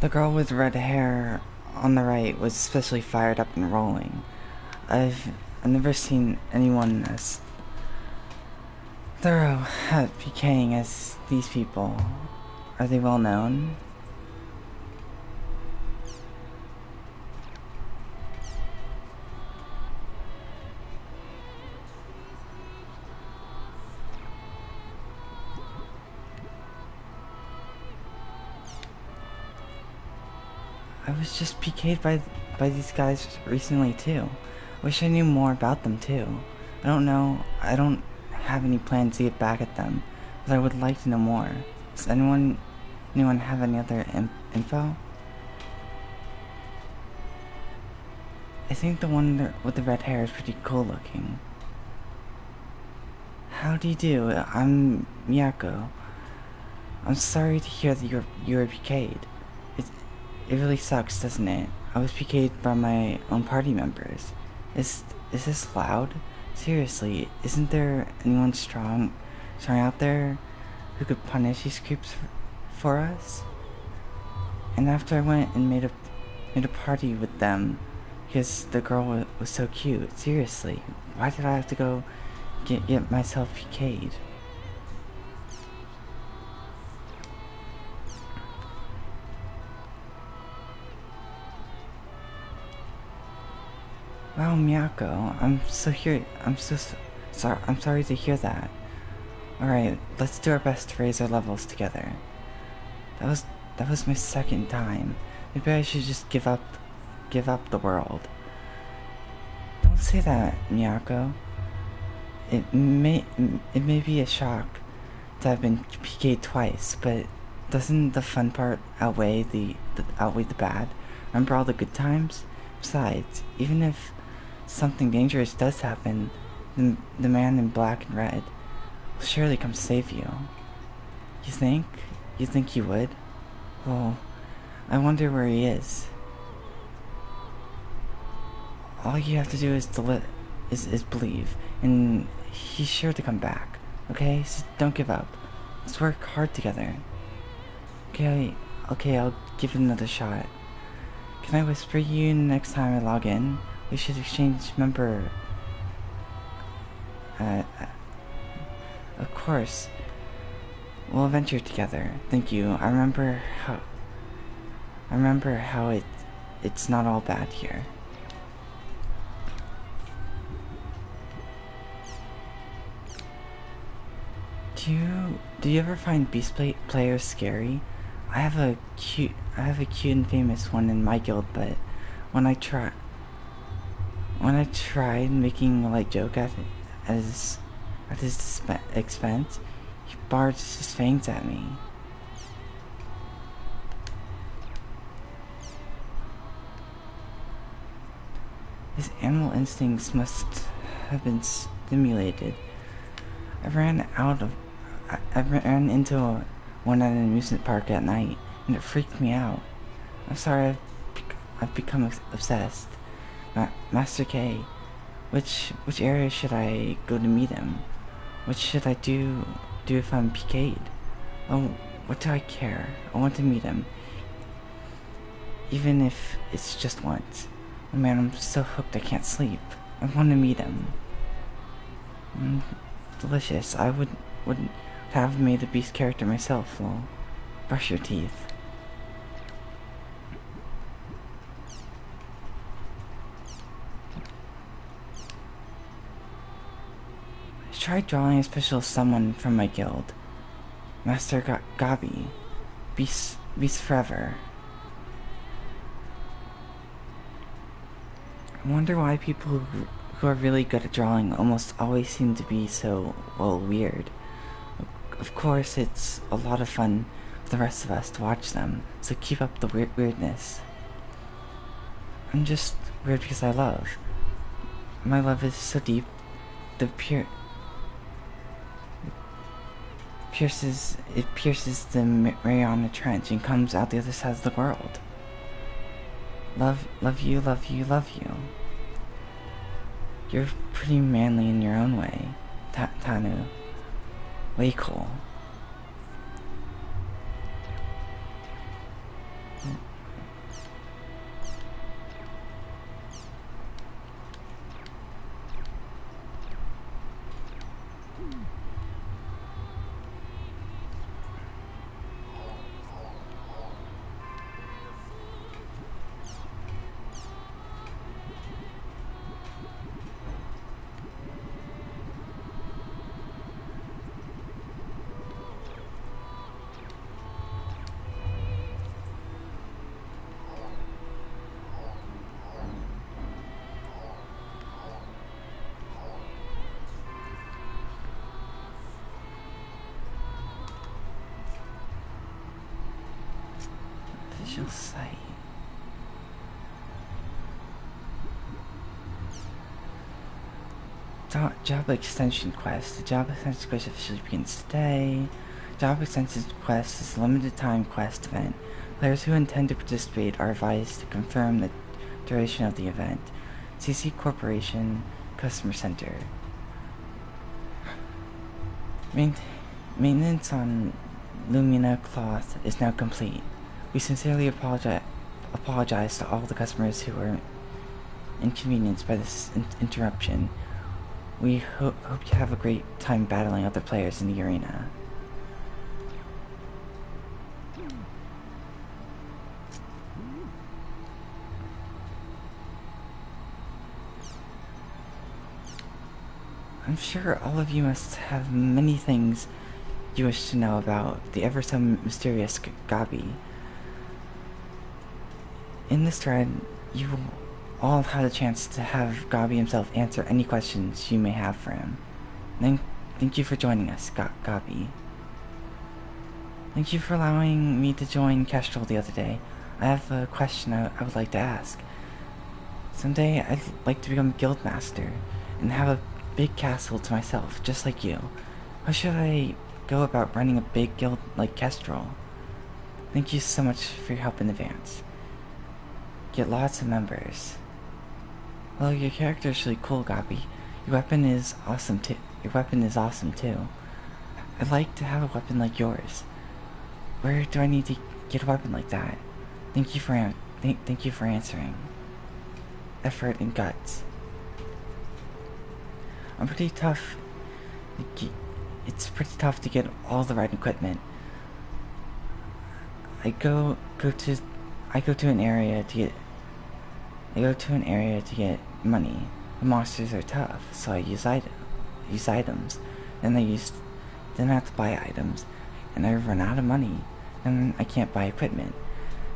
The girl with red hair on the right was especially fired up and rolling. I've never seen anyone as thorough at PKing as these people. Are they well known? I was just PK'd by these guys recently too. Wish I knew more about them too. I don't have any plans to get back at them, but I would like to know more. Does anyone have any other info? I think the one with the red hair is pretty cool looking. How do you do? I'm Miyako. I'm sorry to hear that you were PK'd. It really sucks, doesn't it? I was PK'd by my own party members. Is this loud? Seriously, isn't there anyone strong out there who could punish these creeps for us? And after I went and made a party with them because the girl was so cute. Seriously, why did I have to go get myself PK'd? Wow, Miyako, I'm sorry to hear that. Alright, let's do our best to raise our levels together. That was my second time. Maybe I should just give up the world. Don't say that, Miyako. It may be a shock to have been PK'd twice, but doesn't the fun part outweigh the bad? Remember all the good times? Besides, even if something dangerous does happen, the man in black and red will surely come save you. You think? You think he would? Well, I wonder where he is. All you have to do is believe, and he's sure to come back. Okay? So don't give up. Let's work hard together. Okay, I'll give it another shot. Can I whisper you next time I log in? We should exchange member... of course. We'll adventure together. Thank you. I remember how it's not all bad here. Do you ever find beast players scary? I have a cute and famous one in my guild, but when I tried making a light joke at his expense, he barged his fangs at me. His animal instincts must have been stimulated. I ran into one at an amusement park at night, and it freaked me out. I'm sorry I've become obsessed. Master K, which area should I go to meet him? What should I do if I'm PK'd? Oh, what do I care? I want to meet him, even if it's just once. Oh man, I'm so hooked I can't sleep. I want to meet him. Delicious. I would have made a beast character myself. Well, brush your teeth. I tried drawing a special someone from my guild. Master Gabi. Beast forever. I wonder why people who are really good at drawing almost always seem to be so, well, weird. Of course, it's a lot of fun for the rest of us to watch them, so keep up the weirdness. I'm just weird because I love. My love is so deep, it pierces the Mariana Trench and comes out the other side of the world. Love you. You're pretty manly in your own way, Tanu. Way cool. Special site. Job extension quest. The job extension quest officially begins today. Job extension quest is a limited time quest event. Players who intend to participate are advised to confirm the duration of the event. CC Corporation Customer Center. Maintenance on Lumina Cloth is now complete. We sincerely apologize to all the customers who were inconvenienced by this interruption. We hope you have a great time battling other players in the arena. I'm sure all of you must have many things you wish to know about the ever so mysterious Gabi. In this thread, you will all have the chance to have Gabi himself answer any questions you may have for him. Thank you for joining us, Gabi. Thank you for allowing me to join Kestrel the other day. I have a question I would like to ask. Someday I'd like to become Guildmaster and have a big castle to myself, just like you. How should I go about running a big guild like Kestrel? Thank you so much for your help in advance. Get lots of members. Well, your character is really cool, Gabi. Your weapon is awesome too. I'd like to have a weapon like yours. Where do I need to get a weapon like that? Thank you for answering. Effort and guts. I'm pretty tough. It's pretty tough to get all the right equipment. I go to an area to get money. The monsters are tough, so I use items. Then I have to buy items, and I run out of money, and I can't buy equipment.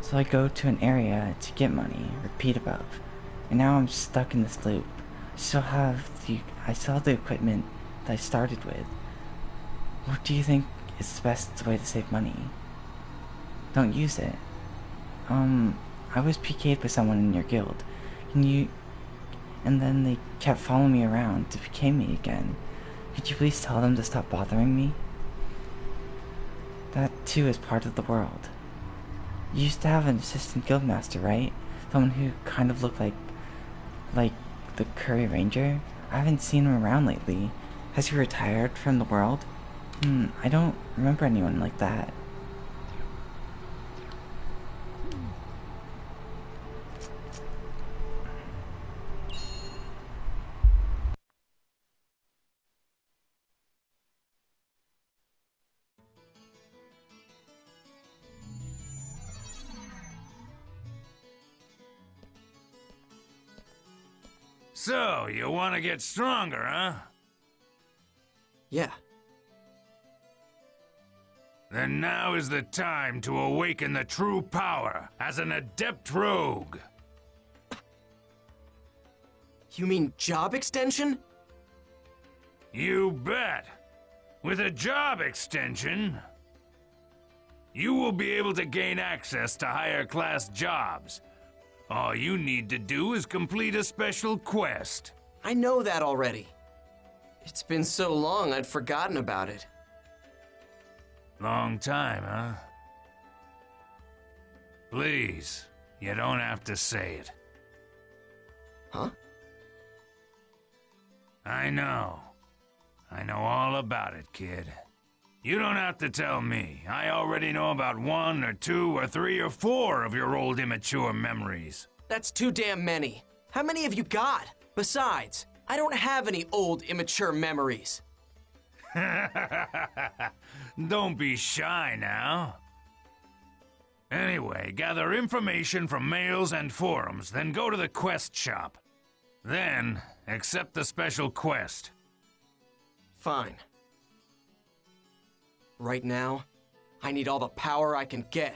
So I go to an area to get money. Repeat above. And now I'm stuck in this loop. I still have the equipment that I started with. What do you think is the best way to save money? Don't use it. I was PK'd by someone in your guild. And then they kept following me around to PK me again. Could you please tell them to stop bothering me? That too is part of the world. You used to have an assistant guildmaster, right? Someone who kind of looked like the Curry Ranger? I haven't seen him around lately. Has he retired from the world? I don't remember anyone like that. So, you want to get stronger, huh? Yeah. Then now is the time to awaken the true power as an adept rogue. You mean job extension? You bet. With a job extension, you will be able to gain access to higher class jobs. All you need to do is complete a special quest. I know that already. It's been so long I'd forgotten about it. Long time, huh? Please, you don't have to say it. Huh? I know all about it, kid. You don't have to tell me. I already know about 1 or 2 or 3 or 4 of your old immature memories. That's too damn many. How many have you got? Besides, I don't have any old immature memories. Don't be shy now. Anyway, gather information from mails and forums, then go to the quest shop. Then, accept the special quest. Fine. Right now, I need all the power I can get.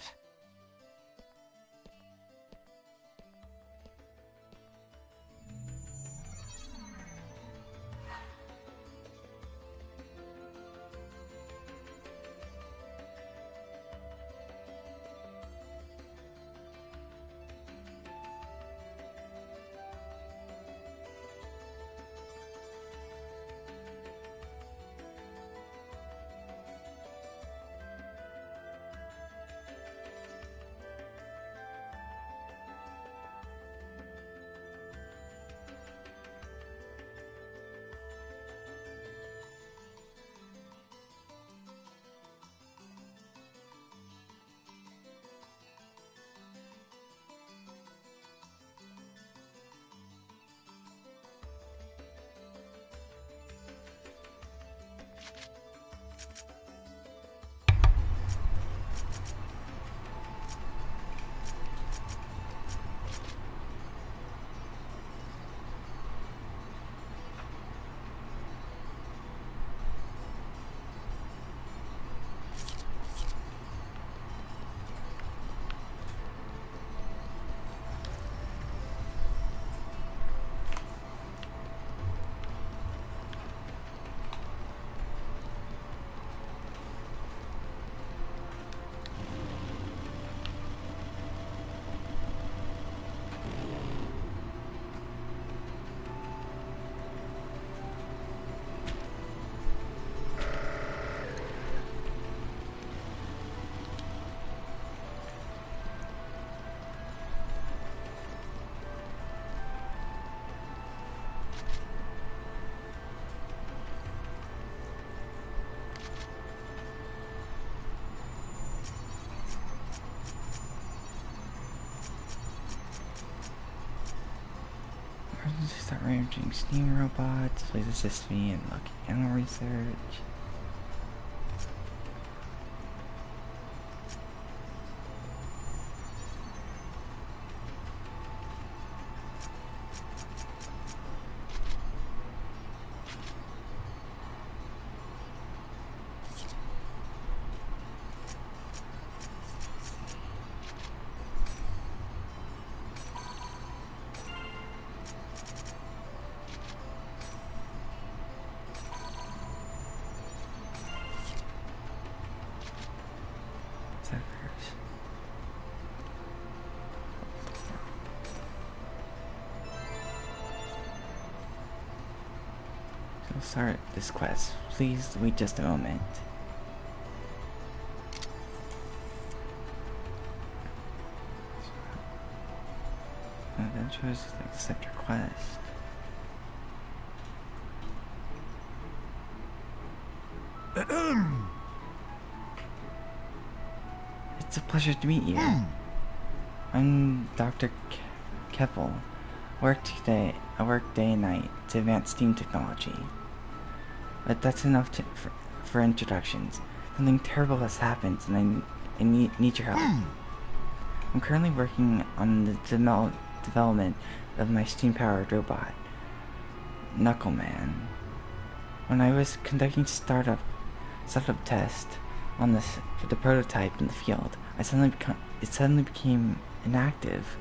Arranging steam robots, please assist me in lucky animal research. We'll start this quest. Please wait just a moment. Adventures, accept your quest. It's a pleasure to meet you. I'm Dr. Keppel. I work day and night to advance steam technology. But that's enough for introductions. Something terrible has happened, and I need your help. I'm currently working on the development of my steam-powered robot, Knuckleman. When I was conducting startup test on for the prototype in the field, it suddenly became inactive.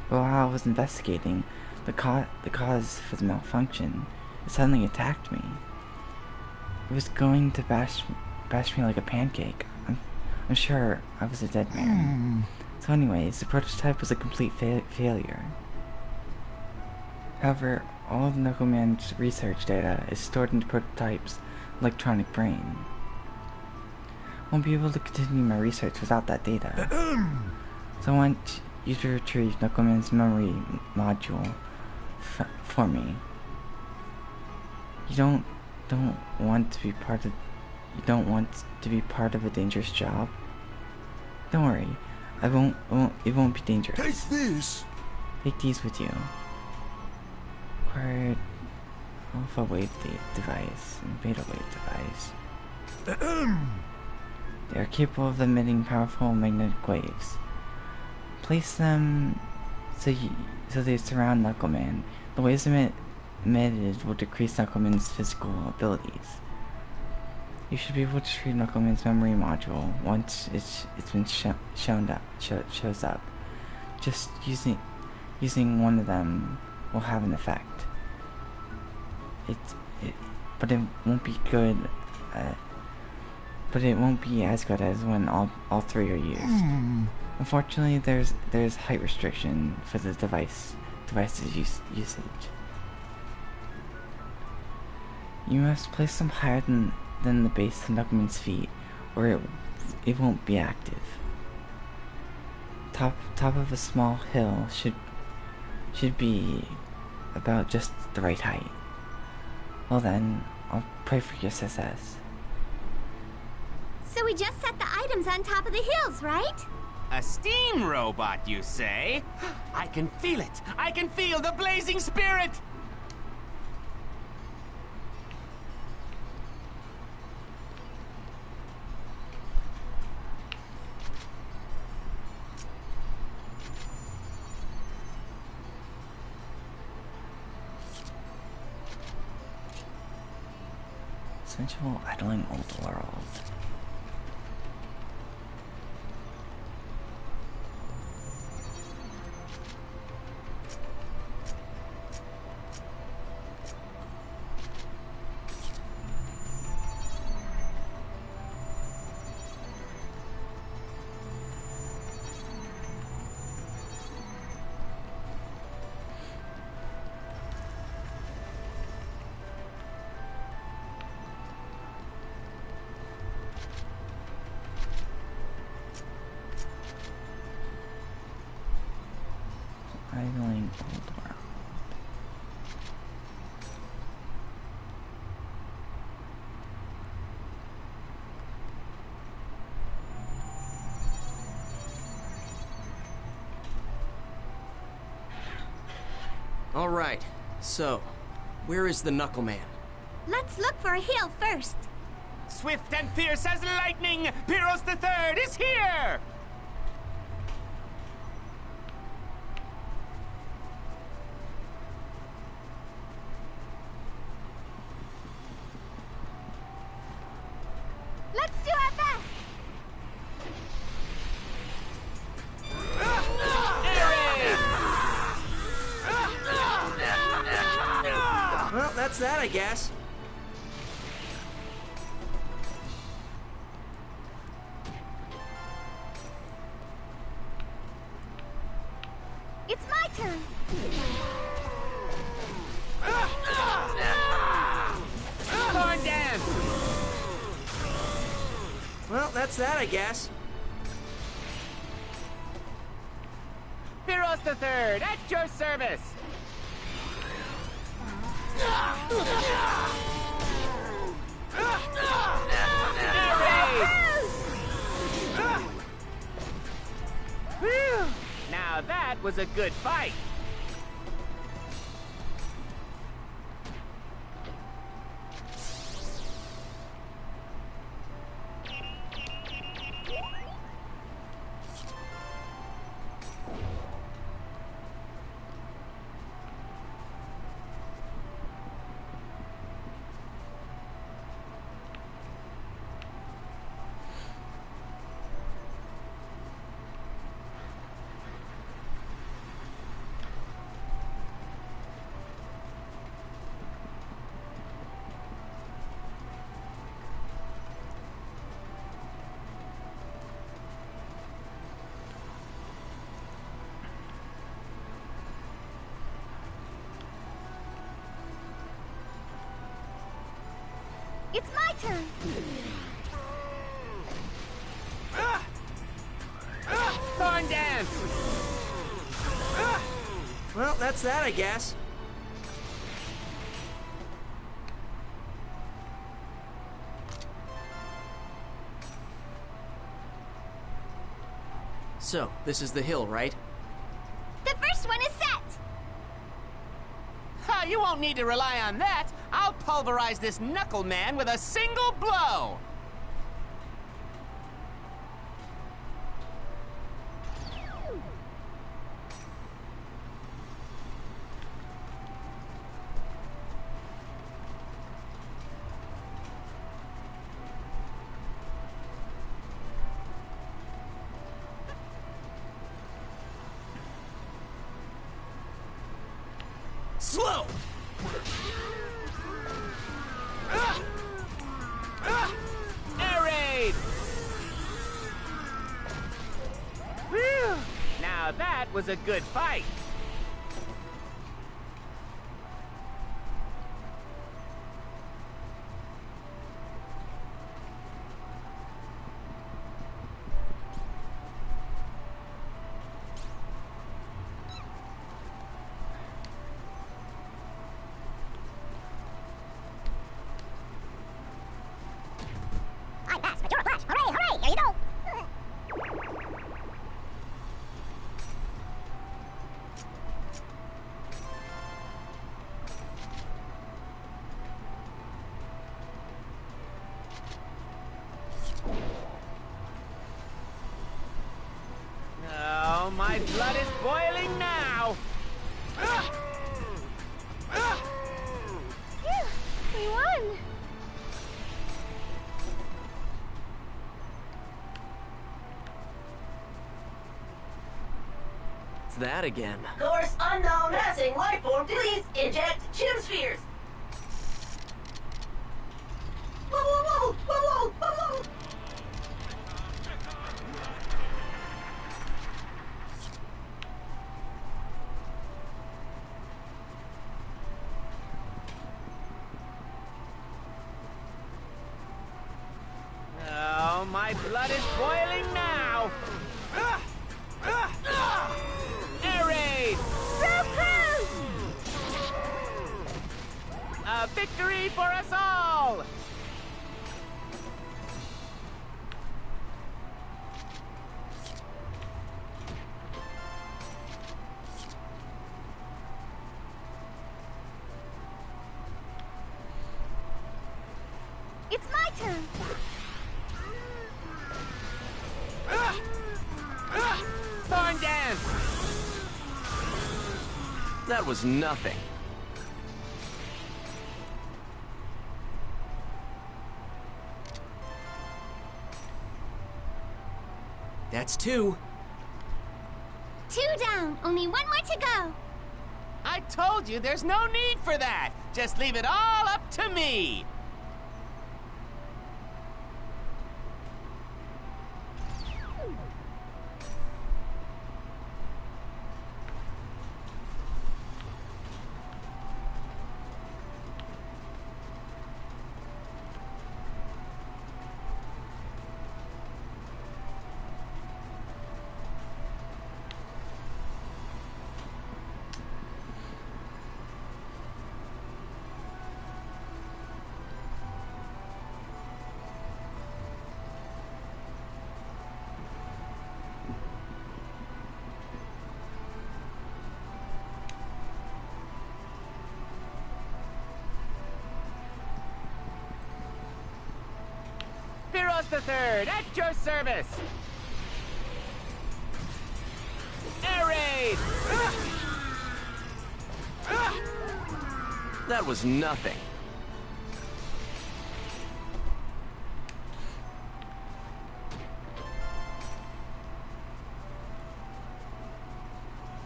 But while I was investigating the cause for the malfunction, it suddenly attacked me. It was going to bash me like a pancake. I'm sure I was a dead man. So anyways, the prototype was a complete failure. However, all of Knuckleman's research data is stored in the prototype's electronic brain. I won't be able to continue my research without that data. So I want you to retrieve Knuckleman's memory module for me. You don't want to be part of a dangerous job? Don't worry. It won't be dangerous. Take this. Take these with you. Acquired alpha wave device and beta wave device. They are capable of emitting powerful magnetic waves. Place them so they surround Knuckleman. The waves emitted will decrease Knuckleman's physical abilities. You should be able to retrieve Knuckleman's memory module once it's been shows up. Just using one of them will have an effect. But it won't be good. But it won't be as good as when all three are used. Unfortunately, there's height restriction for the device's usage. You must place them higher than the base of Knuckleman's feet, or it won't be active. Top of a small hill should be about just the right height. Well then, I'll pray for your success. So we just set the items on top of the hills, right? A steam robot, you say? I can feel it! I can feel the blazing spirit! Essential idling old world. Idling old world. All right, So, where is the Knuckle Man? Let's look for a hill first. Swift and fierce as lightning, Pyros the Third is here! Let's do our best. Well, that's that, I guess. It's my turn. Thorn Dance! Well, that's that, I guess. Pyros the Third, at your service! Air raid! Whew! Now that was a good fight. It's my turn. Thorn Dance! Well, that's that, I guess. So, this is the hill, right? The first one is set. Ha, you won't need to rely on that. I'll pulverize this Knuckle Man with a single blow. Slow! Air raid! Whew! Now that was a good fight. I'm fast, but you're a flash. Hooray, hooray, here you go. Oh, my blood is boiling now. Phew, we won. It's that again. Course unknown passing life form. Please eject chim spheres. Whoa, whoa, whoa, whoa, whoa, whoa. Oh, my blood is boiling now. Air raid! A victory for us all! It's my turn. Thorn dance! That was nothing. That's 2. 2 down. Only 1 more to go. I told you there's no need for that. Just leave it all up to me. Heroes the Third, at your service! Air raid! That was nothing.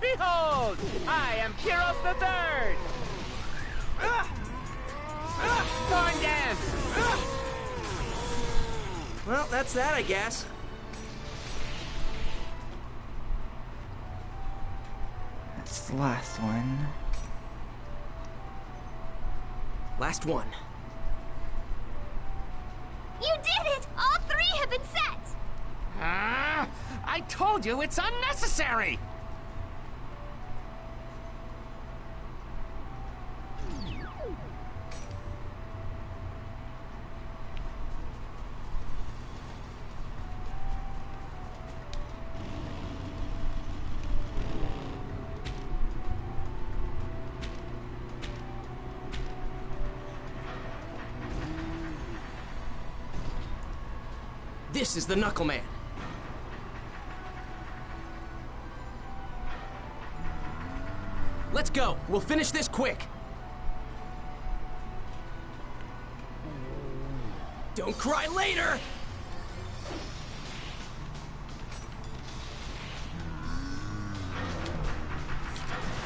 Behold! I am Heroes the Third! Thorn dance! Well, that's that, I guess. That's the last one. Last one. You did it! All 3 have been set! I told you it's unnecessary! This is the Knuckle Man. Let's go. We'll finish this quick. Don't cry later!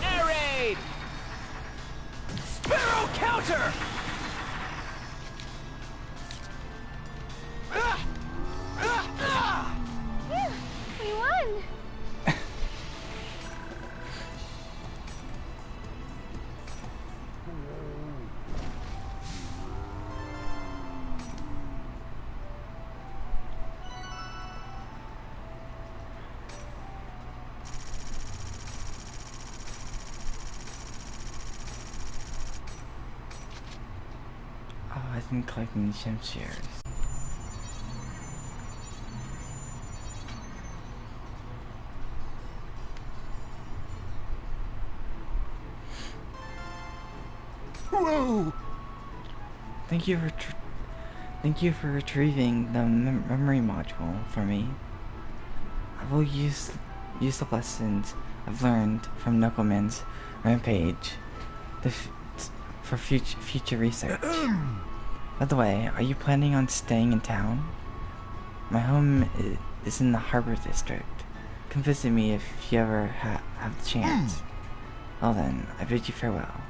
Air raid! Sparrow counter! We won! Oh, I've been collecting gem shares. Whoa! Thank you for retrieving the memory module for me. I will use the lessons I've learned from Knuckleman's rampage for future research. By the way, are you planning on staying in town? My home is in the Harbor District. Come visit me if you ever have the chance. Well then, I bid you farewell.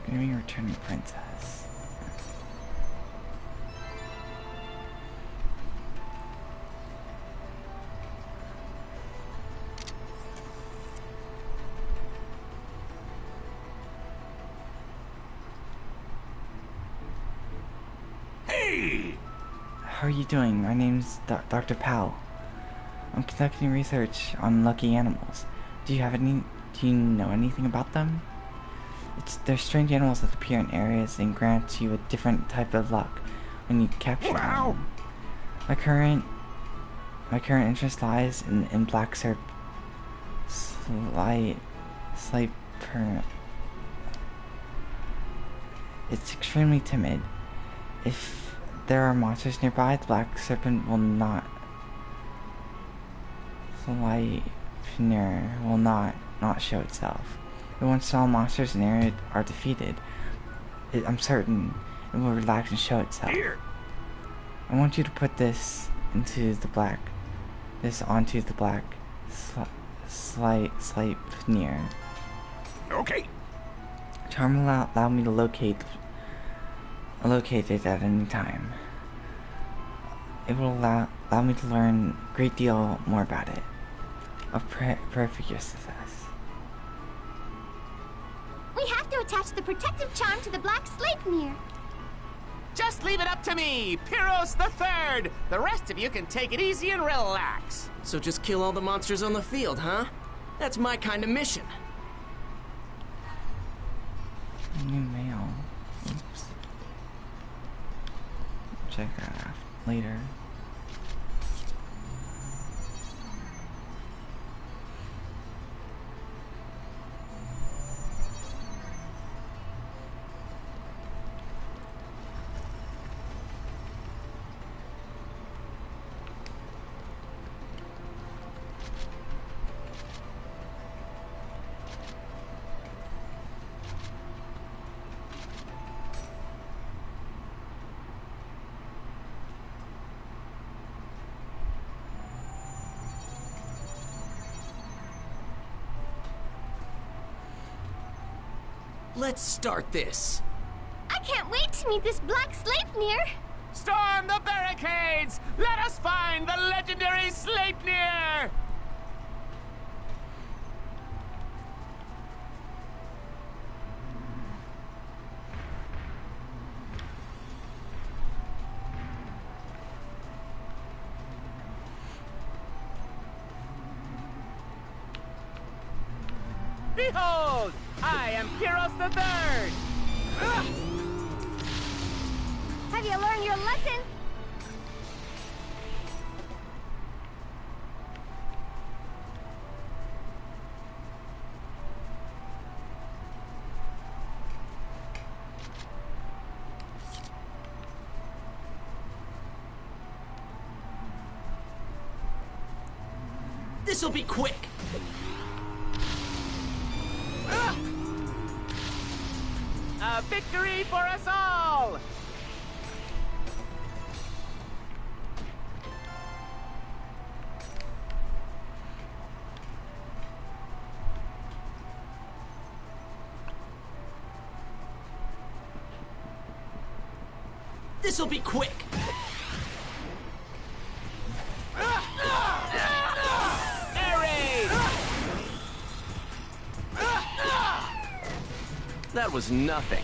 Screaming returning princess. Hey! How are you doing? My name's Dr. Powell. I'm conducting research on lucky animals. Do you know anything about them? They're strange animals that appear in areas and grant you a different type of luck when you capture them. My current interest lies in black sliper. It's extremely timid. If there are monsters nearby, the black serpent will not show itself. But once all monsters in the area are defeated, I'm certain it will relax and show itself. Here. I want you to put this onto the black Sleipnir. Okay. Charm will allow me to locate it at any time. It will allow me to learn a great deal more about it. I'll pray for your success. We have to attach the protective charm to the black Sleipnir. Just leave it up to me, Pyros the Third. The rest of you can take it easy and relax. So just kill all the monsters on the field, huh? That's my kind of mission. New mail. Oops. Check that out later. Let's start this. I can't wait to meet this black Sleipnir. Storm the barricades! Let us find the legendary Sleipnir! Behold! I am Pyros the Third! Have you learned your lesson? This'll be quick. A victory for us all! This'll be quick. That was nothing.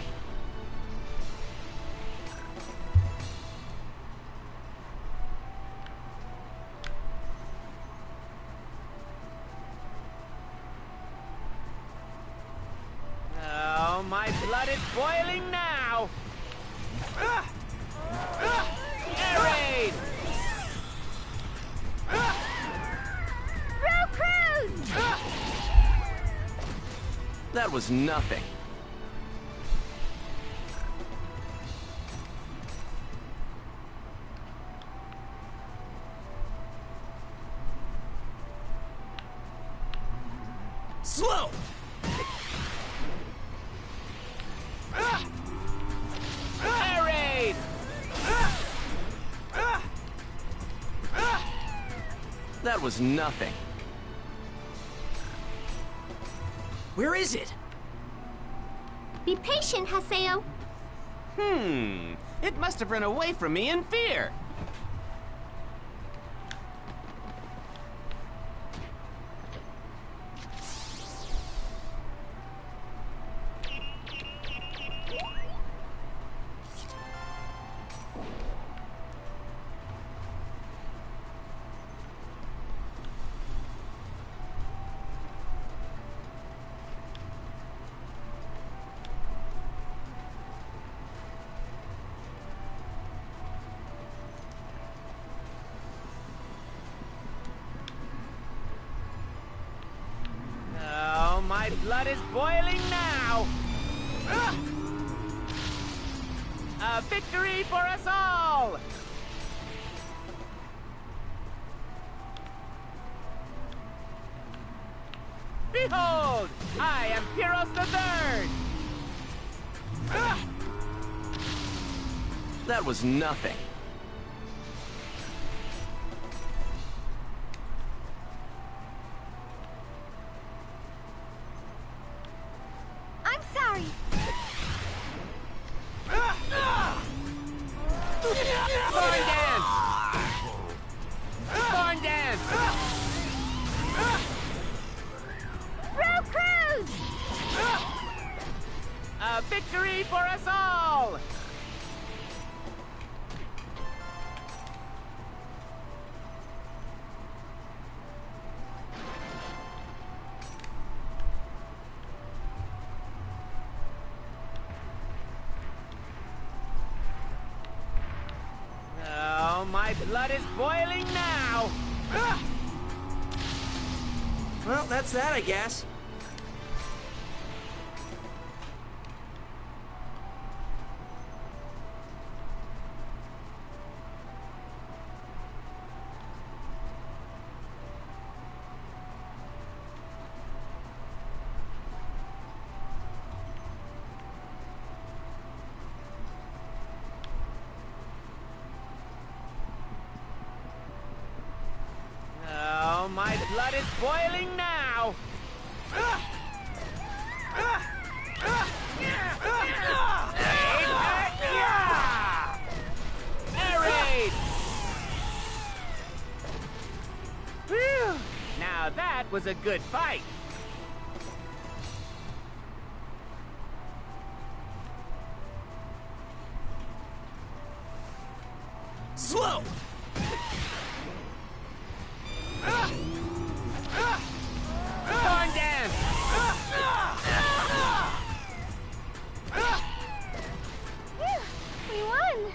Oh, my blood is boiling now! Air raid! Row cruise! That was nothing. Slow! Air raid! That was nothing. Where is it? Be patient, Haseo. It must have run away from me in fear. my blood is boiling now! A victory for us all! Behold! I am Pyros the Third! That was nothing. I'm sorry. Barn dance! Barn dance! Bro Cruise! A victory for us all! Oh, my blood is boiling now! Well, that's that, I guess. Oh, my blood is boiling now! Air raid! Whew! Now that was a good fight! Slow! Barn dance! Phew, we won.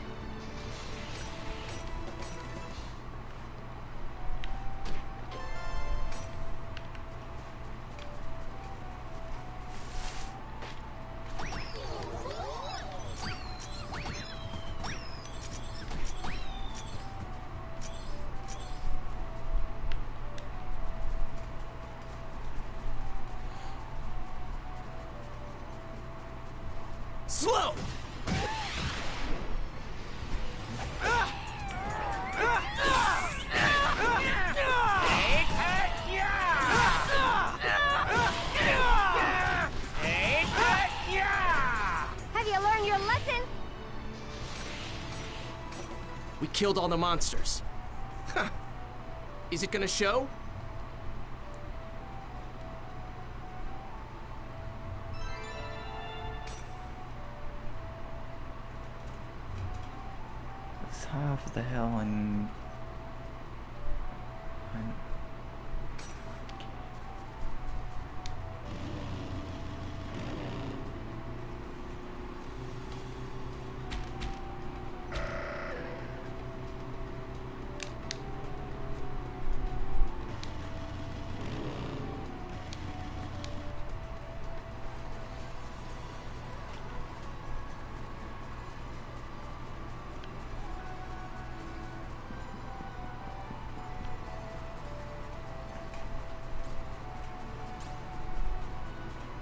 Slow! Have you learned your lesson? We killed all the monsters. Huh. Is it gonna show? It's half the hill and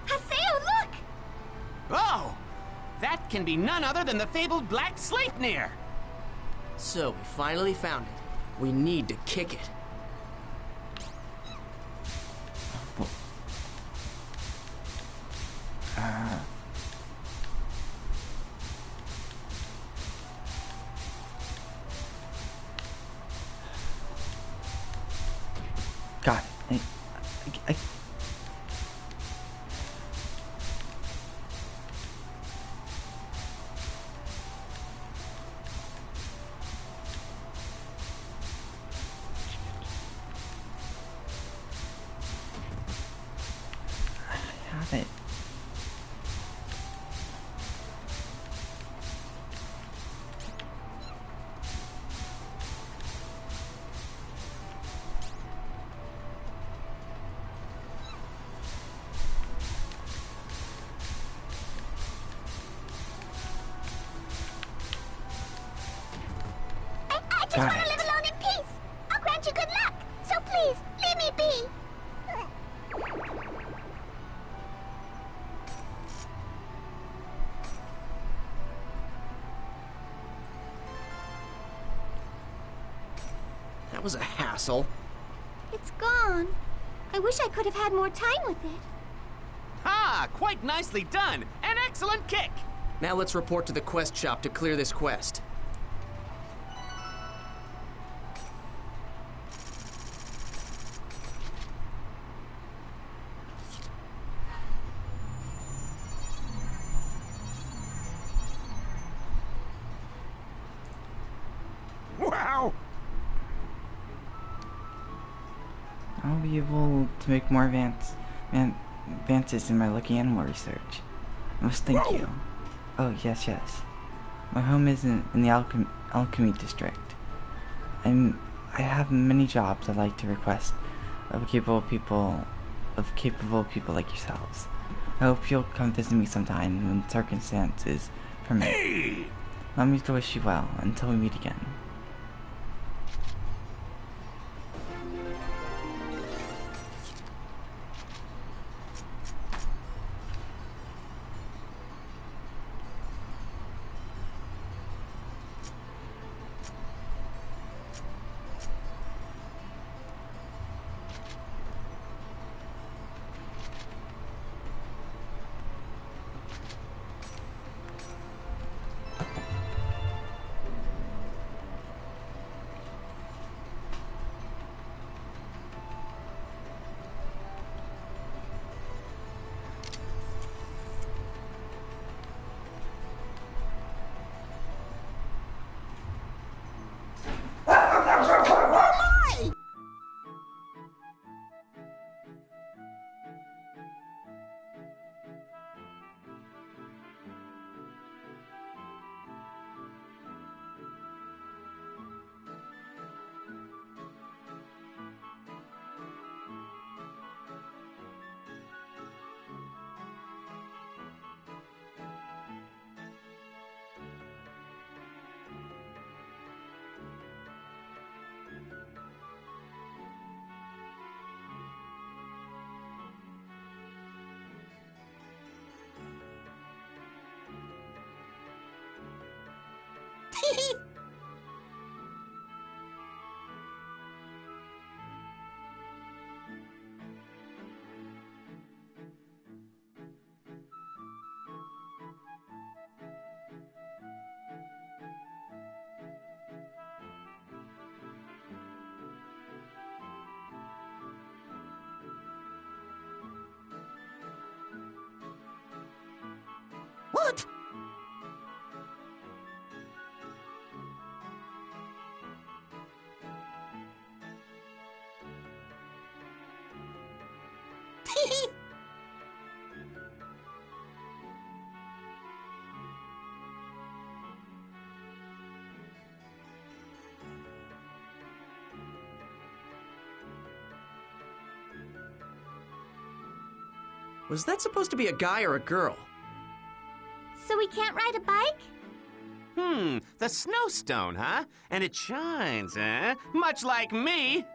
Haseo, look! Oh! That can be none other than the fabled Black Sleipnir! So, we finally found it. We need to kick it. got it. I have it. just want to live alone in peace. I'll grant you good luck. So please, leave me be. That was a hassle. It's gone. I wish I could have had more time with it. Ha! Quite nicely done. An excellent kick. Now let's report to the quest shop to clear this quest. Wow! I'll be able to make more advances in my lucky animal research. I must thank you. Oh, yes, yes. My home is in the alchemy district. I have many jobs I'd like to request of capable people like yourselves. I hope you'll come visit me sometime when circumstances permit. Hey! Allow me to wish you well until we meet again. What? Was that supposed to be a guy or a girl? So we can't ride a bike? The snowstone, huh? And it shines, eh? Much like me.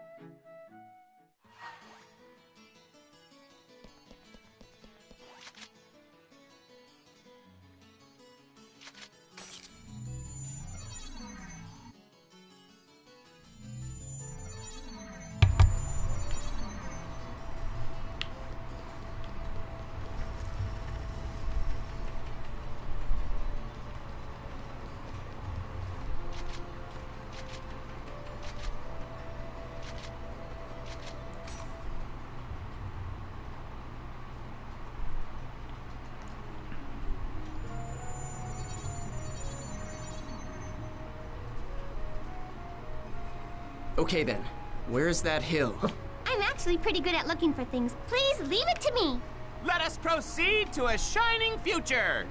Okay then, where's that hill? I'm actually pretty good at looking for things. Please leave it to me. Let us proceed to a shining future.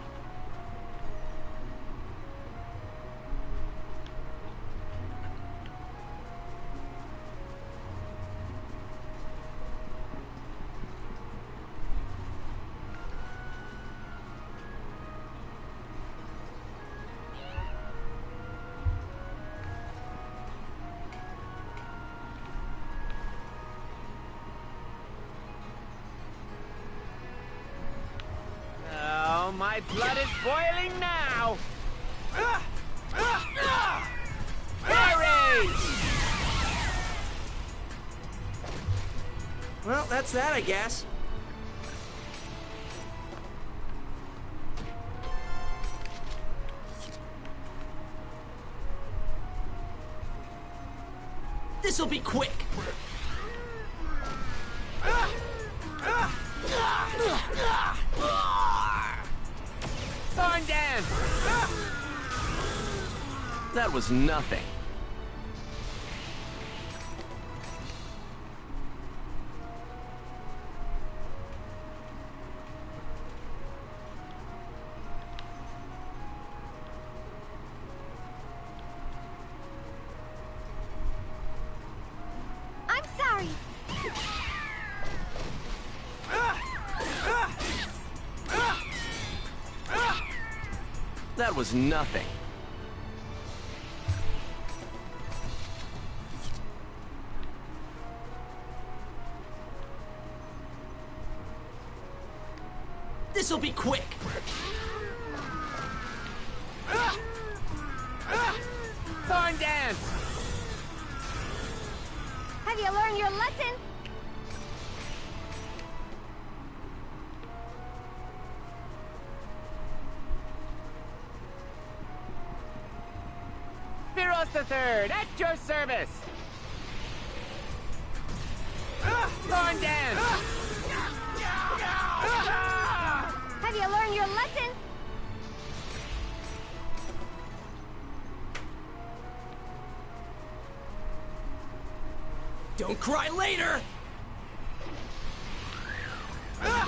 my blood is boiling now! Air raid! Well, that's that, I guess. This'll be quick. Thorn dance! That was nothing. I'm sorry. That was nothing. This'll be quick. Thorn dance! Have you learned your lesson? Spiros the Third, at your service! Thorn dance! Have you learned your lesson? Don't cry later! Air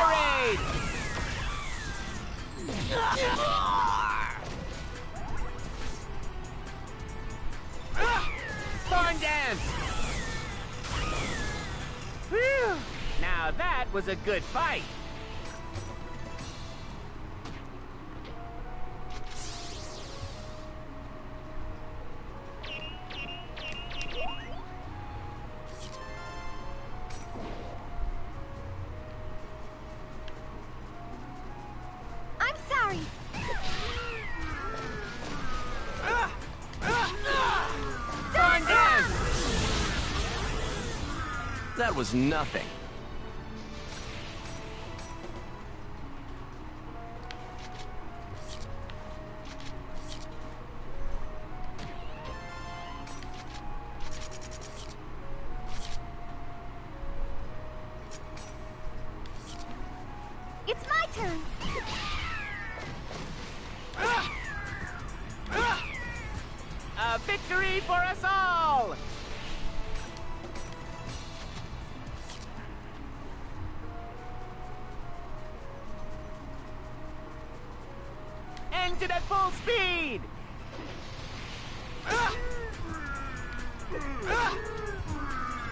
raid! Thorn dance! Whew! Now that was a good fight! I'm sorry. Thorn dance! That was nothing. It's my turn. A victory for us all! Engine at full speed!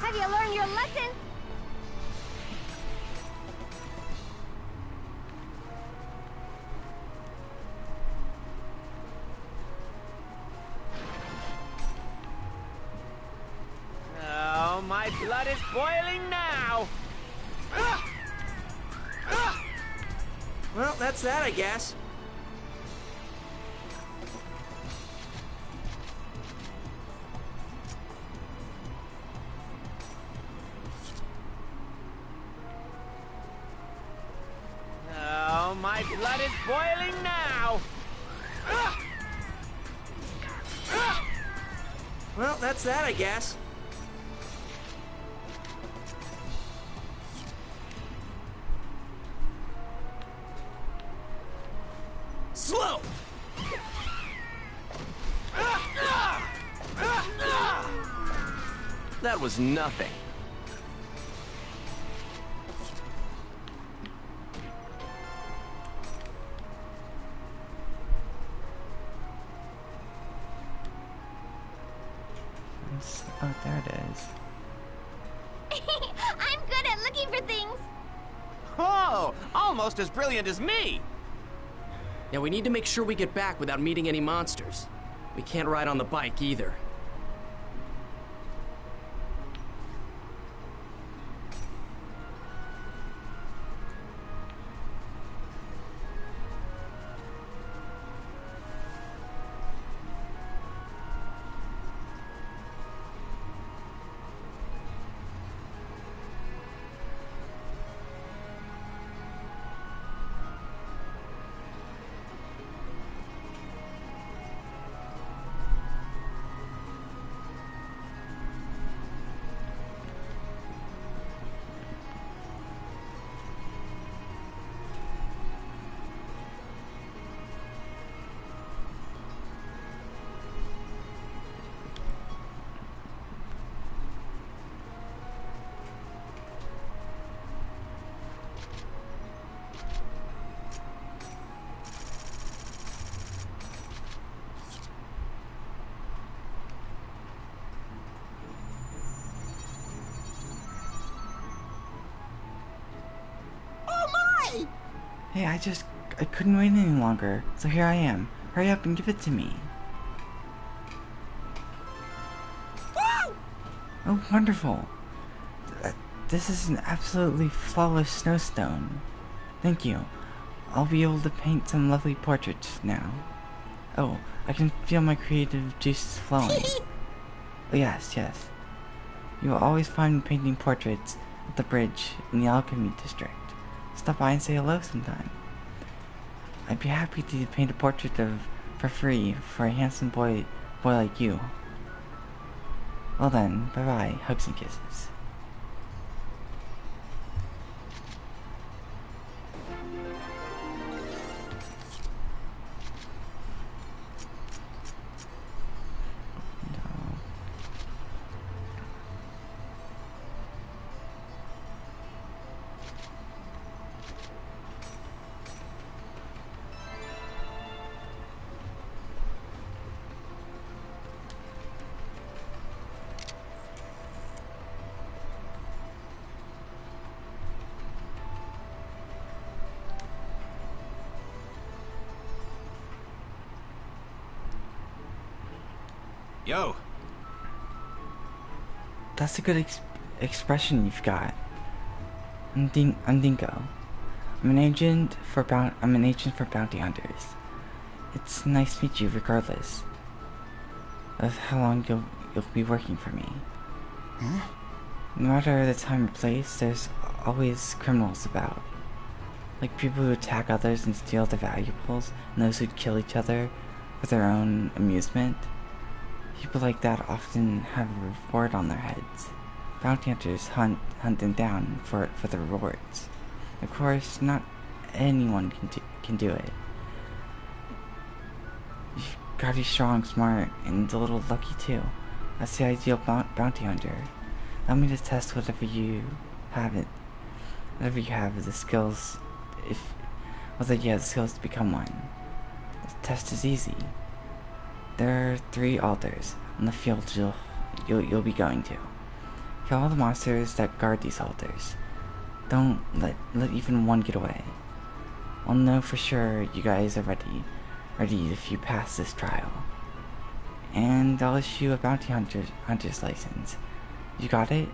Have you learned your lesson? Oh, my blood is boiling now! Well, that's that, I guess. Oh, my blood is boiling now! Well, that's that, I guess. Slow! That was nothing. Oh, there it is. I'm good at looking for things. Oh, almost as brilliant as me! Now we need to make sure we get back without meeting any monsters. We can't ride on the bike either. me! Hey, I couldn't wait any longer, so here I am. Hurry up and give it to me. Woo! Oh, wonderful. This is an absolutely flawless snowstone. Thank you. I'll be able to paint some lovely portraits now. Oh, I can feel my creative juices flowing. Oh, yes. You will always find me painting portraits at the bridge in the Alchemy District. Stop by and say hello sometime. I'd be happy to paint a portrait for free for a handsome boy like you. Well then, bye-bye, hugs and kisses. Yo. That's a good expression you've got. I'm Dinko. I'm an agent for bounty hunters. It's nice to meet you, regardless of how long you'll be working for me. Huh? No matter the time or place, there's always criminals about. Like people who attack others and steal their valuables, and those who kill each other for their own amusement. People like that often have a reward on their heads. Bounty hunters hunt them down for the rewards. Of course, not anyone can do it. You've gotta be strong, smart, and a little lucky too. That's the ideal bounty hunter. Allow me to test whatever you have, the skills, whether you have the skills to become one. The test is easy. There are 3 altars on the field you'll be going to. Kill all the monsters that guard these altars. Don't let even one get away. I'll know for sure you guys are ready if you pass this trial. And I'll issue a bounty hunter's license. You got it?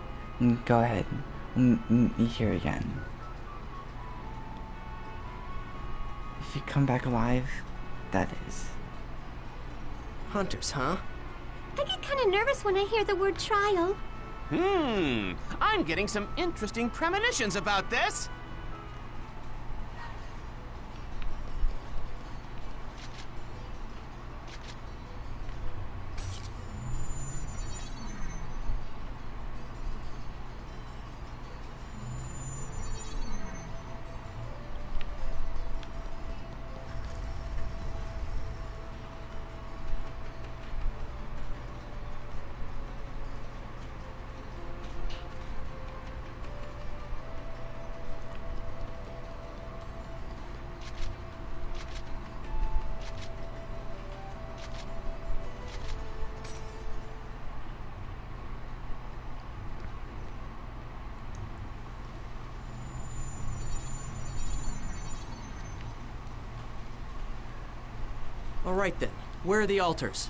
Go ahead. We'll meet here again. If you come back alive, that is. Hunters, huh? I get kind of nervous when I hear the word trial. I'm getting some interesting premonitions about this. All right then. Where are the altars?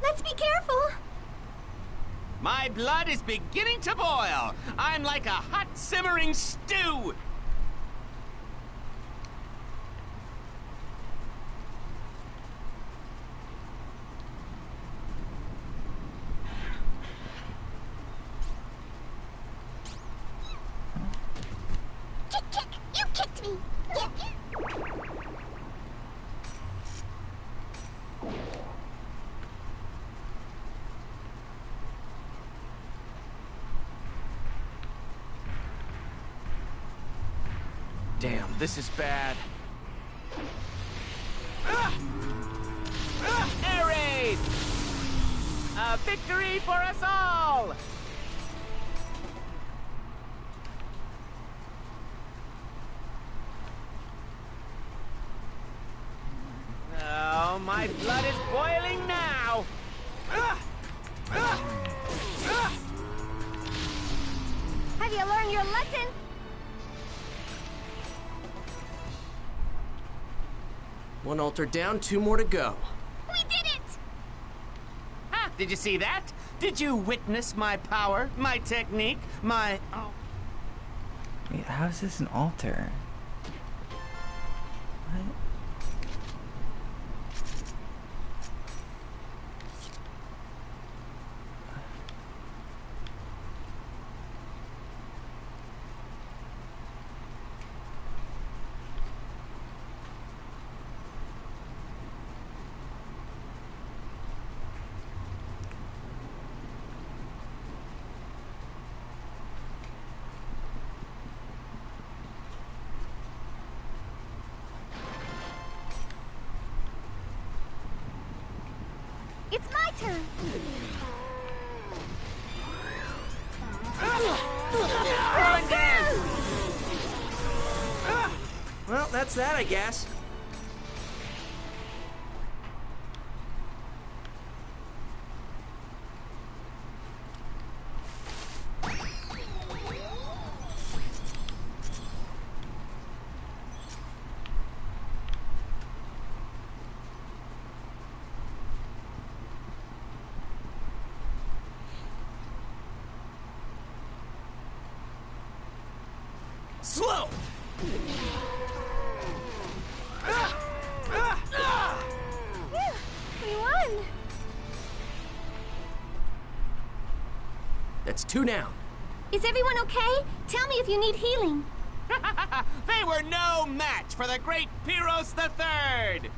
Let's be careful. My blood is beginning to boil. I'm like a hot simmering stew. Kick. You kicked me. Yeah. Damn, this is bad. Air raid! A victory for us all! Oh, my blood is boiling now! Have you learned your lesson? One altar down, 2 more to go. We did it! Ah, did you see that? Did you witness my power, my technique, my... Oh. Wait, how is this an altar? What? It's my turn! Well, that's that, I guess. Slow! We won! That's 2 down. Is everyone okay? Tell me if you need healing. They were no match for the great Pyros the Third!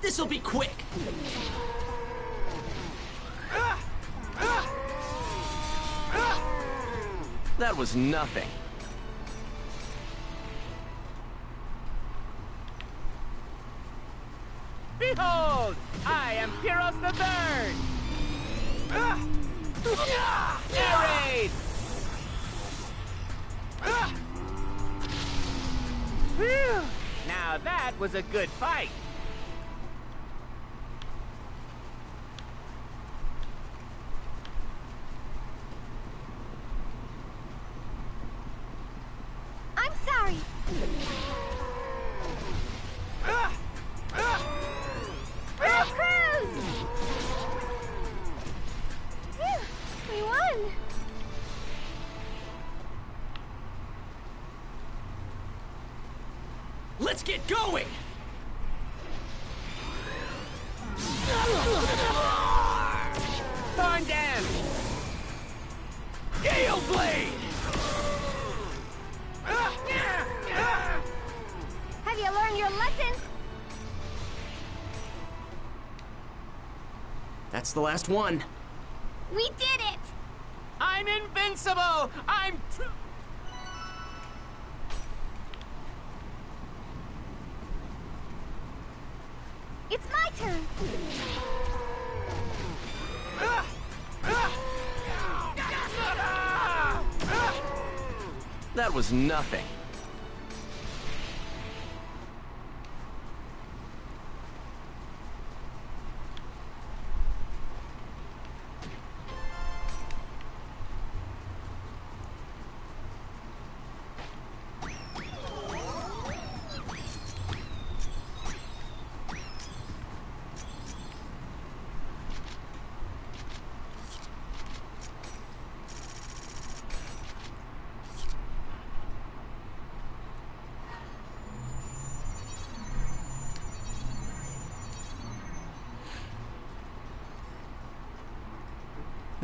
This'll be quick. That was nothing. Behold! I am Pyros the Third! Air raid! Phew! Now that was a good fight. I'm sorry. Real cruise! Phew, we won! Let's get going! Thorn Dance! Gale Blade! Have you learned your lesson? That's the last one. We did it! I'm invincible! I'm true! It's my turn! That was nothing.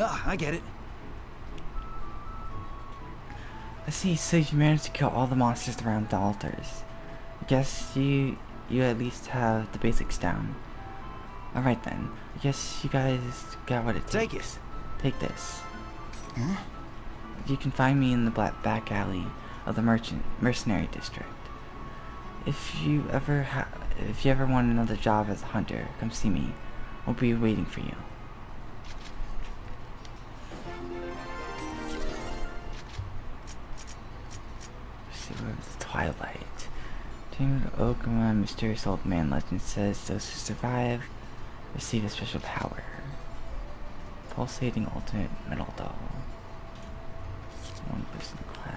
Ah, I get it. I see, so you managed to kill all the monsters around the altars. I guess you at least have the basics down. Alright then, I guess you guys got what it takes. Take it. Take this. Huh? You can find me in the back alley of the mercenary district. If you ever want another job as a hunter, come see me. I'll be waiting for you. Let's see, where was the Twilight? Tamed Ovan, mysterious old man legend says those who survive receive a special power. Pulsating ultimate metal doll. One person class.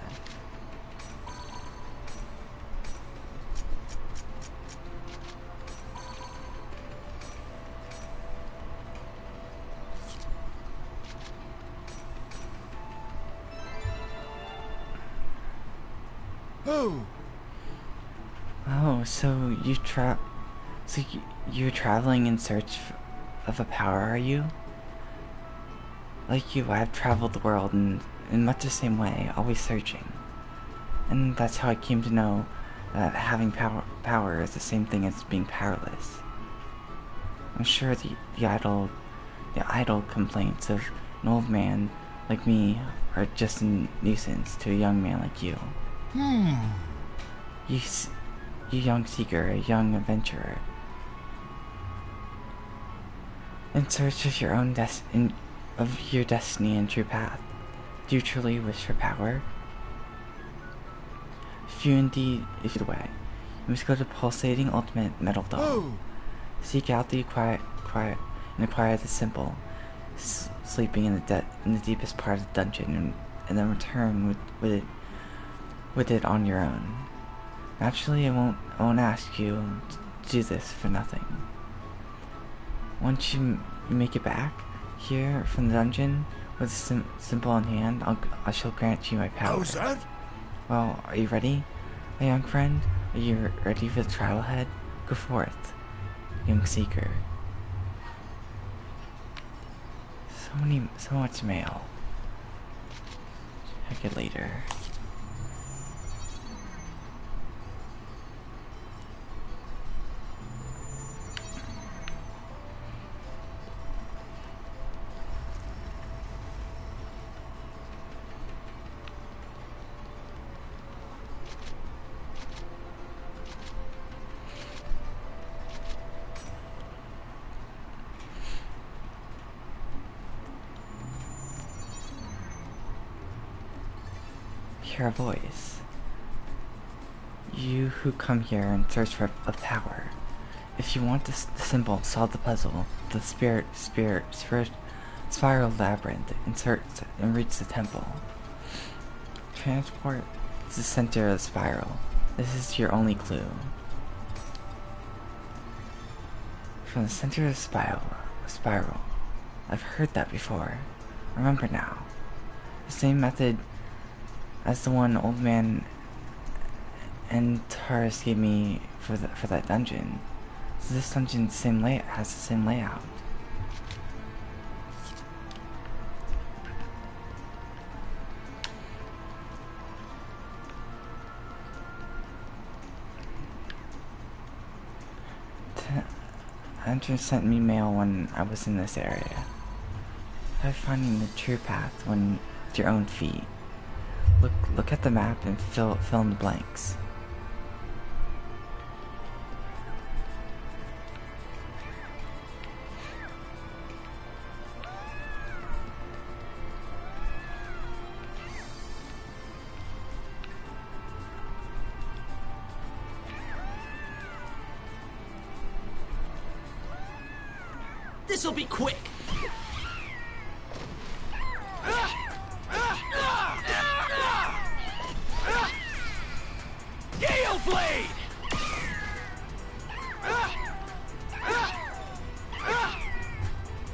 Oh, so you're traveling in search of a power, are you? Like you, I've traveled the world in much the same way, always searching. And that's how I came to know that having power is the same thing as being powerless. I'm sure the idle complaints of an old man like me are just a nuisance to a young man like you. You young seeker, a young adventurer. In search of your own destiny and true path. Do you truly wish for power? If you the way, you must go to Pulsating Ultimate Metal Doll. Seek out the quiet and acquire the simple, sleeping in the deepest part of the dungeon, and then return with it on your own. Naturally, I won't ask you to do this for nothing. Once you make it back here from the dungeon with a symbol in hand, I shall grant you my power. How's that? Well, are you ready, my young friend? Are you ready for the trial ahead? Go forth, young seeker. So much mail. Check it later. Hear a voice. You who come here and search for a power. If you want the symbol, solve the puzzle, the spiral labyrinth, insert and reach the temple. Transport to the center of the spiral. This is your only clue. From the center of the spiral. I've heard that before. Remember now. The same method as the one old man and Taurus gave me for that dungeon. So this dungeon has the same layout. Hunter sent me mail when I was in this area. Try finding the true path with your own feet. Look at the map and fill in the blanks. This'll be quick. Gale Blade!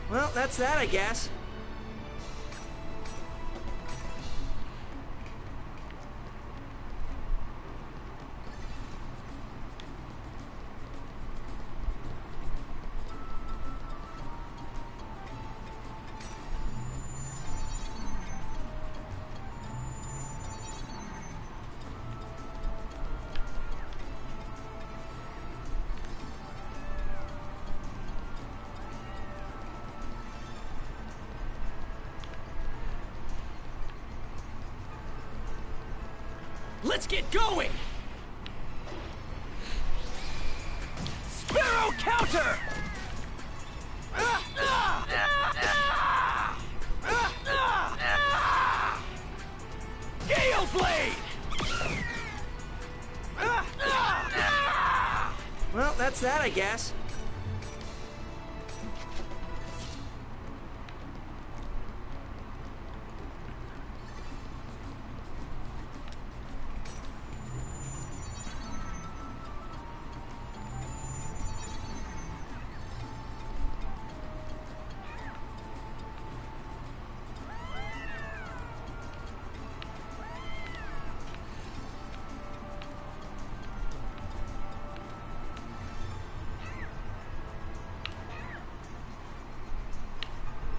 Well, that's that, I guess. Let's get going! Sparrow counter! Gale blade! Well, that's that, I guess.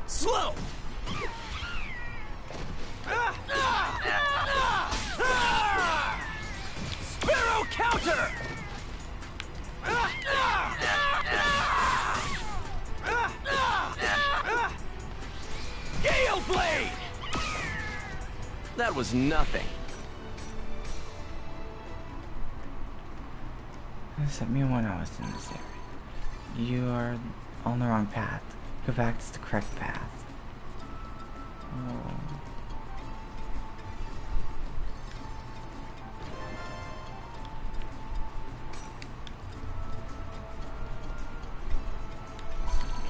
Slow! Sparrow counter! Gale blade! That was nothing. Set me when I was in this area. You are on the wrong path. Go back to the correct path. Oh.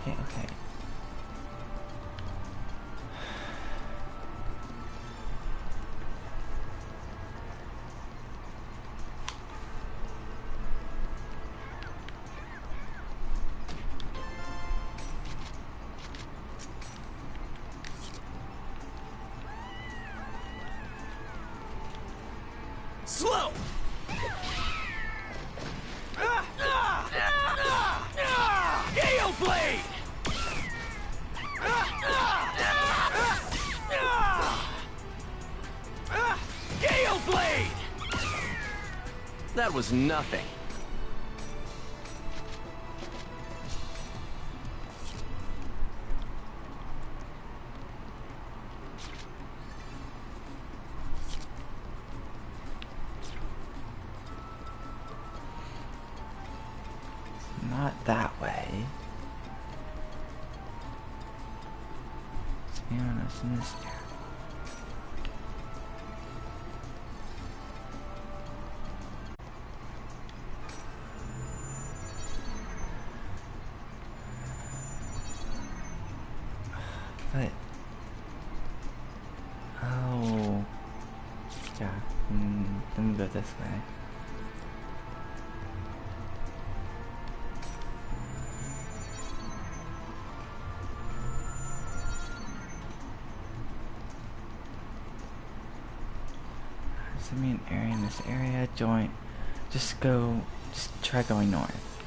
Okay, okay. Slow! Gale blade! Gale blade! That was nothing. Not that way. Let's be honest, in this area. But oh yeah, let me go this way. Send me an area in this area. Just try going north.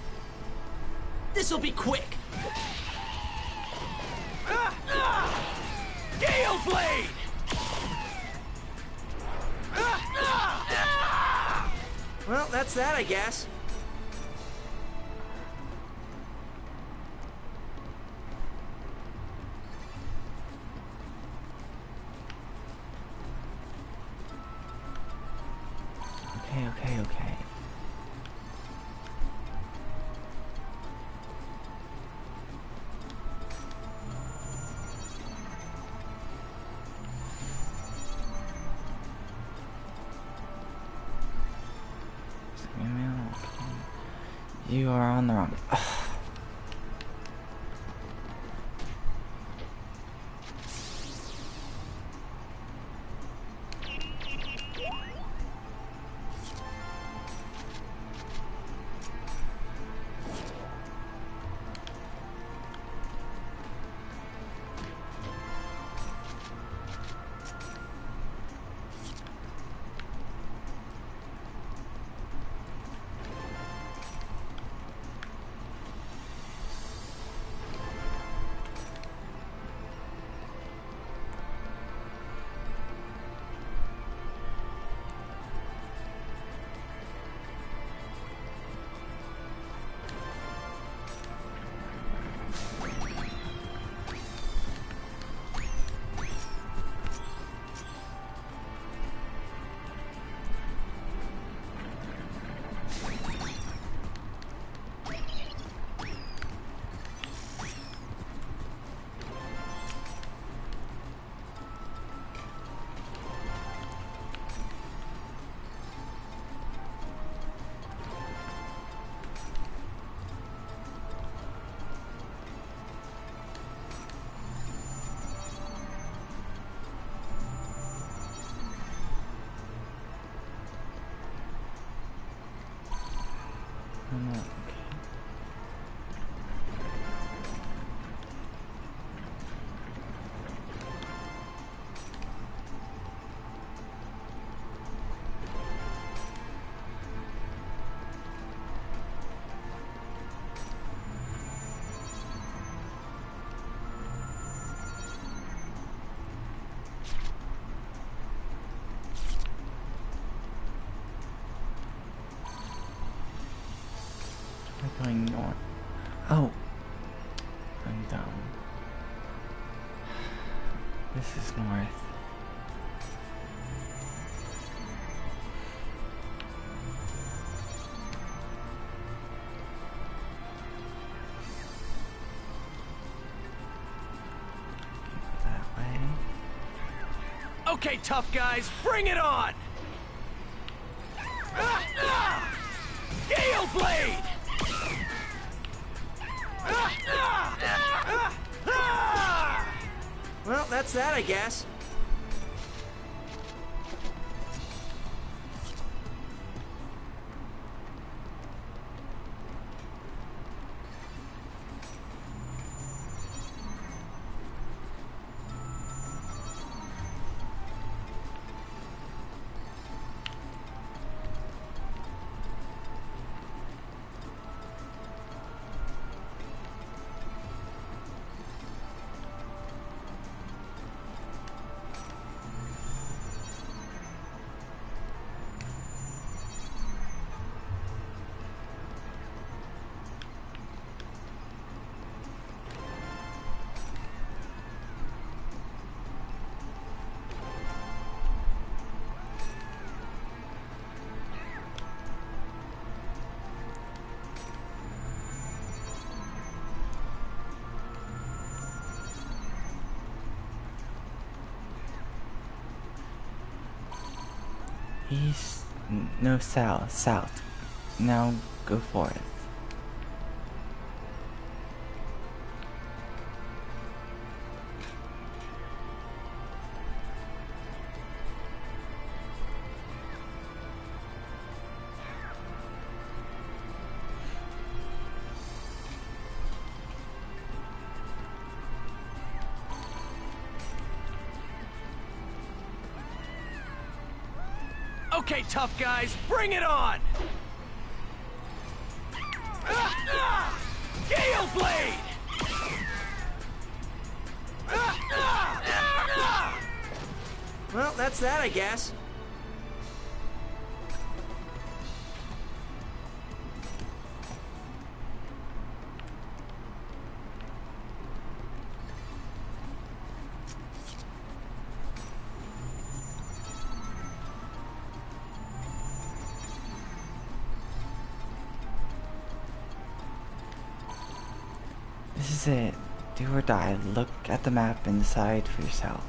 This'll be quick. Gale blade! Well, that's that, I guess. Okay. You are on the wrong. Ugh. Oh no. Okay. We're going north. Oh! I'm dumb. This is north. That way. Okay, tough guys, bring it on! Gale Blade! Well, that's that, I guess. East, no, south, south. Now go forth. Okay, tough guys, bring it on! Gale Blade! Well, that's that, I guess. This is it. Do or die. Look at the map and decide for yourself.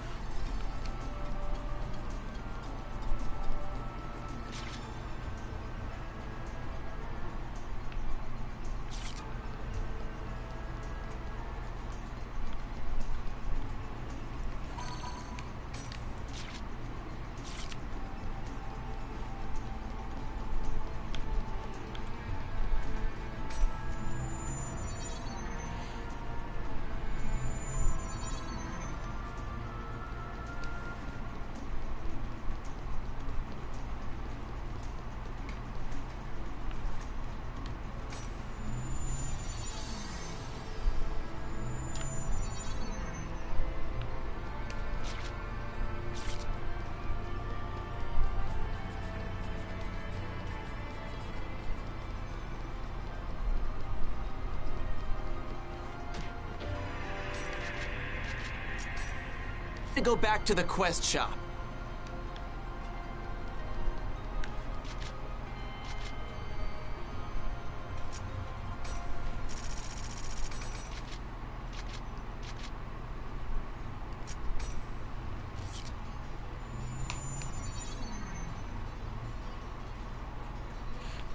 To go back to the quest shop.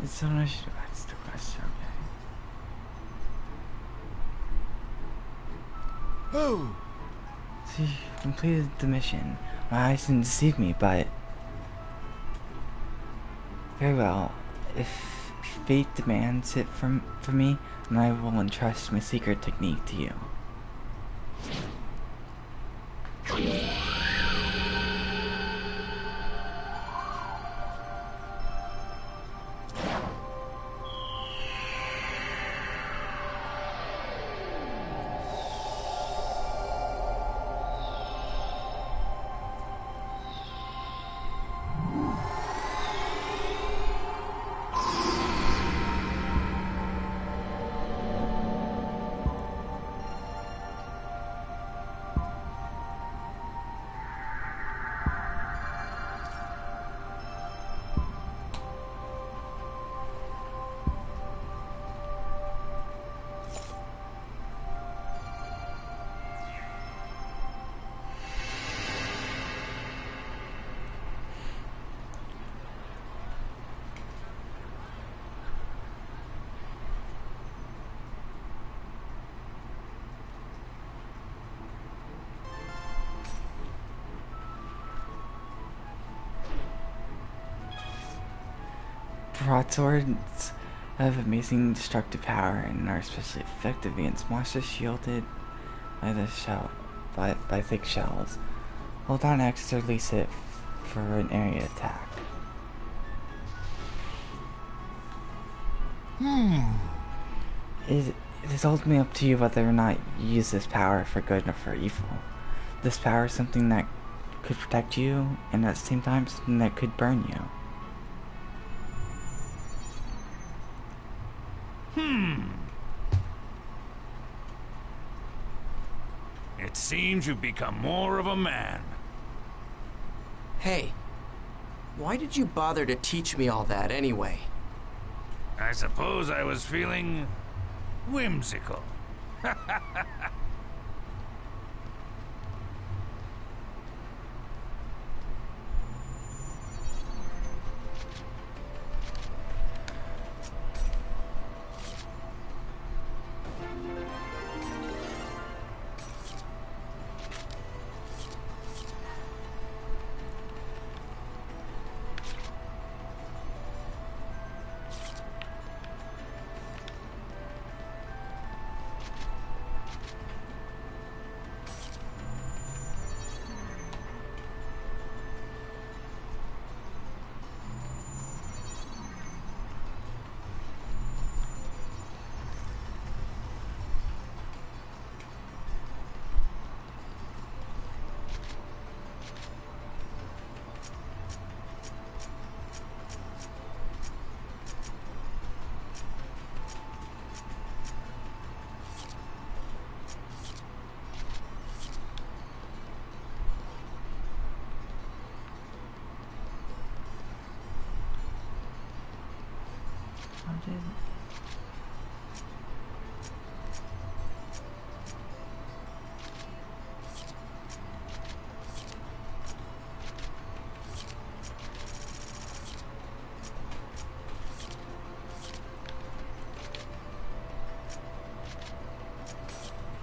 It's so nice. That's the quest, okay. Oh! See, you completed the mission. My eyes didn't deceive me, but... Very well. If fate demands it from me, then I will entrust my secret technique to you. Broadswords have amazing destructive power and are especially effective against monsters shielded by by thick shells. Hold on X to release it for an area attack. It is ultimately up to you whether or not you use this power for good or for evil. This power is something that could protect you, and at the same time something that could burn you. It seems you've become more of a man. Hey, why did you bother to teach me all that anyway? I suppose I was feeling whimsical.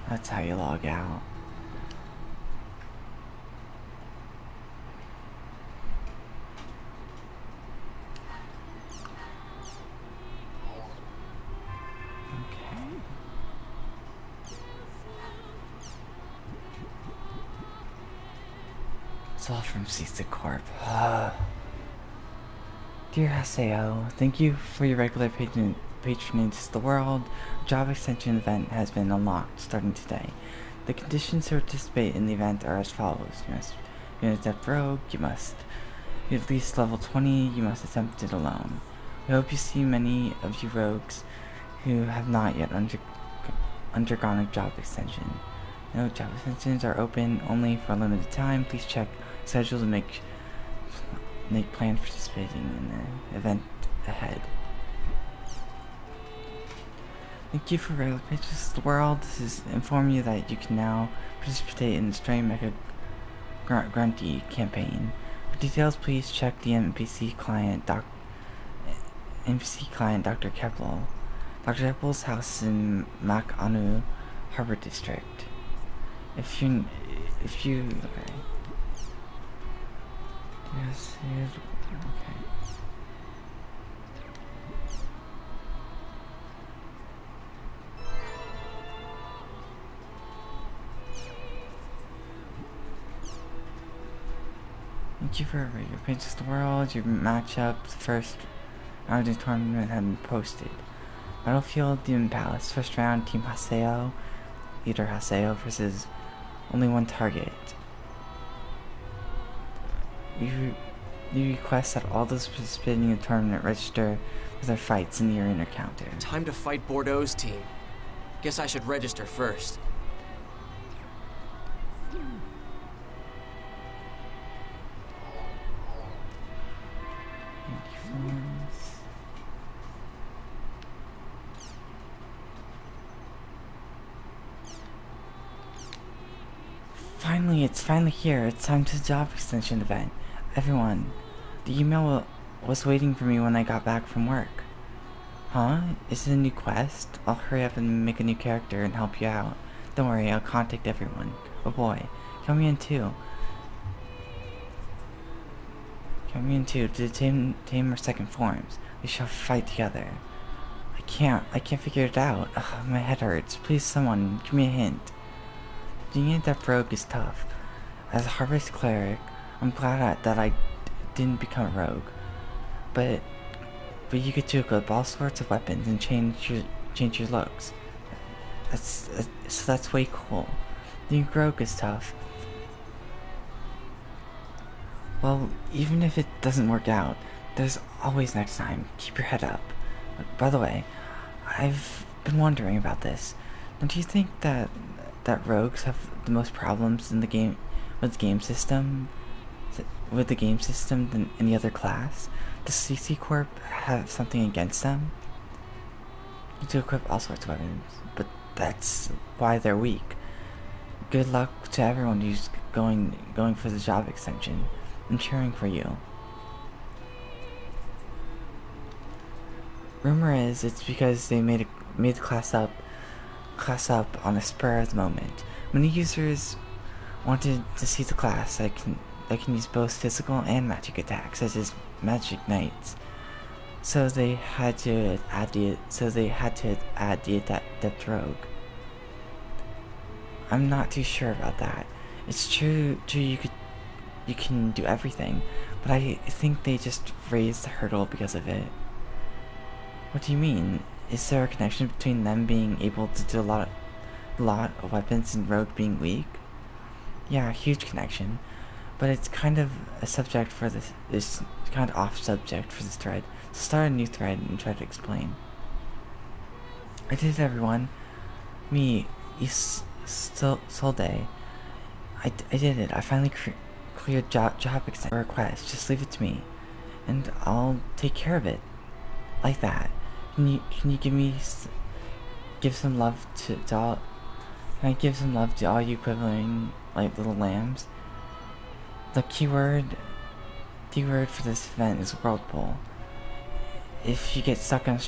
That's how you log out. It's all from Cisa Corp. Dear Haseo, thank you for your regular patronage to the world. Job extension event has been unlocked starting today. The conditions to participate in the event are as follows. You must be an adept rogue, you must be at least level 20, you must attempt it alone. We hope you see many of you rogues who have not yet undergone a job extension. No, job extensions are open only for a limited time. Please check schedule to make plans for participating in the event ahead. Thank you for regular patrons of the world. This is inform you that you can now participate in the Stray Mecha Grunty campaign. For details, please check the NPC client, Dr. Keppel. Dr. Keppel's house in Makanu Harbor District. If you okay. Yes, okay. Thank you for your Princess of the World. Your matchup, the first round of the tournament had been posted. Battlefield, Demon Palace. First round, Team Haseo, leader Haseo versus only one target. You request that all those participating in the tournament register for their fights in the arena counter. Time to fight Bordeaux's team. Guess I should register first. Finally, it's finally here. It's time to the job extension event. Everyone, the email was waiting for me when I got back from work. Huh? Is it a new quest? I'll hurry up and make a new character and help you out. Don't worry, I'll contact everyone. Oh boy, count me in too. Count me in too. To tame our second forms. We shall fight together. I can't figure it out. Ugh, my head hurts. Please, someone, give me a hint. Being a deaf rogue is tough. As a harvest cleric, I'm glad that I didn't become a rogue. But you could equip all sorts of weapons and change your looks. That's way cool. Being a rogue is tough. Well, even if it doesn't work out, there's always next time. Keep your head up. By the way, I've been wondering about this. Don't you think that rogues have the most problems in the game with the game system than any other class? Does CC Corp have something against them? You do equip all sorts of weapons, but that's why they're weak. Good luck to everyone who's going for the job extension. I'm cheering for you. Rumor is it's because they made the class up on a spur of the moment. Many users wanted to see the class that can use both physical and magic attacks, such as magic knights. So they had to add the adept rogue. I'm not too sure about that. It's true you can do everything, but I think they just raised the hurdle because of it. What do you mean? Is there a connection between them being able to do a lot of weapons and rogue being weak? Yeah, a huge connection. But it's kind of a subject for this. It's kind of off subject for this thread. So start a new thread and try to explain. I did it, everyone. Me, Solday. I did it. I finally cleared job extension request. Just leave it to me, and I'll take care of it. Like that. Can you give some love to all? Can I give some love to all you quivering like little lambs? The keyword for this event is whirlpool. If you get stuck on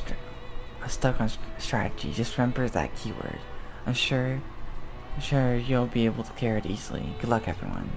strategy, just remember that keyword. I'm sure you'll be able to clear it easily. Good luck, everyone.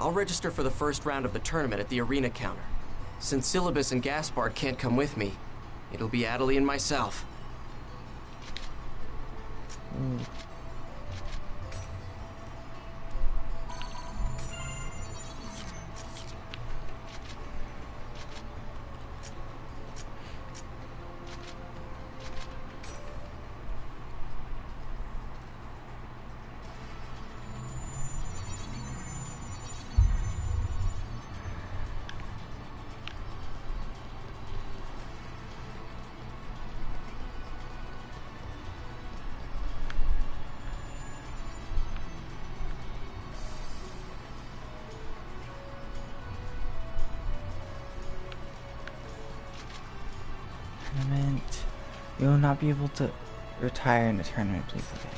I'll register for the first round of the tournament at the arena counter. Since Syllabus and Gaspard can't come with me, it'll be Adelie and myself. Tournament. You will not be able to retire in the tournament, please. Okay.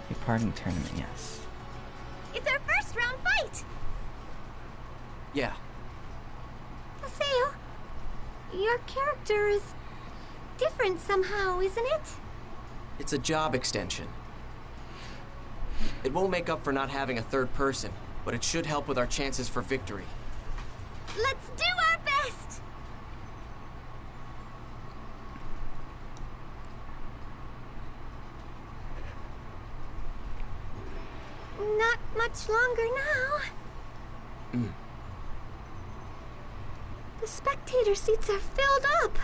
Take part in the tournament, yes. It's our first round fight! Yeah. Your character is different somehow, isn't it? It's a job extension. It won't make up for not having a third person, but it should help with our chances for victory. Let's do our best! Not much longer now. The spectator seats are filled up.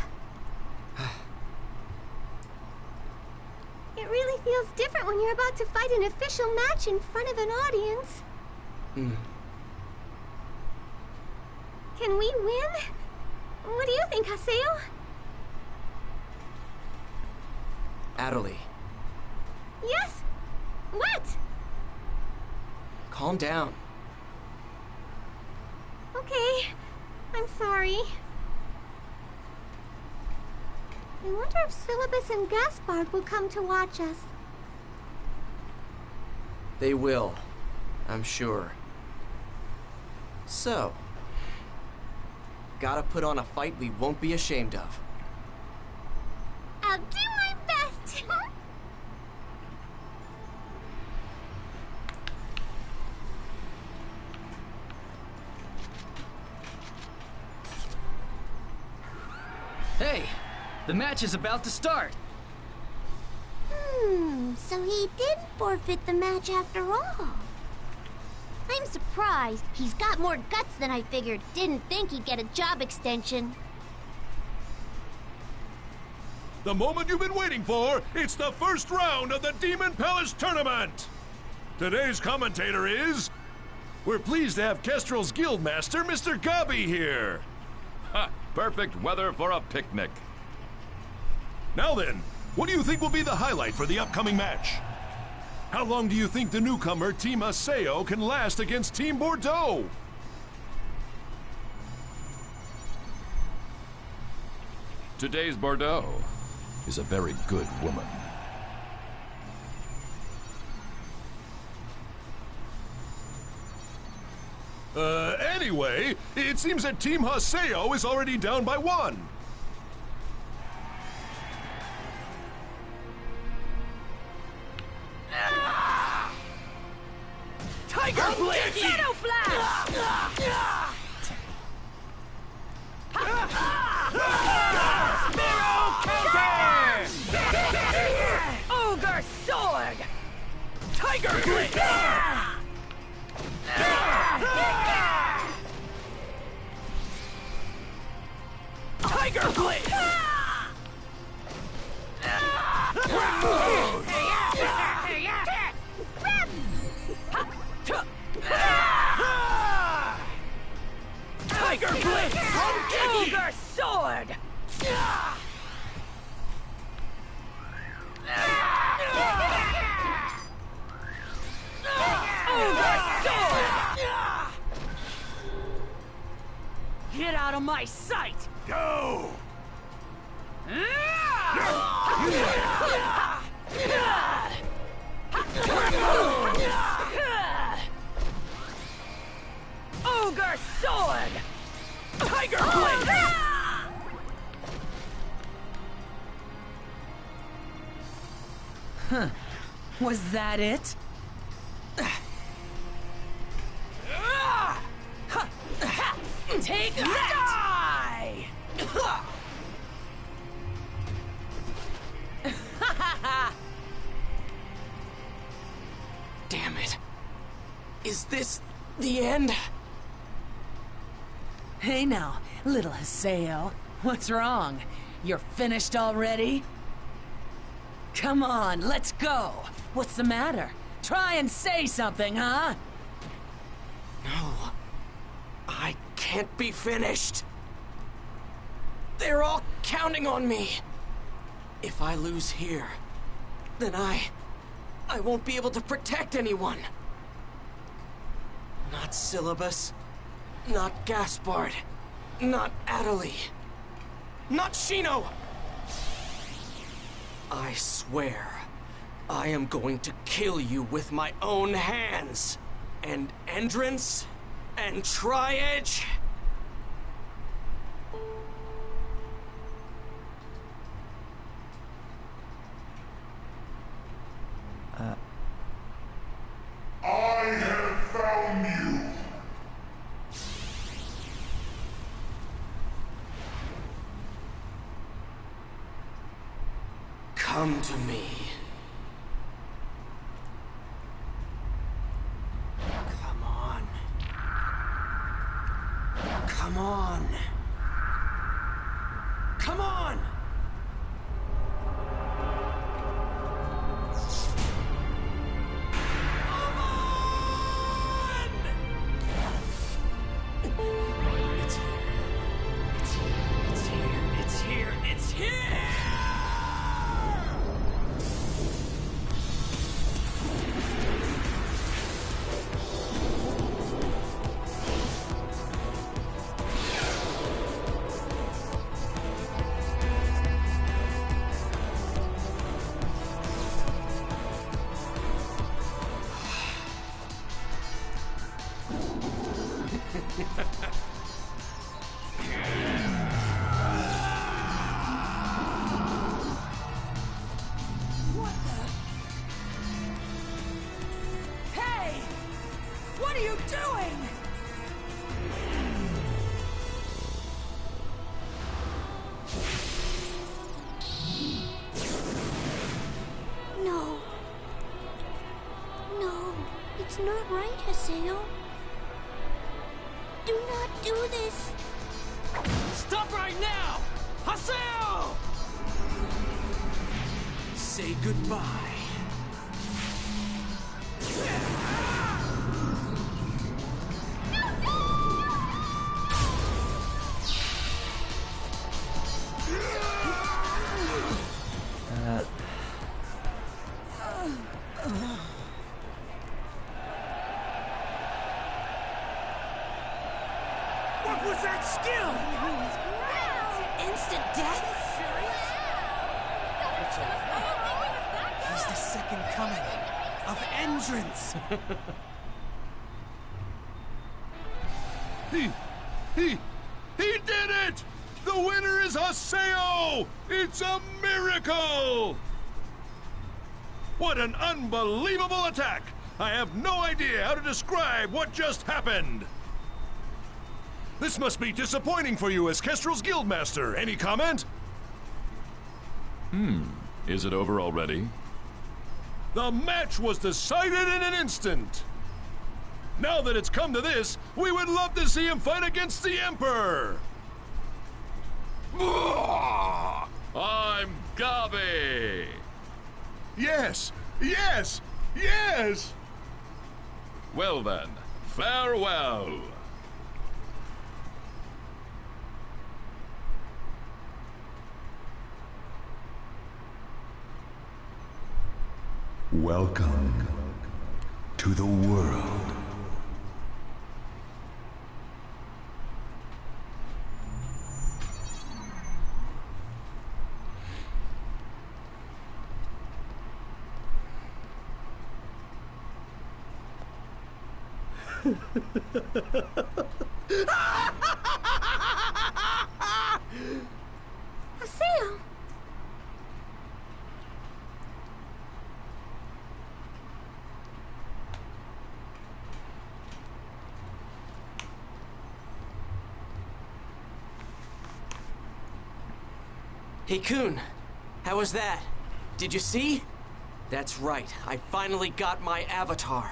It really feels different when you're about to fight an official match in front of an audience. Can we win? What do you think, Haseo? Adelie. Yes? What? Calm down. Okay. I'm sorry. I wonder if Syllabus and Gaspard will come to watch us. They will, I'm sure. So, gotta put on a fight we won't be ashamed of. I'll do my best. Hey, the match is about to start. So he did forfeit the match after all. I'm surprised. He's got more guts than I figured. Didn't think he'd get a job extension. The moment you've been waiting for, it's the first round of the Demon Palace Tournament! Today's commentator is... We're pleased to have Kestrel's Guildmaster, Mr. Gabi, here! Ha! Perfect weather for a picnic. Now then, what do you think will be the highlight for the upcoming match? How long do you think the newcomer Team Haseo can last against Team Bordeaux? Today's Bordeaux is a very good woman. Anyway, it seems that Team Haseo is already down by 1. Tiger Blade! Shadow Flash! Sparrow Counter! Ogre Sword! Tiger Blade! Tiger Blade! Tiger Blade! Ogre Sword! Ogre Sword! Get out of my sight! Go! Ogre Sword! Tiger Blade! Was that it? Take that! Damn it. Is this the end? Hey now, little Haseo. What's wrong? You're finished already? Come on, let's go. What's the matter? Try and say something, huh? No. I can't be finished. They're all counting on me. If I lose here, then I won't be able to protect anyone. Not Syllabus, not Gaspard, not Adelie, not Shino. I swear, I am going to kill you with my own hands. And Endrance and Tri-Edge. Come to me. Come on. Come on. Come on! Ovan! It's here. It's here. It's here. It's here. What the? Hey! What are you doing? No. No, it's not right, Haseo. Do not do this. Stop right now! Haseo! Say goodbye. What was that skill? Instant death? He's the second coming of Entrance. He did it! The winner is Haseo! It's a miracle! What an unbelievable attack! I have no idea how to describe what just happened. This must be disappointing for you as Kestrel's Guildmaster. Any comment? Is it over already? The match was decided in an instant. Now that it's come to this, we would love to see him fight against the Emperor. I'm Gabi! Yes, yes, yes! Well then, farewell! Welcome to the world. Haseo! Hey, Kun. How was that? Did you see? That's right. I finally got my avatar.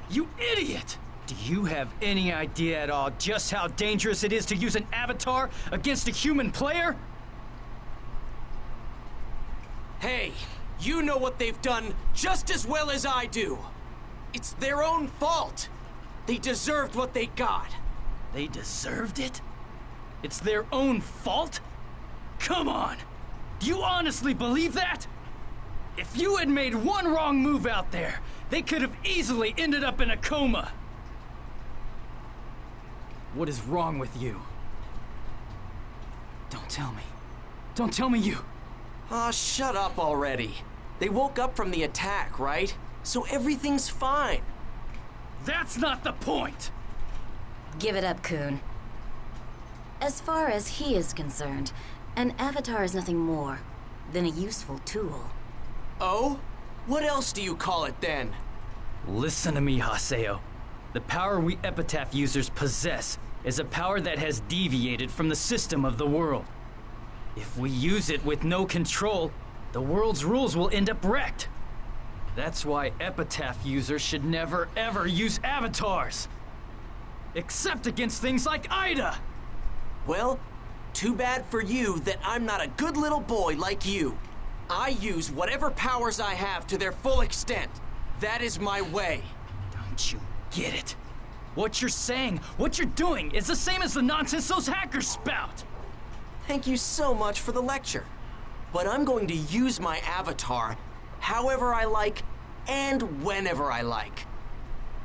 You idiot! Do you have any idea at all just how dangerous it is to use an avatar against a human player? Hey, you know what they've done just as well as I do. It's their own fault. They deserved what they got. They deserved it? It's their own fault? Come on! Do you honestly believe that? If you had made one wrong move out there, they could have easily ended up in a coma. What is wrong with you? Don't tell me. Don't tell me you... Aw, shut up already. They woke up from the attack, right? So everything's fine. That's not the point! Give it up, Kun. As far as he is concerned, an avatar is nothing more than a useful tool. Oh? What else do you call it then? Listen to me, Haseo. The power we Epitaph users possess is a power that has deviated from the system of the world. If we use it with no control, the world's rules will end up wrecked. That's why Epitaph users should never ever use avatars. Except against things like Ida! Well, too bad for you that I'm not a good little boy like you. I use whatever powers I have to their full extent. That is my way. Don't you get it? What you're saying, what you're doing, is the same as the nonsense those hackers spout! Thank you so much for the lecture. But I'm going to use my avatar however I like and whenever I like.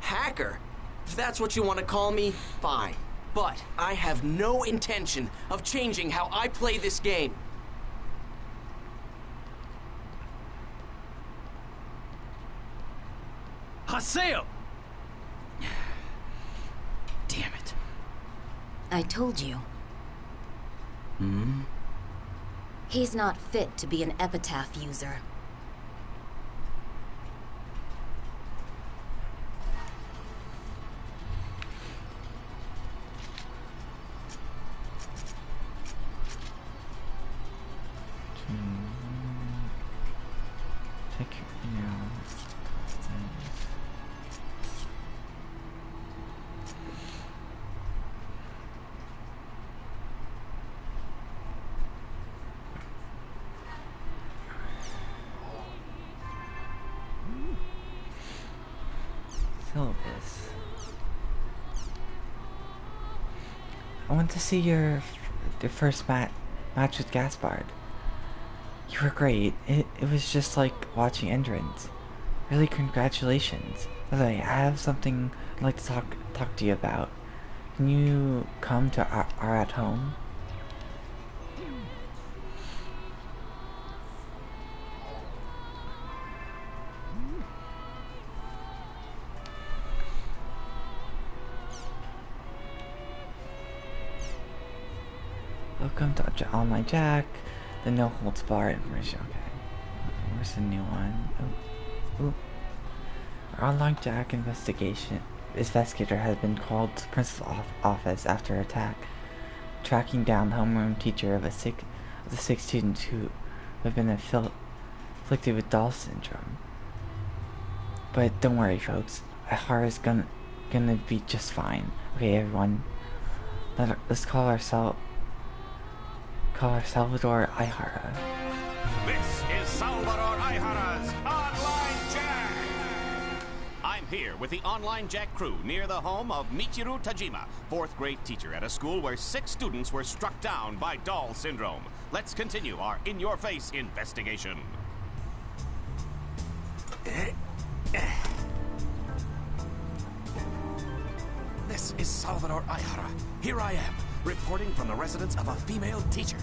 Hacker? If that's what you want to call me, fine. But I have no intention of changing how I play this game. Haseo! Damn it. I told you. He's not fit to be an Epitaph user. Take syllabus. I want to see your first match with Gaspard. You were great. It was just like watching Entrance. Really, congratulations. By the way, I have something I'd like to talk to you about. Can you come to our at home? Welcome to Online Jack, the no holds bar information. Okay, where's the new one? Oh. Our Online Jack investigator has been called to principal's office after attack, tracking down the homeroom teacher of the six students who have been afflicted with Doll syndrome. But don't worry, folks. Ihara's gonna be just fine. Okay, everyone. Let's call our Salvador Ihara. This is Salvador Ihara's Online Jack! I'm here with the Online Jack crew near the home of Michiru Tajima, 4th grade teacher at a school where 6 students were struck down by Doll syndrome. Let's continue our in-your-face investigation. This is Salvador Ihara. Here I am, reporting from the residence of a female teacher.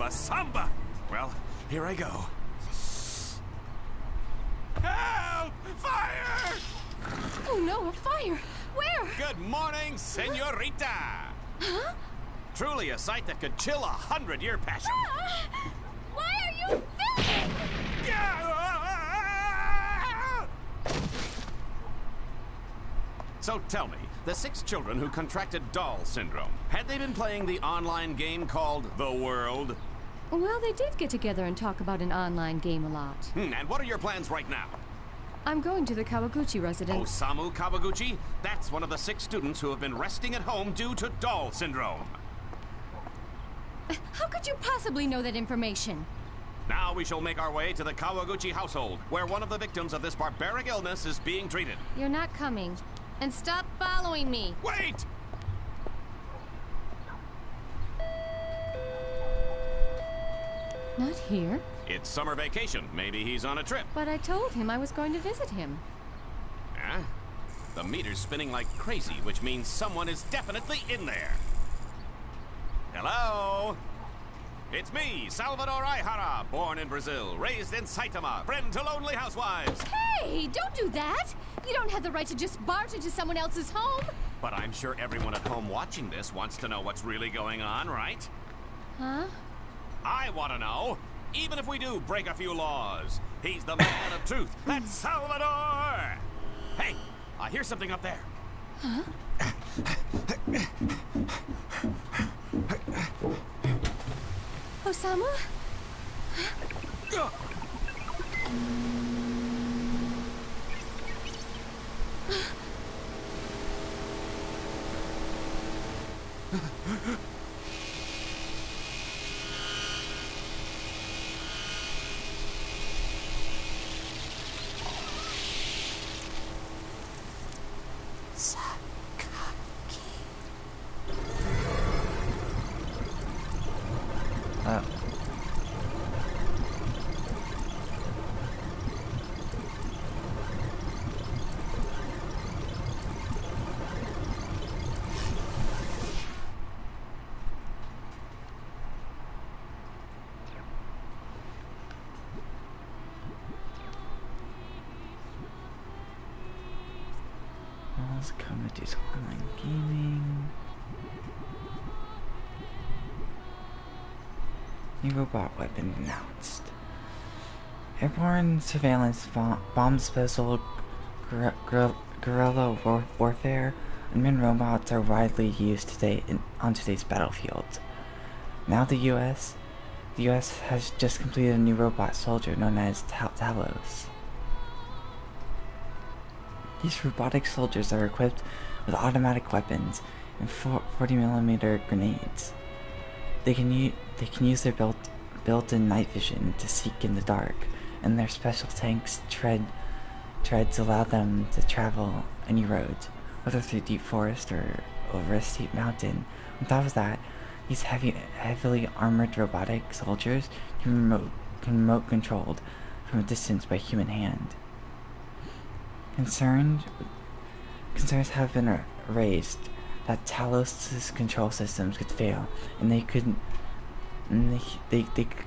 Samba! Well, here I go. Help! Fire! Oh no, a fire! Where? Good morning, senorita! Huh? Truly a sight that could chill 100-year passion. Why are you filming? So tell me, the 6 children who contracted Doll syndrome, had they been playing the online game called The World? Well, they did get together and talk about an online game a lot. And what are your plans right now? I'm going to the Kawaguchi residence. Osamu Kawaguchi? That's one of the 6 students who have been resting at home due to Doll syndrome. How could you possibly know that information? Now we shall make our way to the Kawaguchi household, where one of the victims of this barbaric illness is being treated. You're not coming. And stop following me. Wait! Not here. It's summer vacation. Maybe he's on a trip. But I told him I was going to visit him. Huh? The meter's spinning like crazy, which means someone is definitely in there. Hello? It's me, Salvador Ihara, born in Brazil, raised in Saitama, friend to lonely housewives. Hey, don't do that! You don't have the right to just barge into someone else's home! But I'm sure everyone at home watching this wants to know what's really going on, right? Huh? I want to know, even if we do break a few laws. He's the man of truth. That's Salvador! Hey, I hear something up there. Huh? Osama? Comedies, online gaming. New robot weapon announced. Airborne surveillance, bomb disposal, guerrilla warfare, unmanned robots are widely used today on today's battlefield. Now the U.S. has just completed a new robot soldier known as Talos. These robotic soldiers are equipped with automatic weapons and 40mm grenades. They can use their built-in night vision to seek in the dark, and their special tanks treads allow them to travel any roads, whether through deep forest or over a steep mountain. On top of that, these heavily armored robotic soldiers can remote controlled from a distance by human hand. Concerns have been raised that Talos' control systems could fail, and they could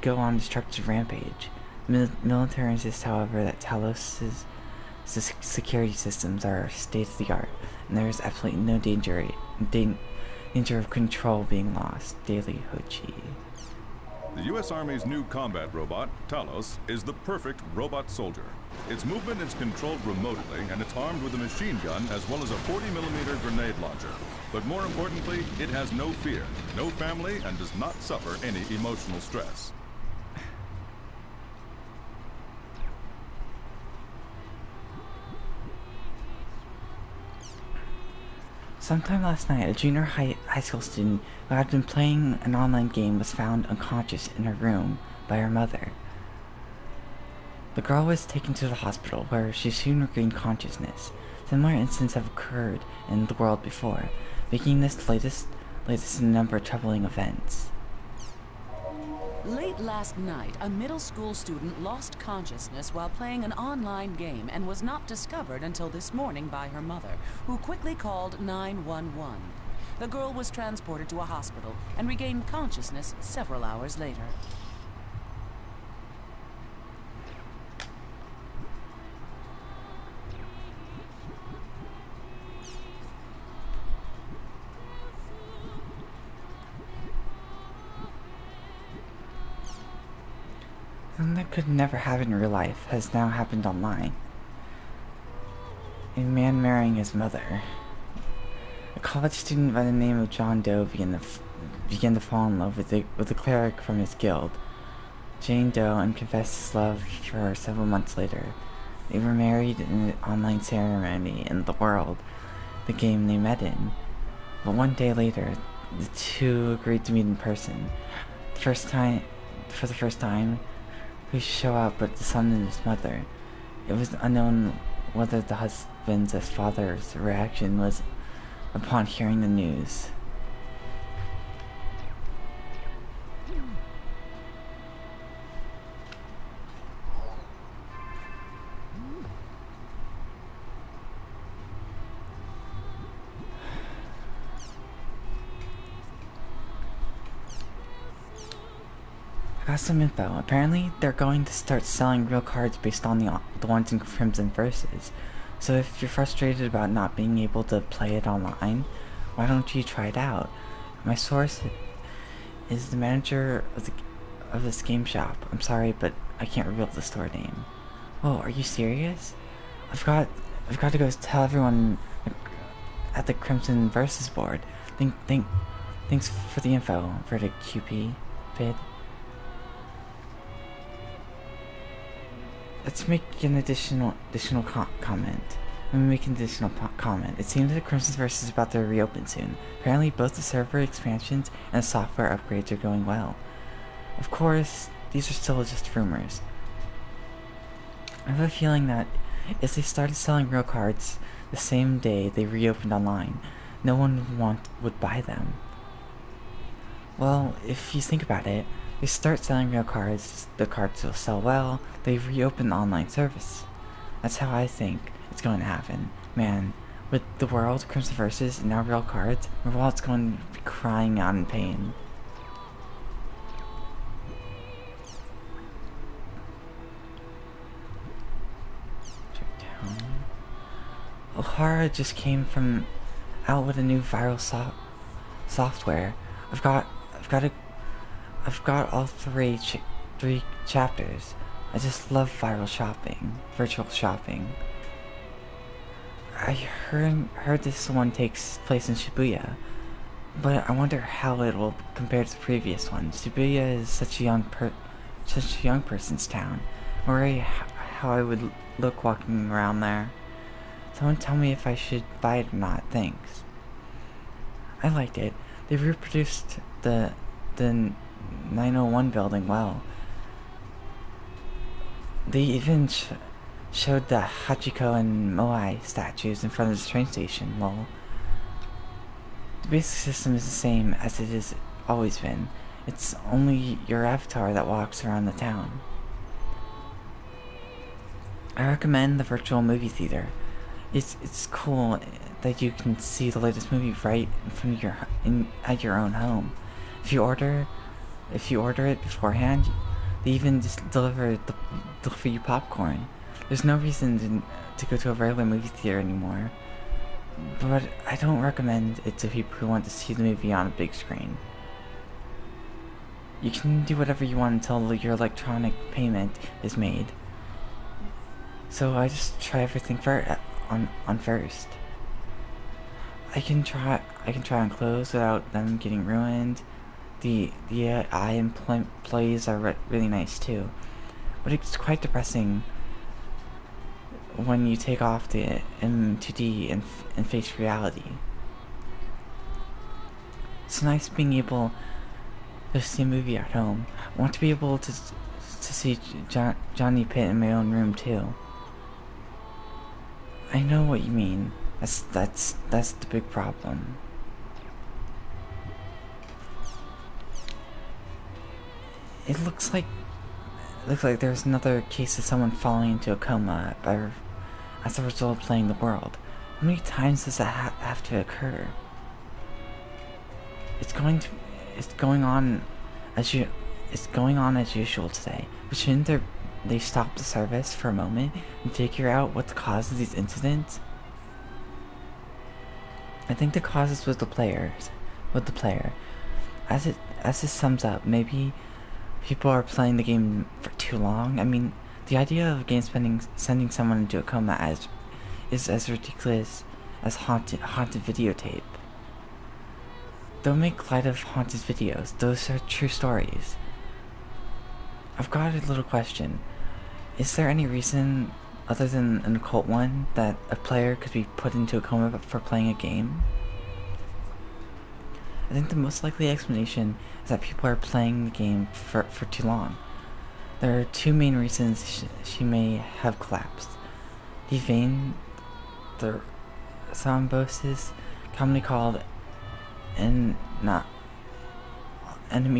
go on a destructive rampage. Military insists, however, that Talos' security systems are state-of-the-art, and there is absolutely no danger of control being lost. Daily Hochi. The U.S. Army's new combat robot, Talos, is the perfect robot soldier. Its movement is controlled remotely, and it's armed with a machine gun as well as a 40mm grenade launcher. But more importantly, it has no fear, no family, and does not suffer any emotional stress. Sometime last night, a junior high school student who had been playing an online game was found unconscious in her room by her mother. The girl was taken to the hospital, where she soon regained consciousness. Similar incidents have occurred in the world before, making this the latest in a number of troubling events. Late last night, a middle school student lost consciousness while playing an online game and was not discovered until this morning by her mother, who quickly called 911. The girl was transported to a hospital and regained consciousness several hours later. Something that could never happen in real life has now happened online. A man marrying his mother. A college student by the name of John Doe began to fall in love with the cleric from his guild, Jane Doe, and confessed his love for her several months later. They were married in an online ceremony in The World, the game they met in. But one day later, the two agreed to meet in person. For the first time, who show up but the son and his mother. It was unknown whether the husband's father's reaction was upon hearing the news. Got some info. Apparently, they're going to start selling real cards based on the ones in Crimson Verses. So if you're frustrated about not being able to play it online, why don't you try it out? My source is the manager of this game shop. I'm sorry, but I can't reveal the store name. Whoa, are you serious? I've got to go tell everyone at the Crimson Versus board. Thanks for the info, Verdict QP bid. Let's make an additional comment. Let me make an additional comment. It seems that Crimson Versus is about to reopen soon. Apparently, both the server expansions and the software upgrades are going well. Of course, these are still just rumors. I have a feeling that if they started selling real cards the same day they reopened online, no one would buy them. Well, if you think about it, they start selling real cards, the cards will sell well, they reopen the online service. That's how I think it's going to happen. Man, with the world, Crimson Versus, and now real cards, my wallet's going to be crying out in pain. O'Hara just came out with a new viral software. I've got all three chapters. I just love virtual shopping. I heard this one takes place in Shibuya, but I wonder how it will compare to the previous one. Shibuya is such a young person's town. I worry how I would look walking around there. Someone tell me if I should buy it or not, thanks. I liked it. They reproduced the 901 building well. They even showed the Hachiko and Moai statues in front of the train station, lol. The basic system is the same as it has always been. It's only your avatar that walks around the town. I recommend the virtual movie theater. It's cool that you can see the latest movie right in front of at your own home. If you order it beforehand, they even just deliver you popcorn. There's no reason to go to a regular movie theater anymore. But I don't recommend it to people who want to see the movie on a big screen. You can do whatever you want until your electronic payment is made. So I just try everything on first. I can try on clothes without them getting ruined. The AI employees are really nice too, but it's quite depressing when you take off the M2D and face reality. It's nice being able to see a movie at home. I want to be able to see Johnny Pitt in my own room too. I know what you mean. That's the big problem. It looks like there's another case of someone falling into a coma as a result of playing the world. How many times does that have to occur? It's going on as usual today. But shouldn't they stop the service for a moment and figure out what the cause of these incidents? I think the cause is with the player. As this sums up, maybe people are playing the game for too long. I mean, the idea of a game sending someone into a coma is as ridiculous as haunted videotape. Don't make light of haunted videos. Those are true stories. I've got a little question. Is there any reason, other than an occult one, that a player could be put into a coma for playing a game? I think the most likely explanation is that people are playing the game for too long. There are two main reasons she may have collapsed. The thrombosis, commonly called enemy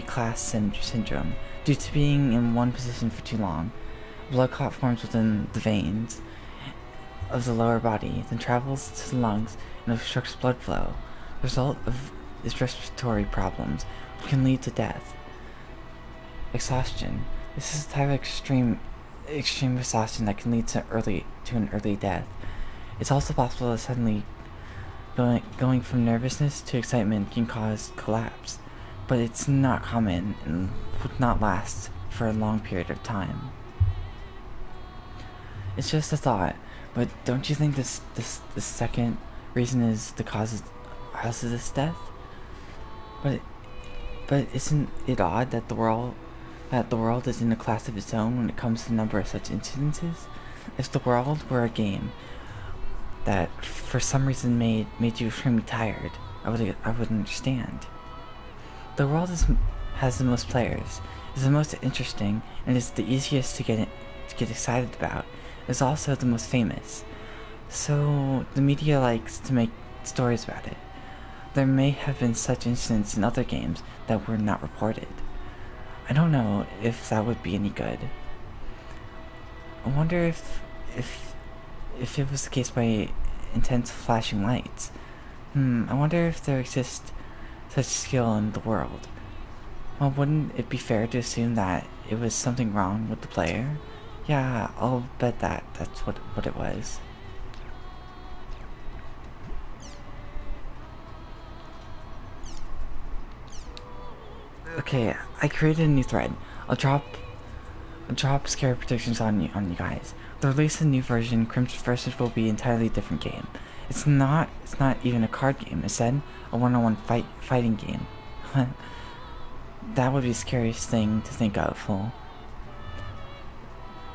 class syndrome, due to being in one position for too long. Blood clot forms within the veins of the lower body, then travels to the lungs and obstructs blood flow. The result is respiratory problems, which can lead to death. Exhaustion. This is a type of extreme exhaustion that can lead to an early death. It's also possible that suddenly going from nervousness to excitement can cause collapse, but it's not common and would not last for a long period of time. It's just a thought, but don't you think this second reason is the cause of this death. But isn't it odd that the world is in a class of its own when it comes to the number of such incidences? If the world were a game that for some reason made you extremely tired, I would understand. The world has the most players, is the most interesting, and is the easiest to get excited about. Is also the most famous. So the media likes to make stories about it. There may have been such incidents in other games that were not reported. I don't know if that would be any good. I wonder if it was the case by intense flashing lights. I wonder if there exists such skill in the world. Well, wouldn't it be fair to assume that it was something wrong with the player? Yeah, I'll bet that's what it was. Okay, I created a new thread. I'll drop scare predictions on you guys. The release of the new version, Crimson Versus, will be an entirely different game. It's not even a card game. Instead, a one-on-one fighting game. That would be the scariest thing to think of, fool.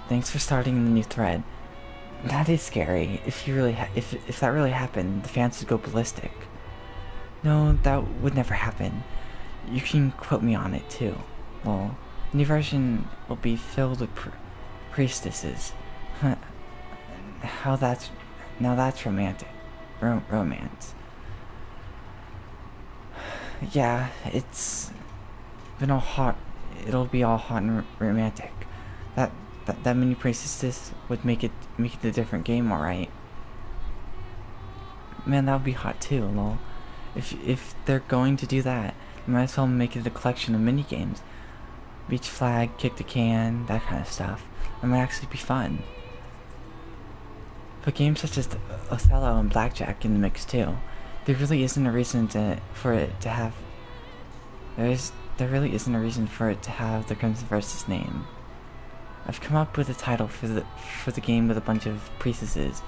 Thanks for starting the new thread. That is scary. If that really happened, the fans would go ballistic. No, that would never happen. You can quote me on it too. Well, the new version will be filled with priestesses. Now that's romantic. Romance. Yeah, it's been all hot. It'll be all hot and romantic. That many priestesses would make it a different game, alright. Man, that would be hot too, lol. If they're going to do that, you might as well make it a collection of mini games. Beach flag, kick the can, that kind of stuff. It might actually be fun. Put games such as Othello and Blackjack in the mix too. There really isn't a reason for it to have the Crimson Versus name. I've come up with a title for the game with a bunch of priestesses.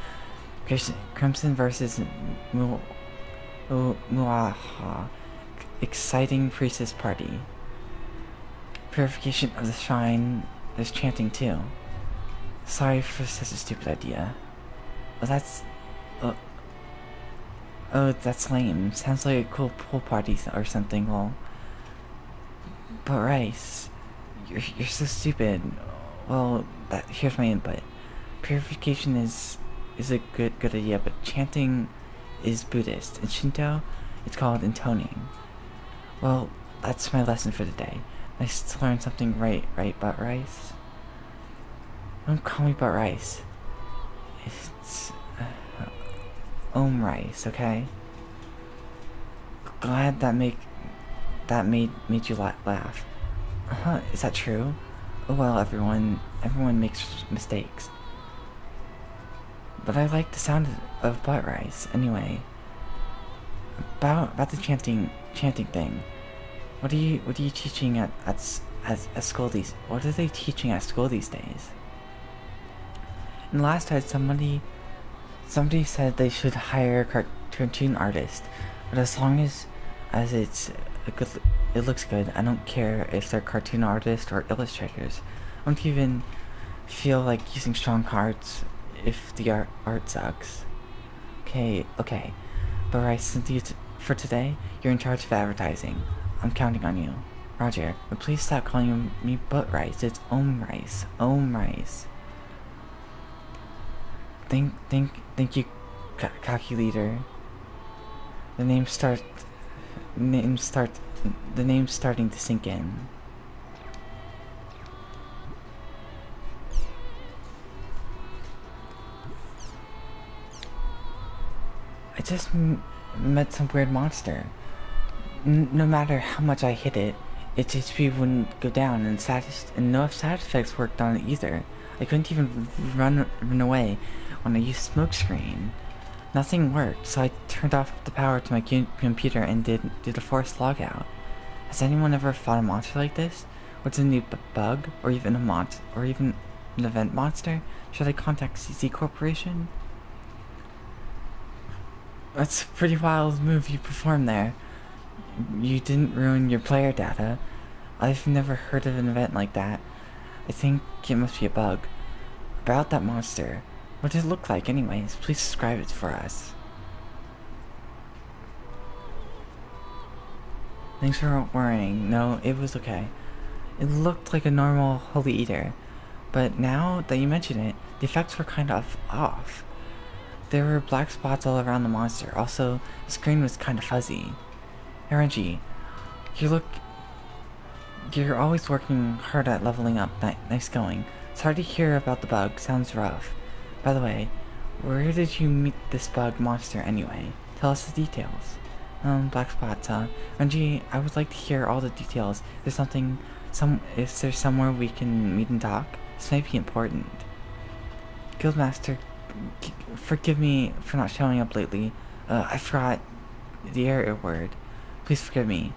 Crimson Versus Muaha. Exciting priestess party. Purification of the shrine. There's chanting too. Sorry for such a stupid idea. Oh, that's lame. Sounds like a cool pool party or something. Well, but Rice, you're so stupid. Well, here's my input. Purification is a good idea, but chanting is Buddhist. In Shinto, it's called intoning. Well, that's my lesson for today. Nice to learn something right, Butt Rice? Don't call me Butt Rice. It's Rice, okay? Glad that made you laugh. Is that true? Oh well, everyone makes mistakes. But I like the sound of Butt Rice anyway. About the chanting thing. What are you teaching at school these? What are they teaching at school these days? And last I heard somebody said they should hire a cartoon artist, but as long as it looks good, I don't care if they're cartoon artists or illustrators. I don't even feel like using strong cards if the art sucks. Okay. But right, since for today, you're in charge of advertising. I'm counting on you. Roger, but please stop calling me Butt Rice. It's Rice. Rice. Thank you, cocky leader. The name's starting to sink in. I just met some weird monster. No matter how much I hit it, its HP wouldn't go down, and no side effects worked on it either. I couldn't even run away when I used smokescreen. Nothing worked, so I turned off the power to my computer and did a forced logout. Has anyone ever fought a monster like this? What's a new bug, or even an event monster? Should I contact CC Corporation? That's a pretty wild move you performed there. You didn't ruin your player data. I've never heard of an event like that. I think it must be a bug. About that monster, what did it look like anyways? Please describe it for us. Thanks for worrying. No, it was okay. It looked like a normal holy eater, but now that you mention it, the effects were kind of off. There were black spots all around the monster. Also, the screen was kind of fuzzy. RNG, you're always working hard at leveling up. Nice going. Sorry to hear about the bug. Sounds rough. By the way, where did you meet this bug monster anyway? Tell us the details. Black spots, huh? RNG, I would like to hear all the details. Is there somewhere we can meet and talk? This may be important. Guildmaster, forgive me for not showing up lately. I forgot the area word. Please forgive me.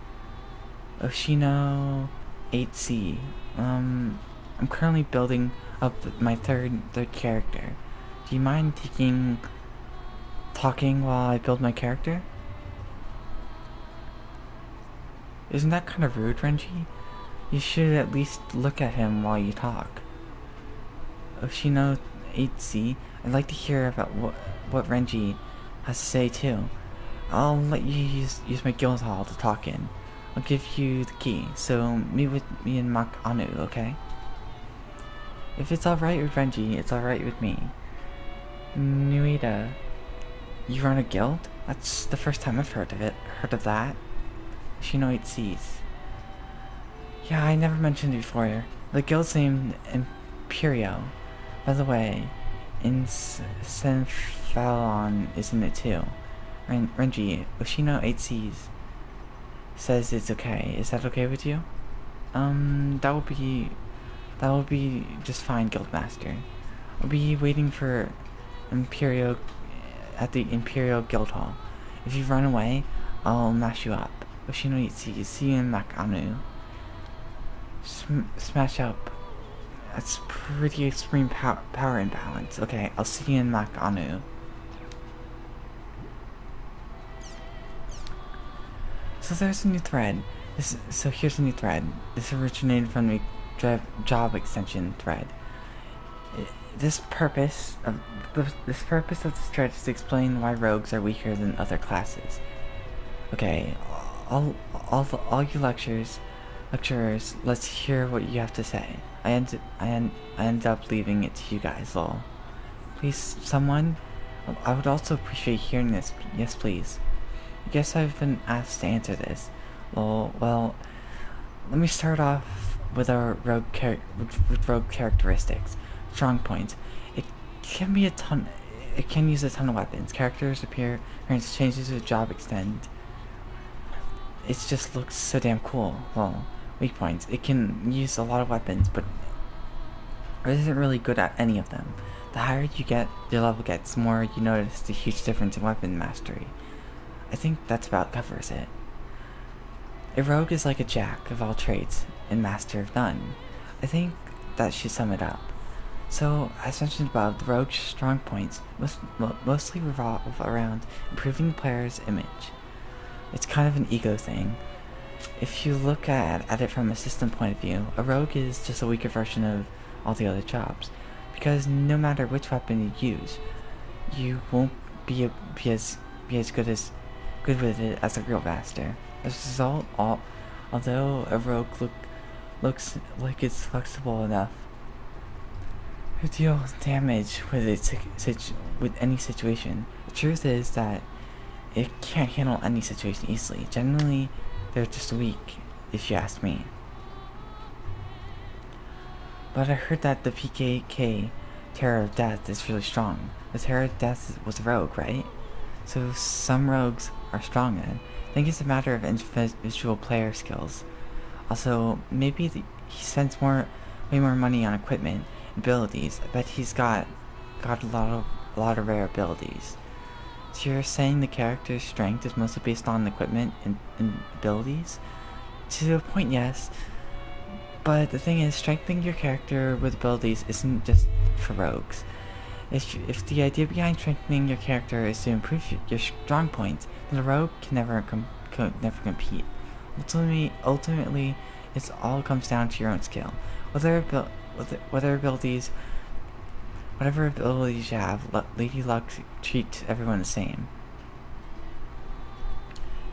Oshino 8C. I'm currently building up my third character. Do you mind talking while I build my character? Isn't that kind of rude, Renji? You should at least look at him while you talk. Oshino 8C, I'd like to hear about what Renji has to say too. I'll let you use my guild hall to talk in. I'll give you the key, so meet with me and Mak Anu, okay? If it's alright with Renji, it's alright with me. Nuida, you run a guild? That's the first time I've heard of it. Heard of that? Oshino 8Cs. Yeah, I never mentioned it before. The guild's named Imperio. By the way, Senfalon is in it too. Renji, Oshino 8Cs says it's okay. Is that okay with you? That would be just fine, Guildmaster. I'll be waiting for Imperio at the Imperial Guild Hall. If you run away, I'll mash you up. Oshino 8Cs, see you in Makanu. Smash up. That's pretty extreme power imbalance. Okay, I'll see you in Makanu. So there's a new thread. So here's a new thread. This originated from the job extension thread. This purpose of this thread is to explain why rogues are weaker than other classes. Okay, all you lecturers, let's hear what you have to say. I end up leaving it to you guys, lol. Please, someone. I would also appreciate hearing this. Yes, please. I guess I've been asked to answer this. Well, let me start off with our rogue characteristics. Strong points. It can use a ton of weapons. Characters appearance changes with job extend. It just looks so damn cool. Well, weak points. It can use a lot of weapons, but it isn't really good at any of them. The higher your level gets, the more you notice the huge difference in weapon mastery. I think that's about covers it. A rogue is like a jack of all trades and master of none. I think that should sum it up. So, as mentioned above, the rogue's strong points mostly revolve around improving the player's image. It's kind of an ego thing. If you look at it from a system point of view, a rogue is just a weaker version of all the other jobs, because no matter which weapon you use, you won't be as good with it as a real master. As a result, although a rogue looks like it's flexible enough to deal damage with any situation, the truth is that it can't handle any situation easily. Generally, they're just weak, if you ask me. But I heard that the PKK Terror of Death is really strong. The Terror of Death was a rogue, right? So some rogues are strong then. I think it's a matter of individual player skills. Also, maybe he spends way more money on equipment and abilities. I bet he's got a lot of rare abilities. So you're saying the character's strength is mostly based on equipment and abilities? To a point, yes. But the thing is, strengthening your character with abilities isn't just for rogues. If the idea behind strengthening your character is to improve your strong points, then a rogue can never compete. Ultimately, it all comes down to your own skill. Whatever abilities you have, Lady Luck treats everyone the same.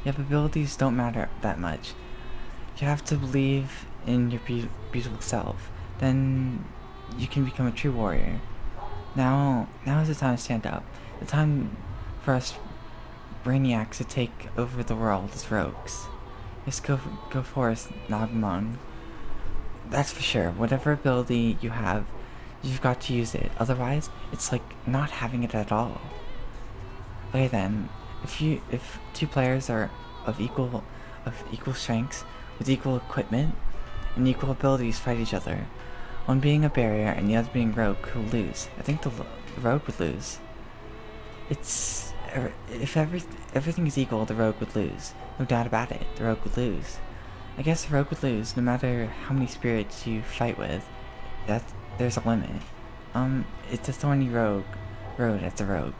Yep, abilities don't matter that much. You have to believe in your beautiful self. Then you can become a true warrior. Now is the time to stand up. The time for us brainiacs to take over the world as rogues. Just go forth, Nagamon. That's for sure. Whatever ability you have, you've got to use it. Otherwise, it's like not having it at all. Okay then, if two players are of equal strengths, with equal equipment and equal abilities fight each other, one being a barrier and the other being rogue, who will lose? I think the rogue would lose. If everything is equal, the rogue would lose. No doubt about it, the rogue would lose. I guess the rogue would lose no matter how many spirits you fight with. There's a limit. It's a thorny road at the rogue.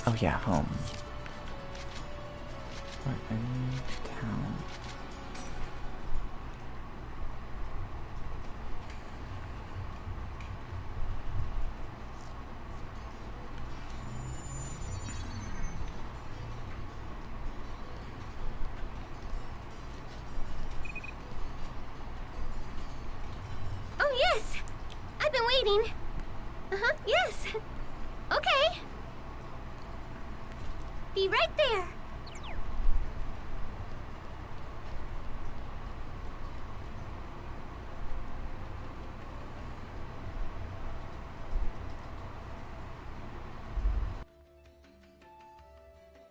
Oh yeah, home. What a new town. Oh yes! I've been waiting. Yes. Okay. Be right there.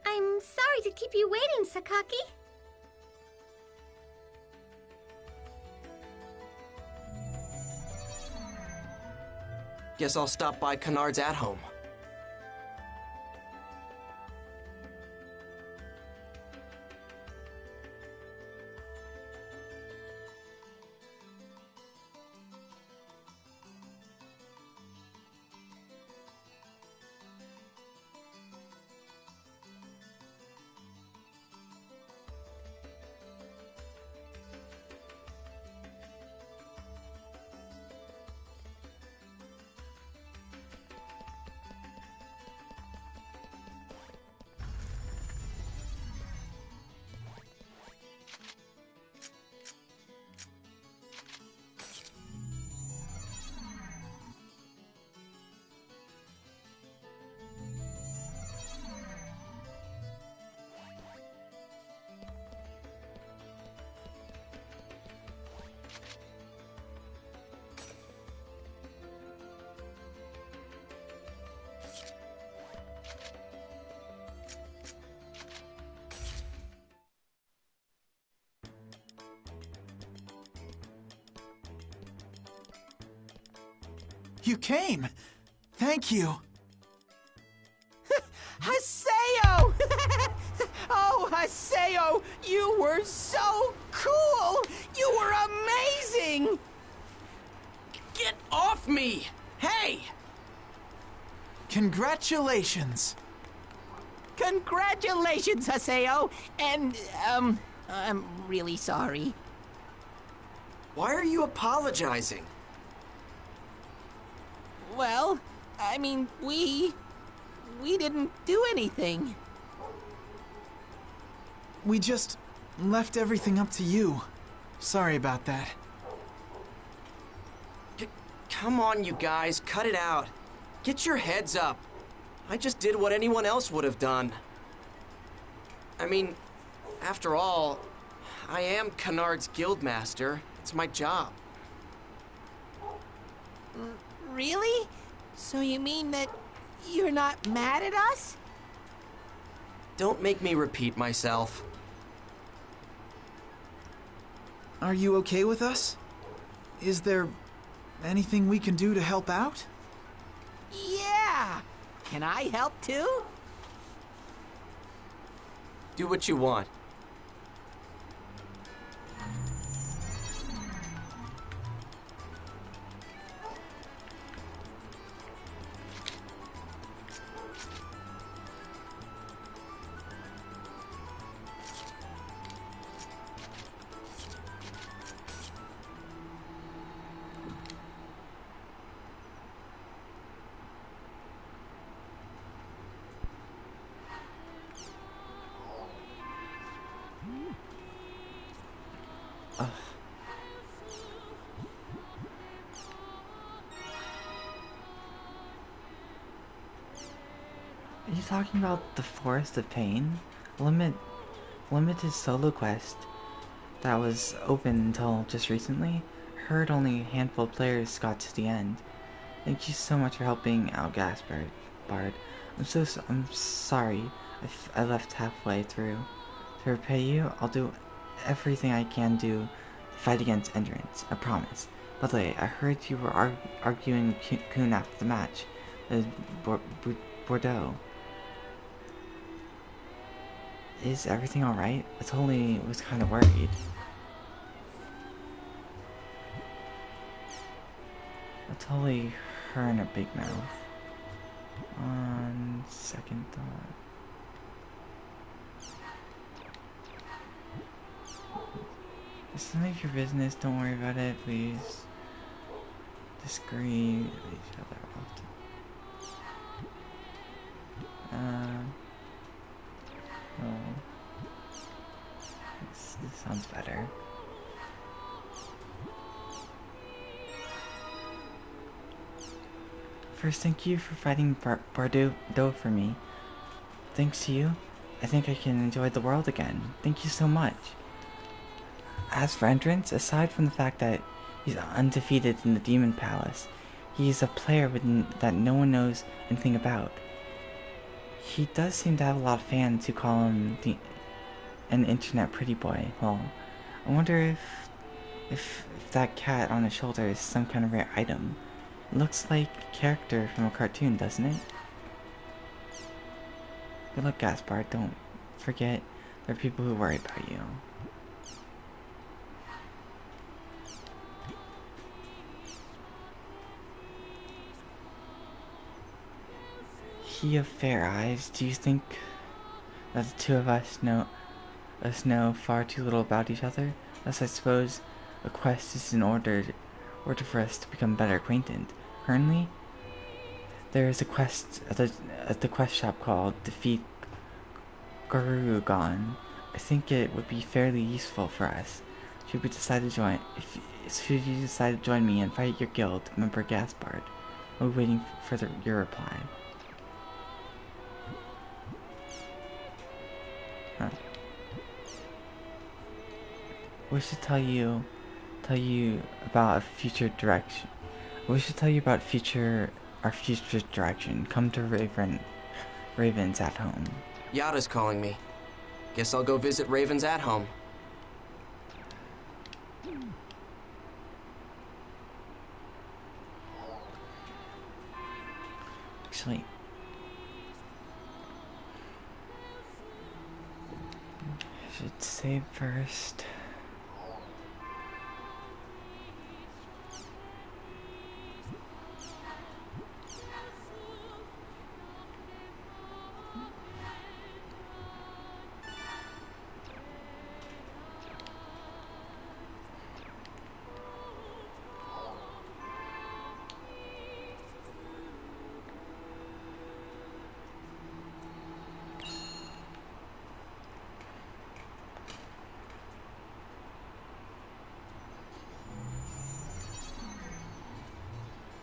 I'm sorry to keep you waiting, Sakaki. Guess I'll stop by Kennard's at home. You came! Thank you! Haseo! Oh, Haseo! You were so cool! You were amazing! Get off me! Hey! Congratulations! Congratulations, Haseo! And, I'm really sorry. Why are you apologizing? Well, I mean, we didn't do anything. We just left everything up to you. Sorry about that. Come on, you guys, cut it out. Get your heads up. I just did what anyone else would have done. I mean, after all, I am Kennard's guildmaster. It's my job. Really? So you mean that you're not mad at us? Don't make me repeat myself. Are you okay with us? Is there anything we can do to help out? Yeah! Can I help too? Do what you want. Are you talking about the Forest of Pain? Limited solo quest that was open until just recently? Heard only a handful of players got to the end. Thank you so much for helping out Gaspard. Bard. I'm sorry I left halfway through. To repay you, I'll do everything I can do to fight against Endurance. I promise. By the way, I heard you were arguing with Kun after the match. Bordeaux. Is everything alright? I totally was kind of worried. I totally her in a big mouth. On second thought. It's none of your business, don't worry about it, please. Disagree with each other often. No. This sounds better. First, thank you for fighting Bordeaux for me. Thanks to you, I think I can enjoy the world again. Thank you so much. As for Entrance, aside from the fact that he's undefeated in the Demon Palace, he's a player that no one knows anything about. He does seem to have a lot of fans who call him an internet pretty boy. Well, I wonder if that cat on his shoulder is some kind of rare item. It looks like a character from a cartoon, doesn't it? Good luck, Gaspard. Don't forget, there are people who worry about you. He of fair eyes, do you think that the two of us know far too little about each other? Thus I suppose a quest is in order for us to become better acquainted. Currently, there is a quest at the quest shop called Defeat Garugan. I think it would be fairly useful for us. Should you decide to join me and fight your guild member Gaspard? I'll be waiting for your reply. We should tell you about a future direction. We should tell you about our future direction. Come to Raven's at home. Yada's calling me. Guess I'll go visit Raven's at home. Actually, I should save first.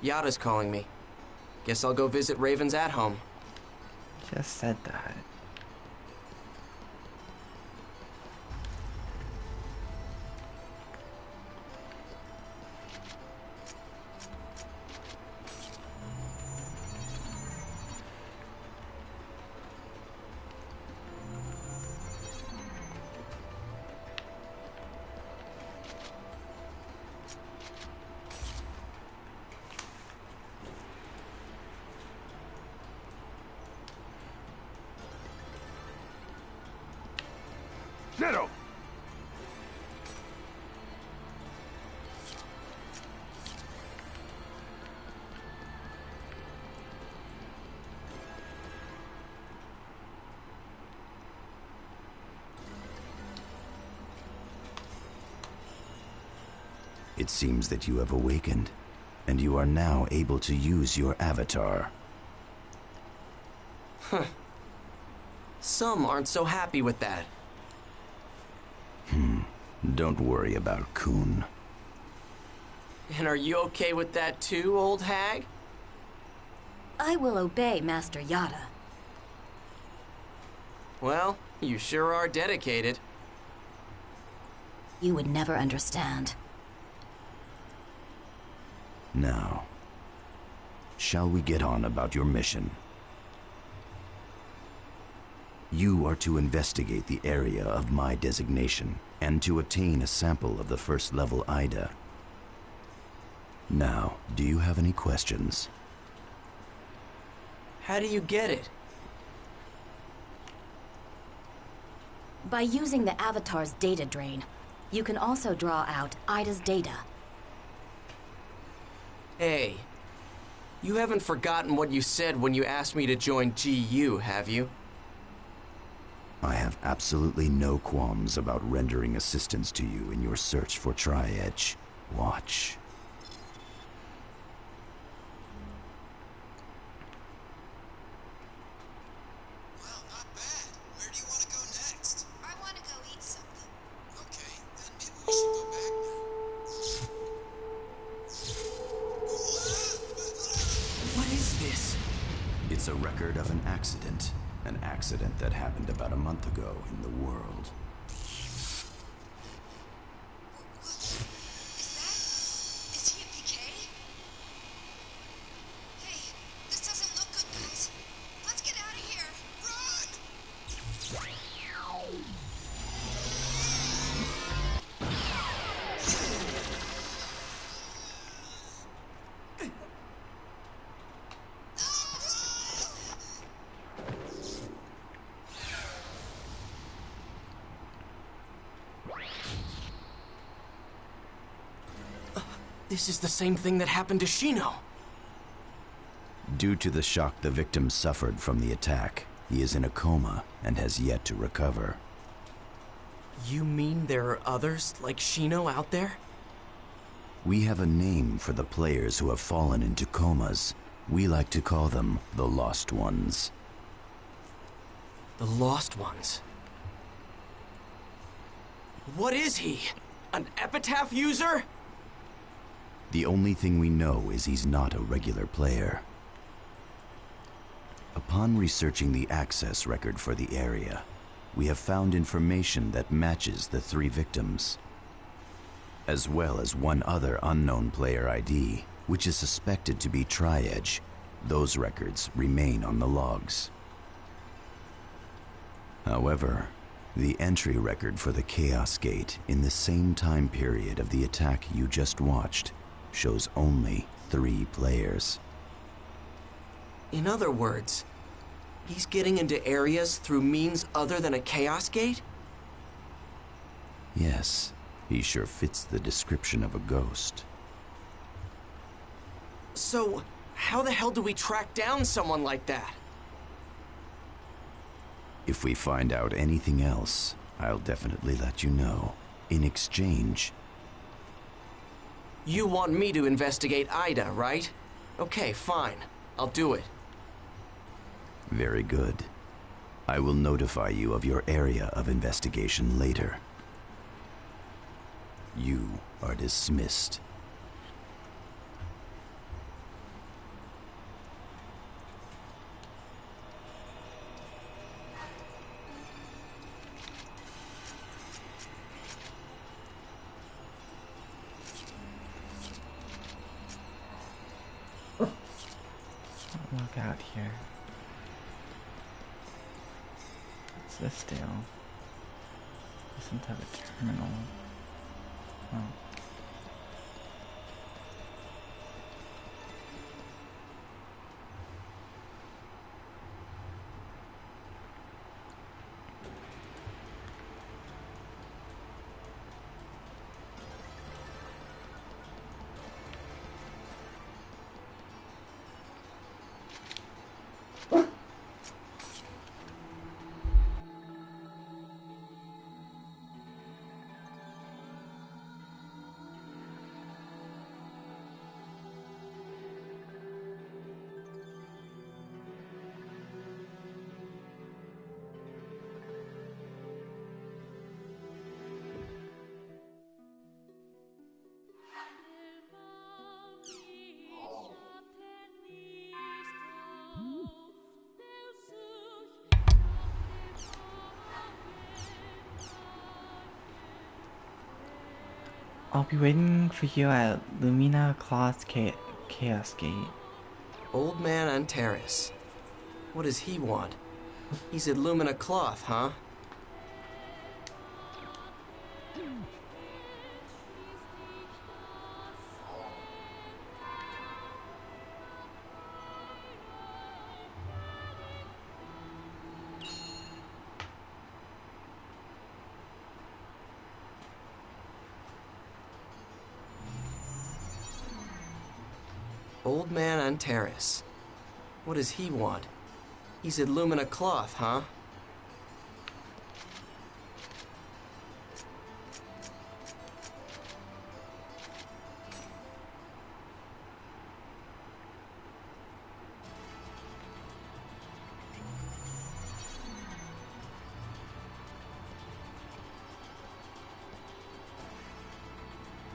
Yada's calling me. Guess I'll go visit Raven's at home. Just said that. Ditto! It seems that you have awakened, and you are now able to use your avatar. Huh. Some aren't so happy with that. Don't worry about Kun. And are you okay with that too, old hag? I will obey Master Yada. Well, you sure are dedicated. You would never understand. Now, shall we get on about your mission? You are to investigate the area of my designation and to obtain a sample of the first level Ida. Now, do you have any questions? How do you get it? By using the avatar's data drain, you can also draw out Ida's data. Hey, you haven't forgotten what you said when you asked me to join GU, have you? I have absolutely no qualms about rendering assistance to you in your search for Tri-Edge. Watch. Well, not bad. Where do you want to go next? I want to go eat something. Okay, then maybe we should go back now. What is this? It's a record of an accident. An accident that happened about a month ago in the world. Is he a PK? Hey, this doesn't look good, guys. Let's get out of here. Run! This is the same thing that happened to Shino. Due to the shock the victim suffered from the attack, he is in a coma and has yet to recover. You mean there are others like Shino out there? We have a name for the players who have fallen into comas. We like to call them the Lost Ones. The Lost Ones? What is he? An epitaph user? The only thing we know is he's not a regular player. Upon researching the access record for the area, we have found information that matches the 3 victims, as well as one other unknown player ID, which is suspected to be Tri-Edge. Those records remain on the logs. However, the entry record for the Chaos Gate in the same time period of the attack you just watched shows only 3 players. In other words, he's getting into areas through means other than a Chaos Gate? Yes, he sure fits the description of a ghost. So, how the hell do we track down someone like that? If we find out anything else, I'll definitely let you know. In exchange, you want me to investigate Ida, right? Okay, fine. I'll do it. very good. I will notify you of your area of investigation later. You are dismissed. log out here. What's this do? Doesn't have a terminal. Oh. I'll be waiting for you at Lumina Claw's Chaos Gate. Old man on terrace. What does he want? He's at Lumina Cloth, huh? Old man on terrace. What does he want? He's at Lumina Cloth, huh?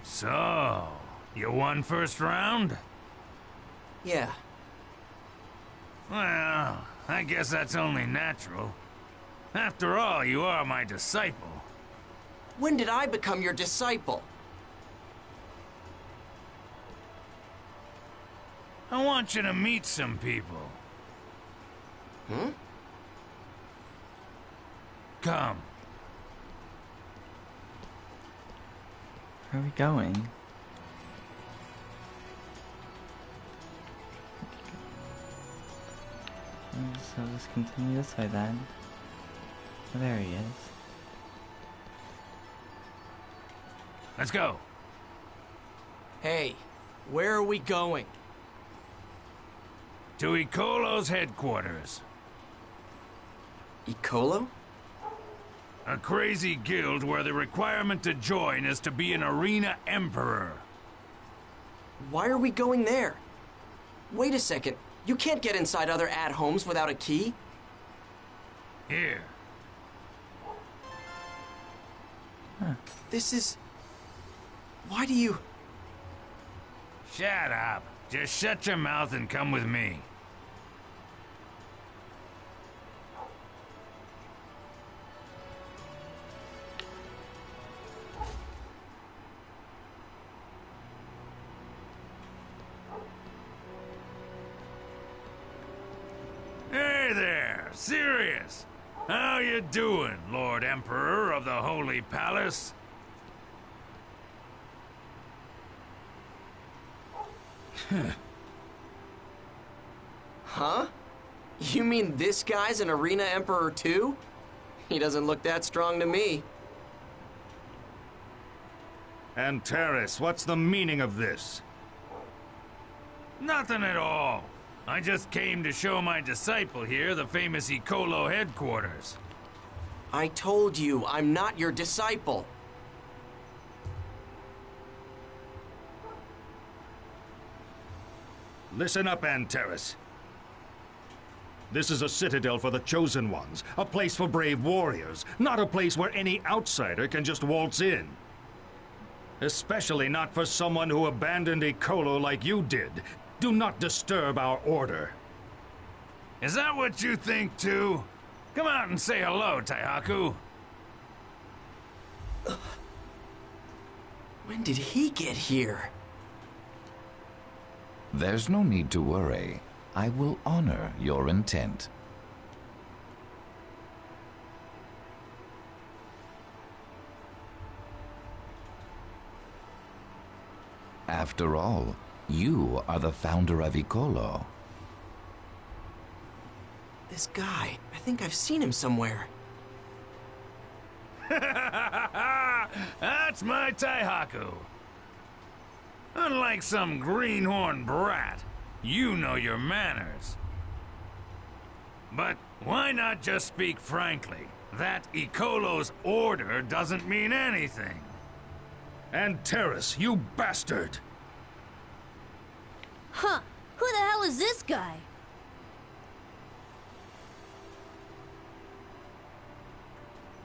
So, you won first round? Yeah. Well, I guess that's only natural. After all, you are my disciple. When did I become your disciple? I want you to meet some people. Hmm? Come. Where are we going? So let's continue this way then. Oh, there he is. Let's go. Hey, where are we going? To Icolo's headquarters. Icolo? A crazy guild where the requirement to join is to be an arena emperor. Why are we going there? Wait a second. You can't get inside other at-homes without a key. Here. Huh. This is... Why do you... Shut up. Just shut your mouth and come with me. Hey there, Sirius. How you doing, Lord Emperor of the Holy Palace? Huh? You mean this guy's an arena emperor too? He doesn't look that strong to me. And Terrace, what's the meaning of this? Nothing at all. I just came to show my disciple here the famous Icolo headquarters. I told you, I'm not your disciple. Listen up, Antares. This is a citadel for the Chosen Ones, a place for brave warriors, not a place where any outsider can just waltz in. Especially not for someone who abandoned Icolo like you did. Do not disturb our order. Is that what you think, too? Come out and say hello, Taihaku. When did he get here? There's no need to worry. I will honor your intent. After all, you are the founder of Icolo. This guy, I think I've seen him somewhere. That's my Taihaku. Unlike some greenhorn brat, you know your manners. But why not just speak frankly? That Icolo's order doesn't mean anything. And Terrace, you bastard! Huh. Who the hell is this guy?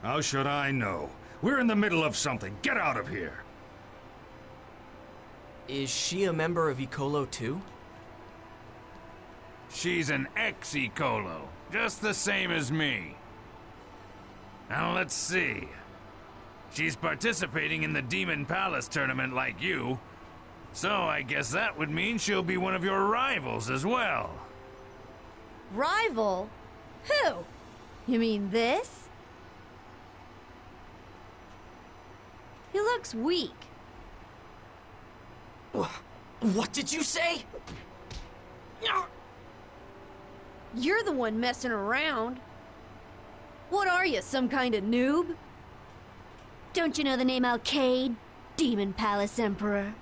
How should I know? We're in the middle of something. Get out of here! Is she a member of Icolo too? She's an ex-Icolo, just the same as me. Now let's see. She's participating in the Demon Palace tournament like you, so I guess that would mean she'll be one of your rivals as well. Rival? Who? You mean this? He looks weak. What did you say? You're the one messing around. What are you, some kind of noob? Don't you know the name Alcade? Demon Palace Emperor.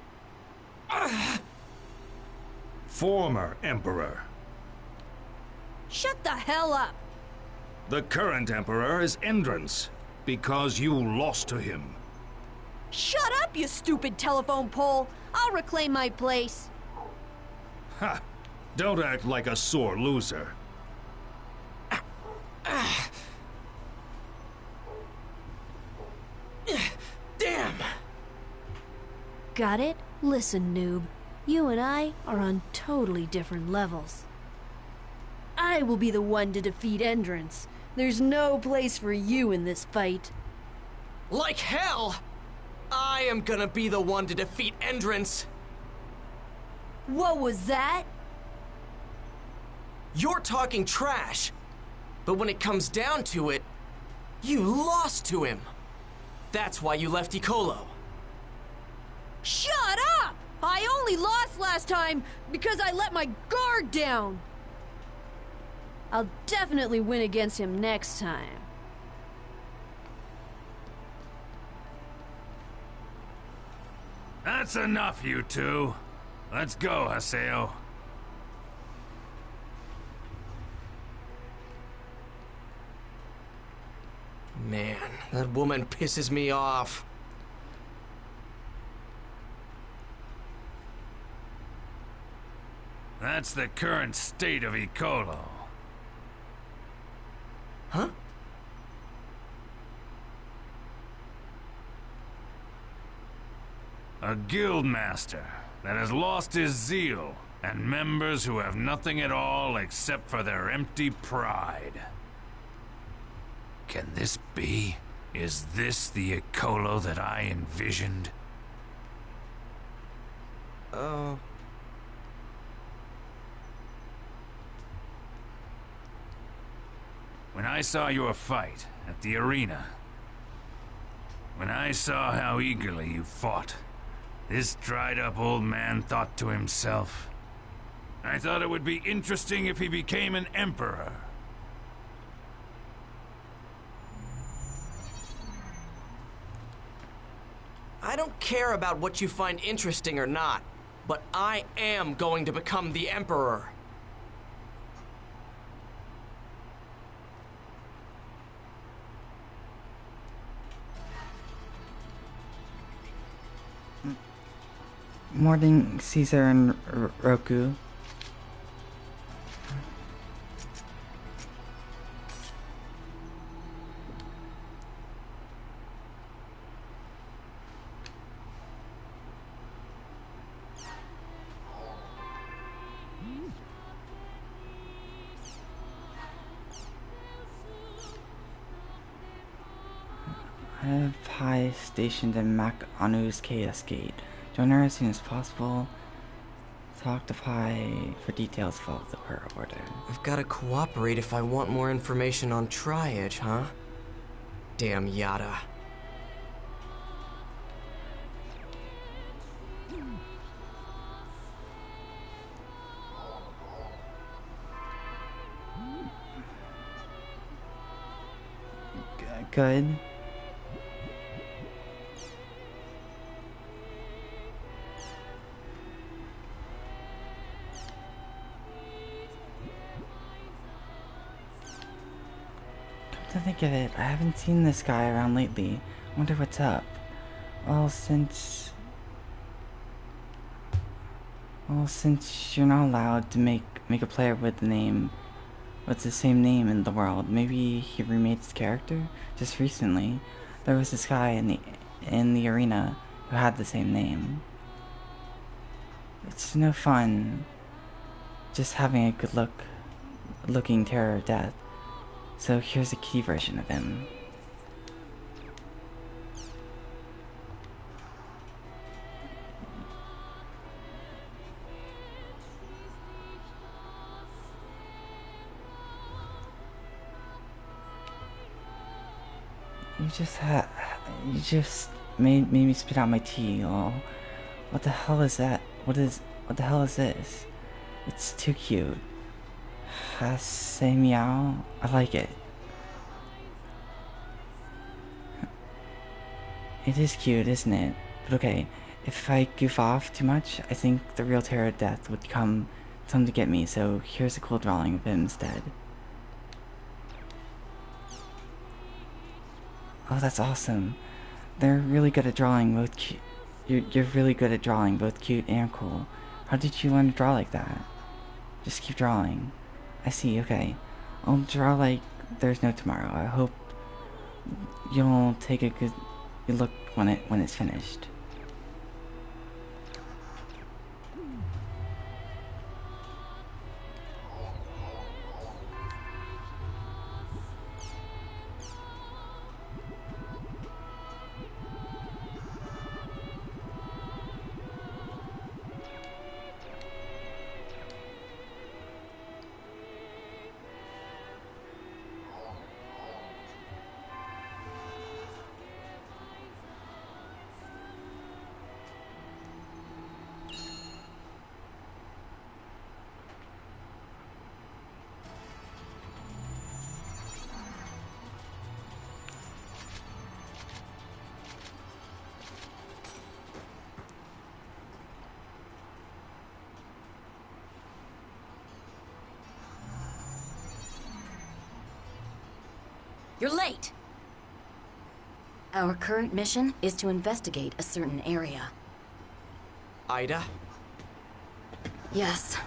Former Emperor. Shut the hell up! The current Emperor is Endrance, because you lost to him. Shut up, you stupid telephone pole! I'll reclaim my place. Ha! Don't act like a sore loser. Damn! Got it? Listen, noob. You and I are on totally different levels. I will be the one to defeat Endrance. There's no place for you in this fight. Like hell! I am gonna be the one to defeat Endrance! What was that? You're talking trash, but when it comes down to it, you lost to him. That's why you left Icolo. Shut up! I only lost last time because I let my guard down. I'll definitely win against him next time. That's enough, you two. Let's go, Haseo. Man, that woman pisses me off. That's the current state of Icolo. Huh? A guild master that has lost his zeal, and members who have nothing at all except for their empty pride. Can this be? Is this the Icolo that I envisioned? When I saw your fight at the arena, when I saw how eagerly you fought, this dried-up old man thought to himself, I thought it would be interesting if he became an emperor. I don't care about what you find interesting or not, but I am going to become the Emperor. Morning, Caesar and Roku. I have Pi stationed in Mac Anu's Chaos Gate. Join her as soon as possible. Talk to Pi for details of all the her order. I've gotta cooperate if I want more information on Triage, huh? Damn Yada. Good. Come to think of it, I haven't seen this guy around lately. Wonder what's up. Well, since you're not allowed to make a player with the same name in the world, maybe he remade his character? Just recently, there was this guy in the arena who had the same name. It's no fun just having a looking terror of death. So here's a key version of him. You just made me spit out my tea. Oh, what the hell is that? What the hell is this? It's too cute. Haseo, I like it. It is cute, isn't it? But okay, if I goof off too much, I think the real terror of death would come to get me, so here's a cool drawing of him instead. Oh, that's awesome. They're really good at drawing both cute. You're really good at drawing both cute and cool. How did you learn to draw like that? Just keep drawing. I see, okay. I'll draw like there's no tomorrow. I hope you'll take a good look when it's finished. You're late! Our current mission is to investigate a certain area. Ida? Yes.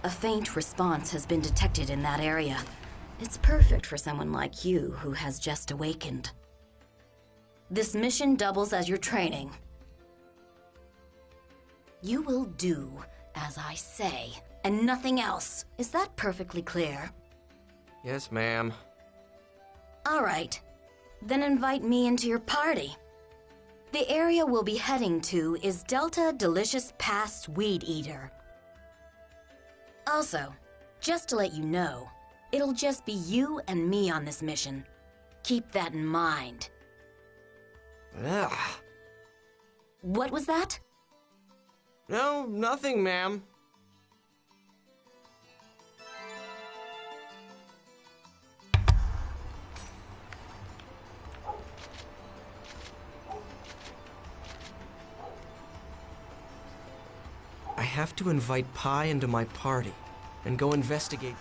A faint response has been detected in that area. It's perfect for someone like you who has just awakened. This mission doubles as your training. You will do as I say, and nothing else. Is that perfectly clear? Yes, ma'am. All right. Then invite me into your party. The area we'll be heading to is Delta Delicious Pass Weed Eater. Also, just to let you know, it'll just be you and me on this mission. Keep that in mind. Ugh. What was that? No, nothing, ma'am. I have to invite Pi into my party and go investigate.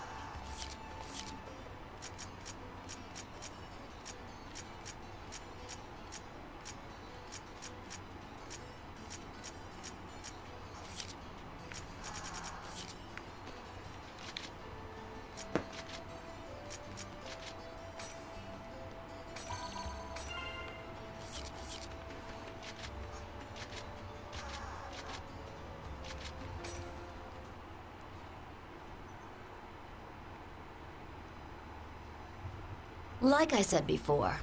Like I said before,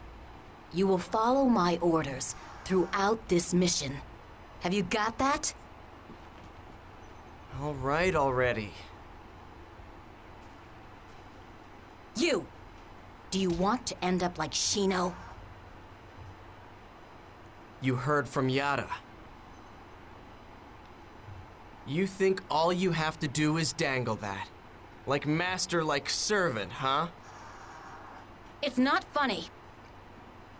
you will follow my orders throughout this mission. Have you got that? All right already. You! Do you want to end up like Shino? You heard from Yada. You think all you have to do is dangle that? Like master, like servant, huh? It's not funny.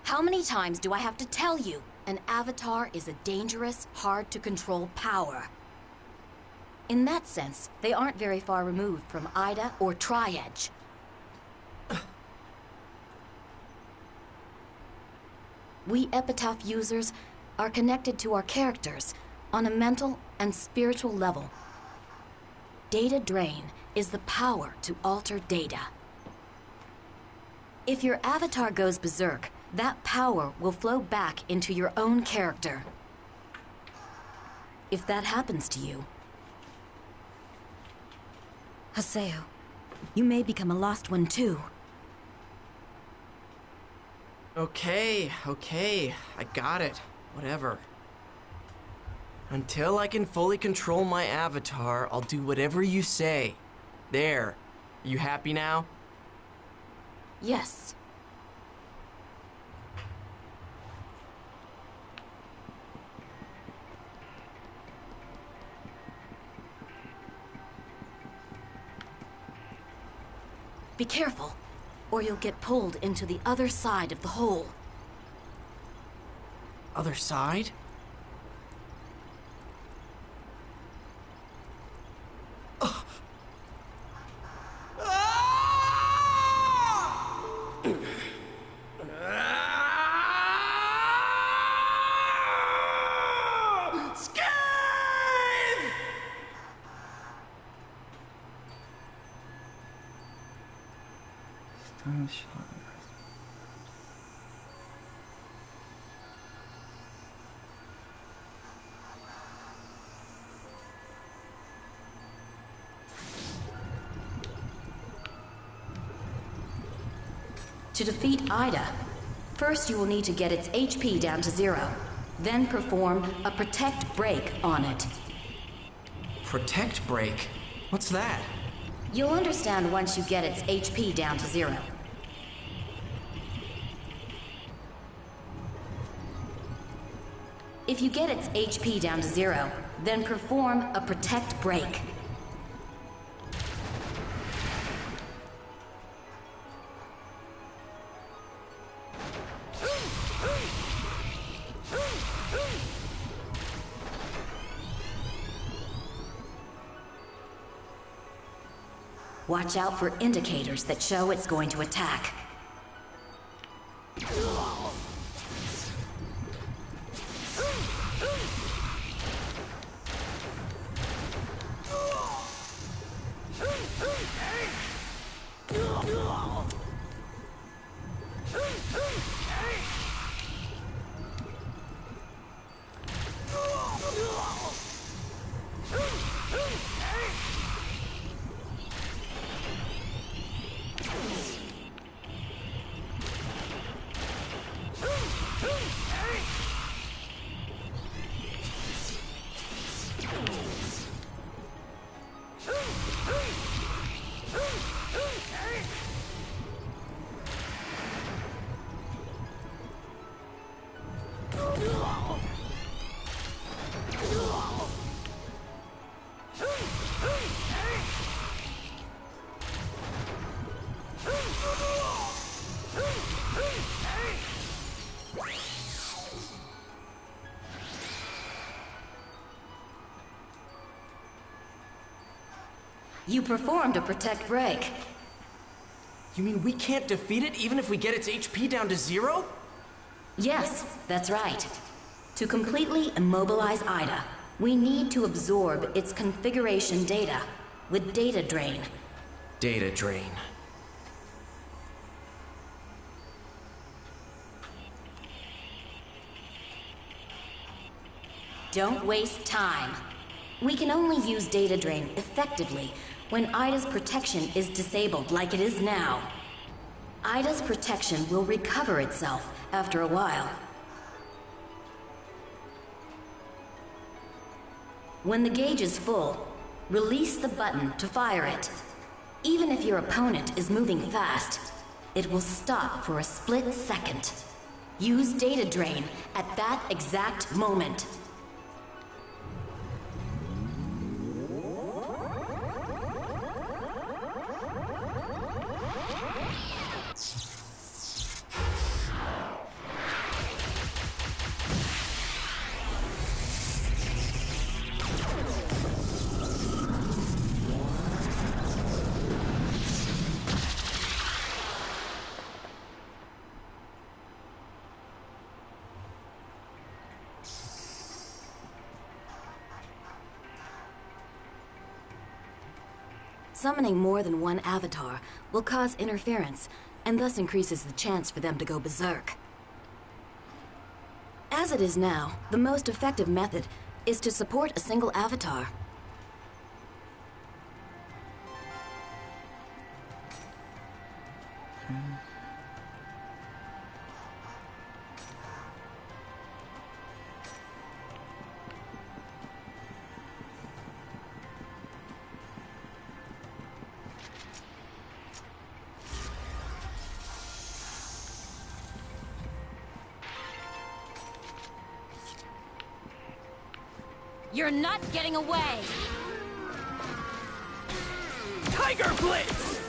How many times do I have to tell you? An avatar is a dangerous, hard-to-control power. In that sense, they aren't very far removed from Ida or Tri-Edge. We Epitaph users are connected to our characters on a mental and spiritual level. Data drain is the power to alter data. If your avatar goes berserk, that power will flow back into your own character. If that happens to you, Haseo, you may become a lost one too. Okay, I got it. Whatever. Until I can fully control my avatar, I'll do whatever you say. There. You happy now? Yes. Be careful, or you'll get pulled into the other side of the hole. Other side? To defeat Ida, first you will need to get its HP down to 0, then perform a Protect Break on it. Protect Break? What's that? You'll understand once you get its HP down to 0. If you get its HP down to 0, then perform a Protect Break. Watch out for indicators that show it's going to attack. You performed a Protect Break. You mean we can't defeat it even if we get its HP down to 0? Yes, that's right. To completely immobilize Ida, we need to absorb its configuration data with data drain. Data drain. Don't waste time. We can only use data drain effectively when Ida's protection is disabled like it is now. Ida's protection will recover itself after a while. When the gauge is full, Release the button to fire it. Even if your opponent is moving fast, it will stop for a split second. Use data drain at that exact moment. Summoning more than one avatar will cause interference, and thus increases the chance for them to go berserk. As it is now, the most effective method is to support a single avatar. You're not getting away! Tiger Blitz!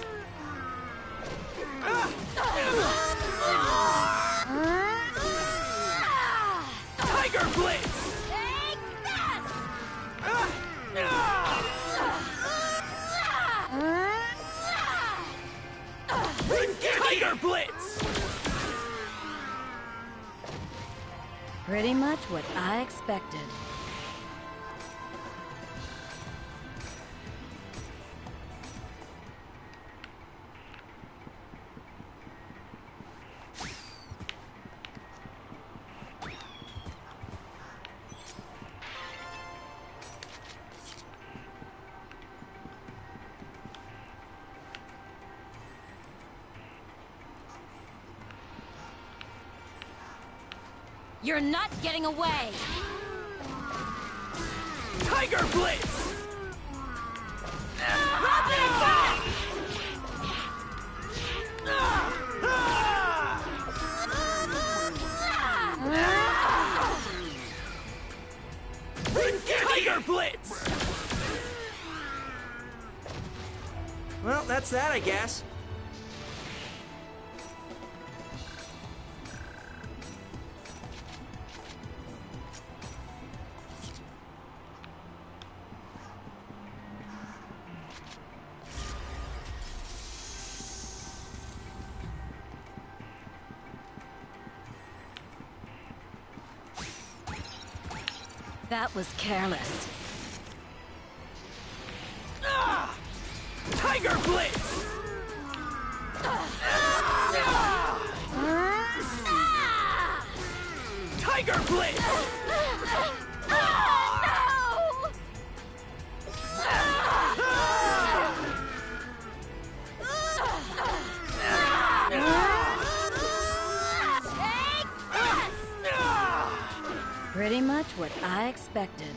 Tiger Blitz! Take this! Tiger Blitz! Pretty much what I expected. You're not getting away! Tiger Blitz! Tiger Blitz! Well, that's that, I guess. That was careless. Tiger Blitz! Tiger Blitz! Pretty much what I expected.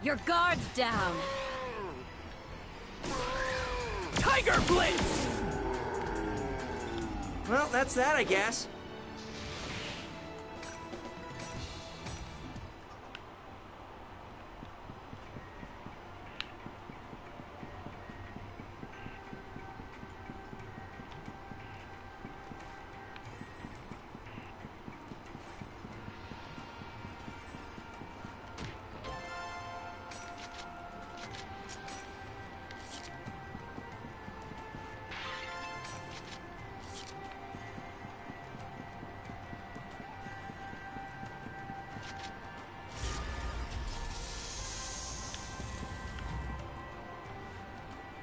Your guard's down. Tiger Blitz! Well, that's that, I guess.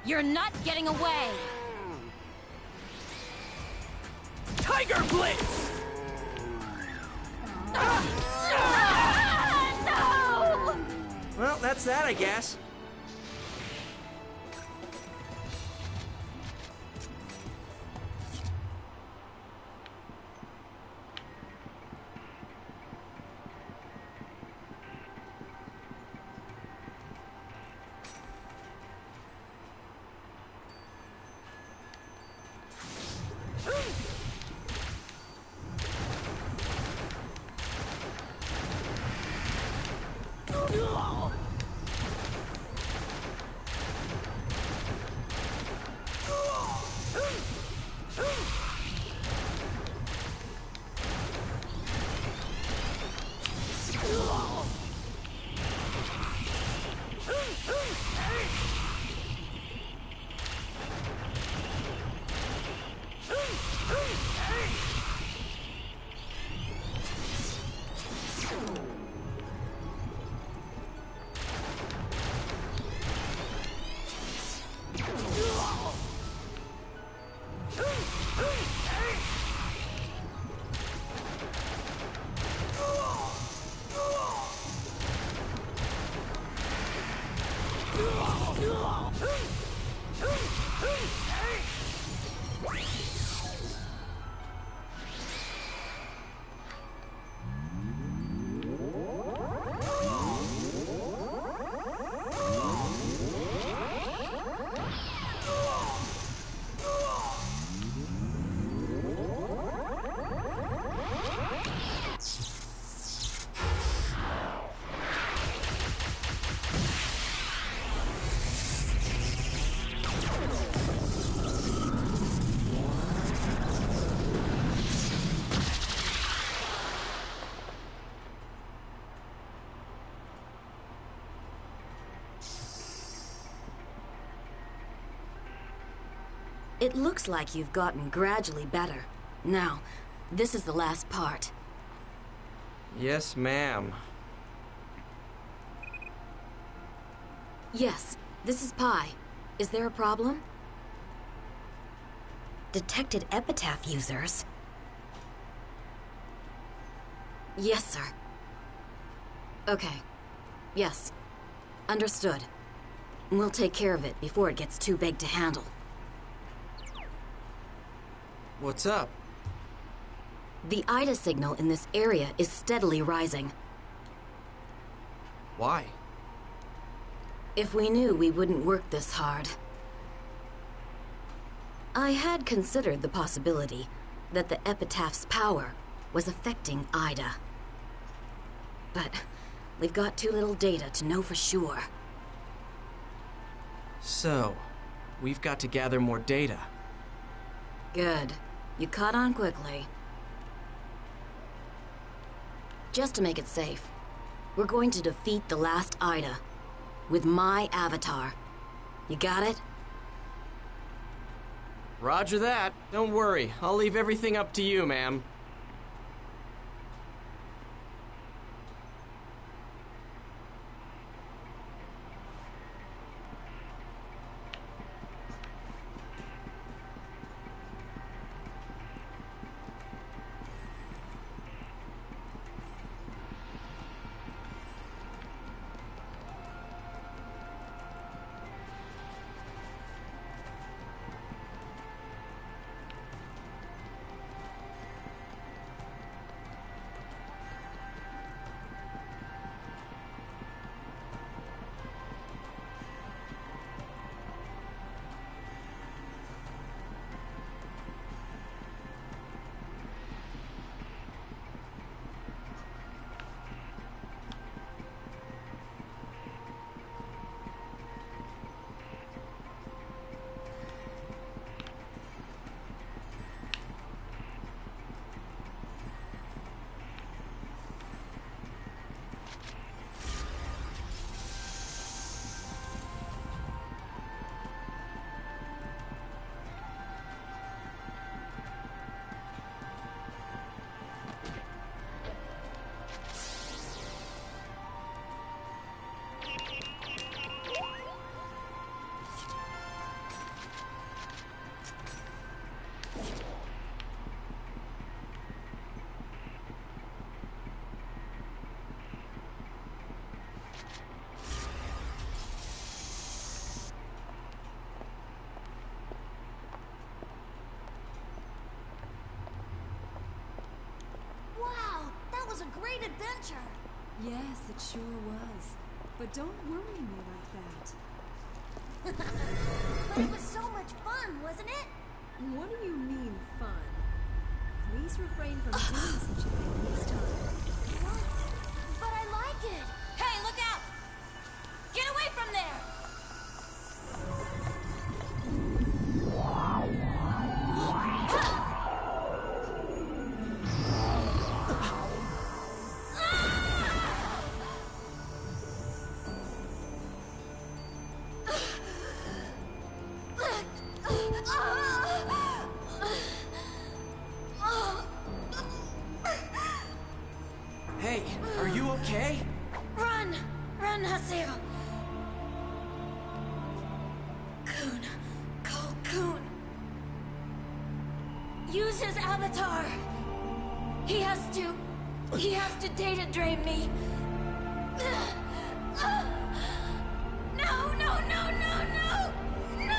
You're not getting away! Tiger Blitz! No! Well, that's that, I guess. It looks like you've gotten gradually better. Now, this is the last part. Yes, ma'am. Yes, this is Pi. Is there a problem? Detected epitaph users? Yes, sir. Okay. Yes. Understood. We'll take care of it before it gets too big to handle. What's up? The Ida signal in this area is steadily rising. Why? If we knew, we wouldn't work this hard. I had considered the possibility that the epitaph's power was affecting Ida. But we've got too little data to know for sure. So, we've got to gather more data. Good. You caught on quickly. Just to make it safe, we're going to defeat the last Ida with my avatar. You got it? Roger that. Don't worry. I'll leave everything up to you, ma'am. great adventure. Yes, it sure was. But don't worry me like that. But it was so much fun, wasn't it? What do you mean, fun? Please refrain from doing such a thing next time. But I like it. Hey, look out! Get away from there! Hey, are you okay? Run! Run, Haseo! Coon. Call Coon. Use his avatar. He has to data drain me. No, no, no, no, no! No!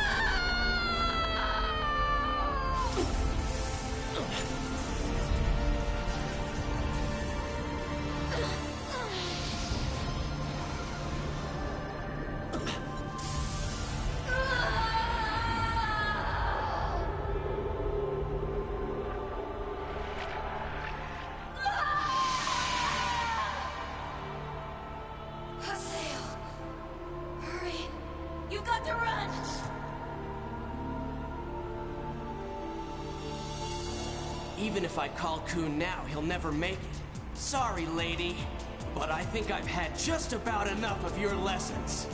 Haseo! Hurry! You've got to run! Even if I call Coon now, he'll never make it. Sorry, lady, but I think I've had just about enough of your lessons.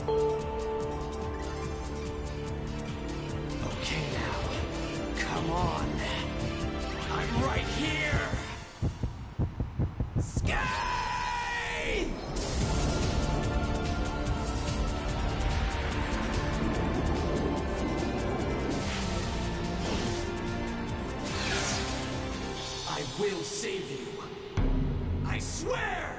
Okay now, come on. I'm right here! Skate! I will save you. I swear!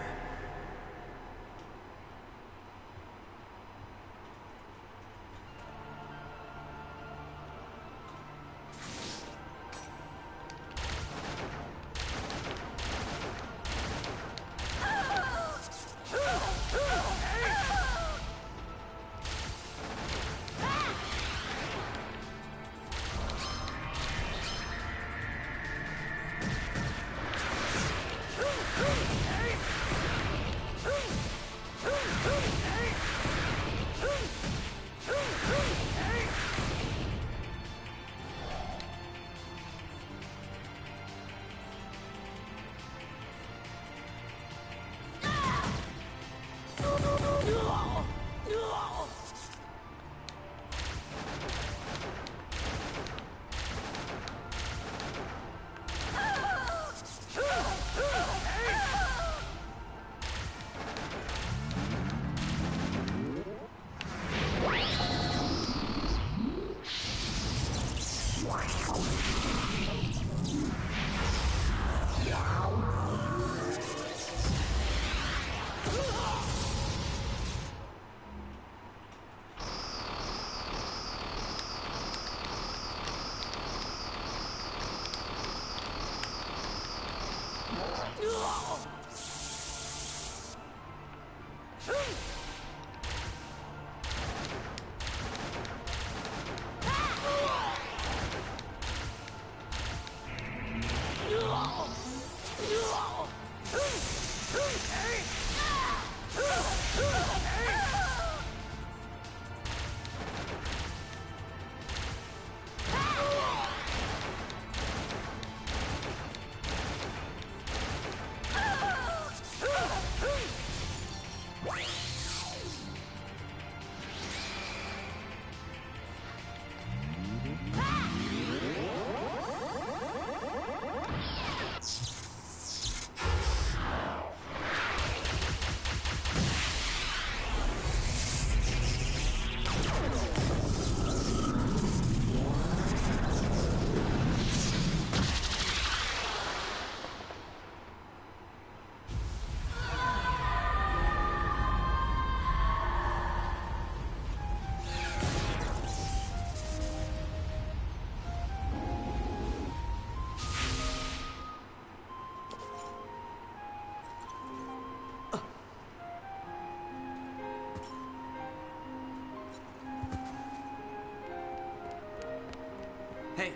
Hey.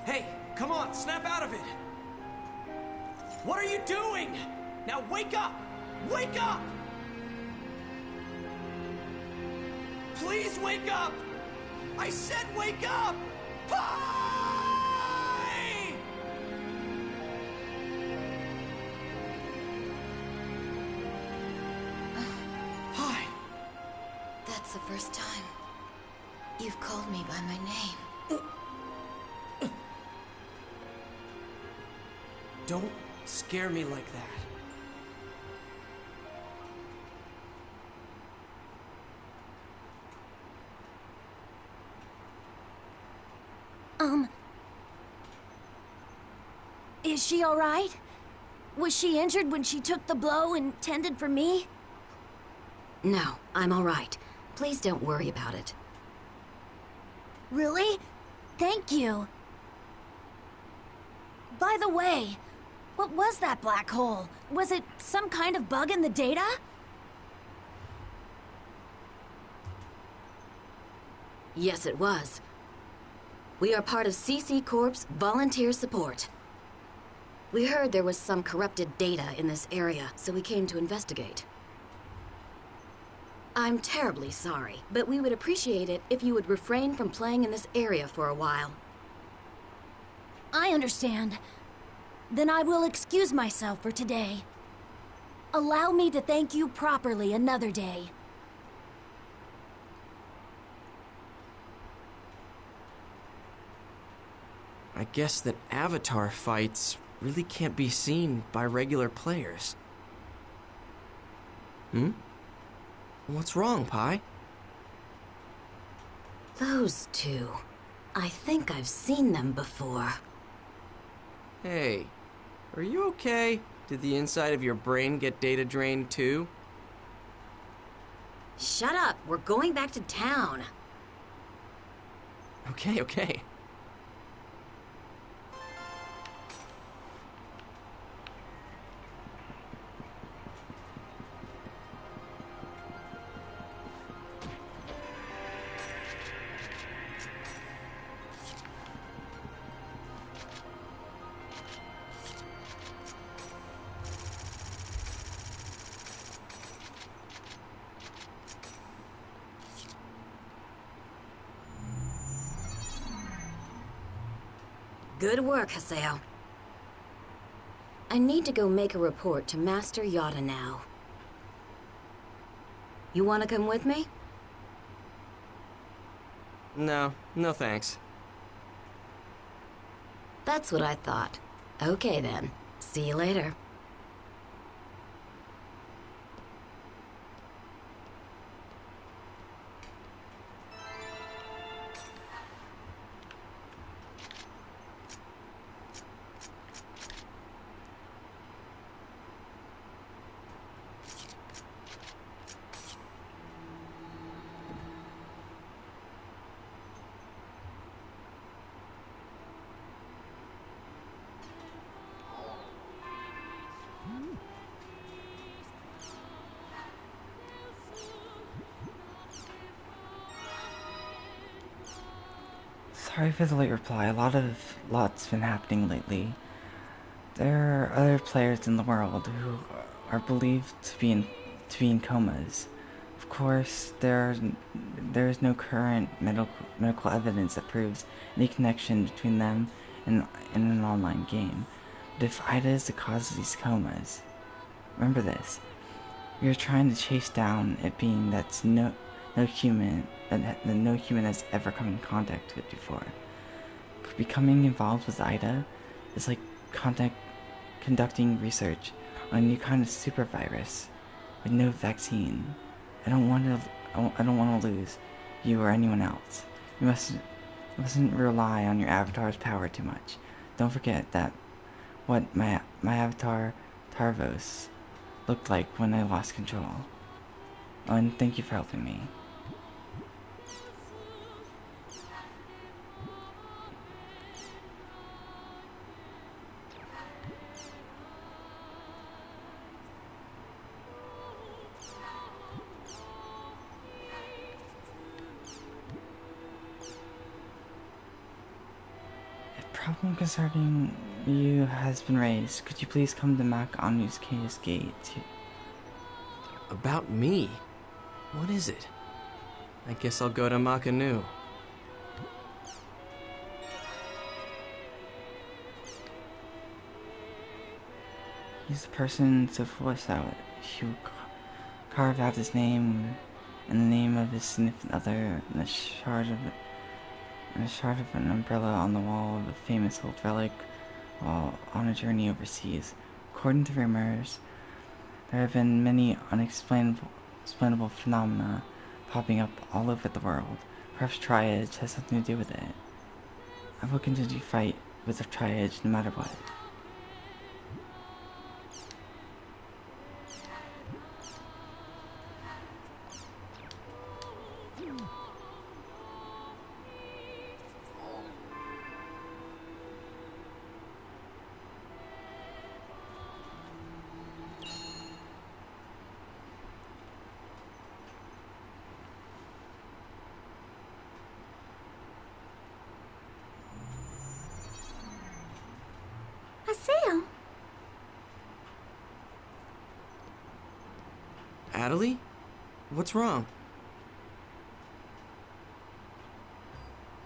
Hey, come on, snap out of it! What are you doing? Now wake up! Wake up! Please wake up! I said wake up! Pie! Pie! That's the first time you've called me by my name. Don't scare me like that. Is she all right? Was she injured when she took the blow intended for me? No, I'm all right. Please don't worry about it. Really? Thank you. By the way, what was that black hole? Was it some kind of bug in the data? Yes, it was. We are part of CC Corp's volunteer support. We heard there was some corrupted data in this area, so we came to investigate. I'm terribly sorry, but we would appreciate it if you would refrain from playing in this area for a while. I understand. Then I will excuse myself for today. Allow me to thank you properly another day. I guess that Avatar fights really can't be seen by regular players. What's wrong, Pi? Those two. I think I've seen them before. Hey, are you okay? Did the inside of your brain get data drained too? Shut up! We're going back to town. Okay. Good work, Haseo. I need to go make a report to Master Yada now. You want to come with me? No thanks. That's what I thought. Okay then. See you later. Sorry for the late reply. Lots been happening lately. There are other players in the world who are believed to be in comas. Of course, there is no current medical evidence that proves any connection between them and an online game. But if Ida is the cause of these comas, remember this: we are trying to chase down a being that's no human has ever come in contact with before. Becoming involved with Ida is like conducting research on a new kind of super virus with no vaccine. I don't want to lose you or anyone else. You mustn't rely on your avatar's power too much. Don't forget that what my avatar Tarvos looked like when I lost control. Oh, and thank you for helping me. problem concerning you has been raised. Could you please come to Mac Anu's Case Gate? About me? What is it? I guess I'll go to Makanu. He's the person so forced out. She will carve out his name and the name of his significant other and a shard of an umbrella on the wall of a famous old relic while on a journey overseas. According to rumors, there have been many unexplainable phenomena popping up all over the world. Perhaps Triage has something to do with it. I will continue to fight with the Triage no matter what. Haseo! Adelie? What's wrong?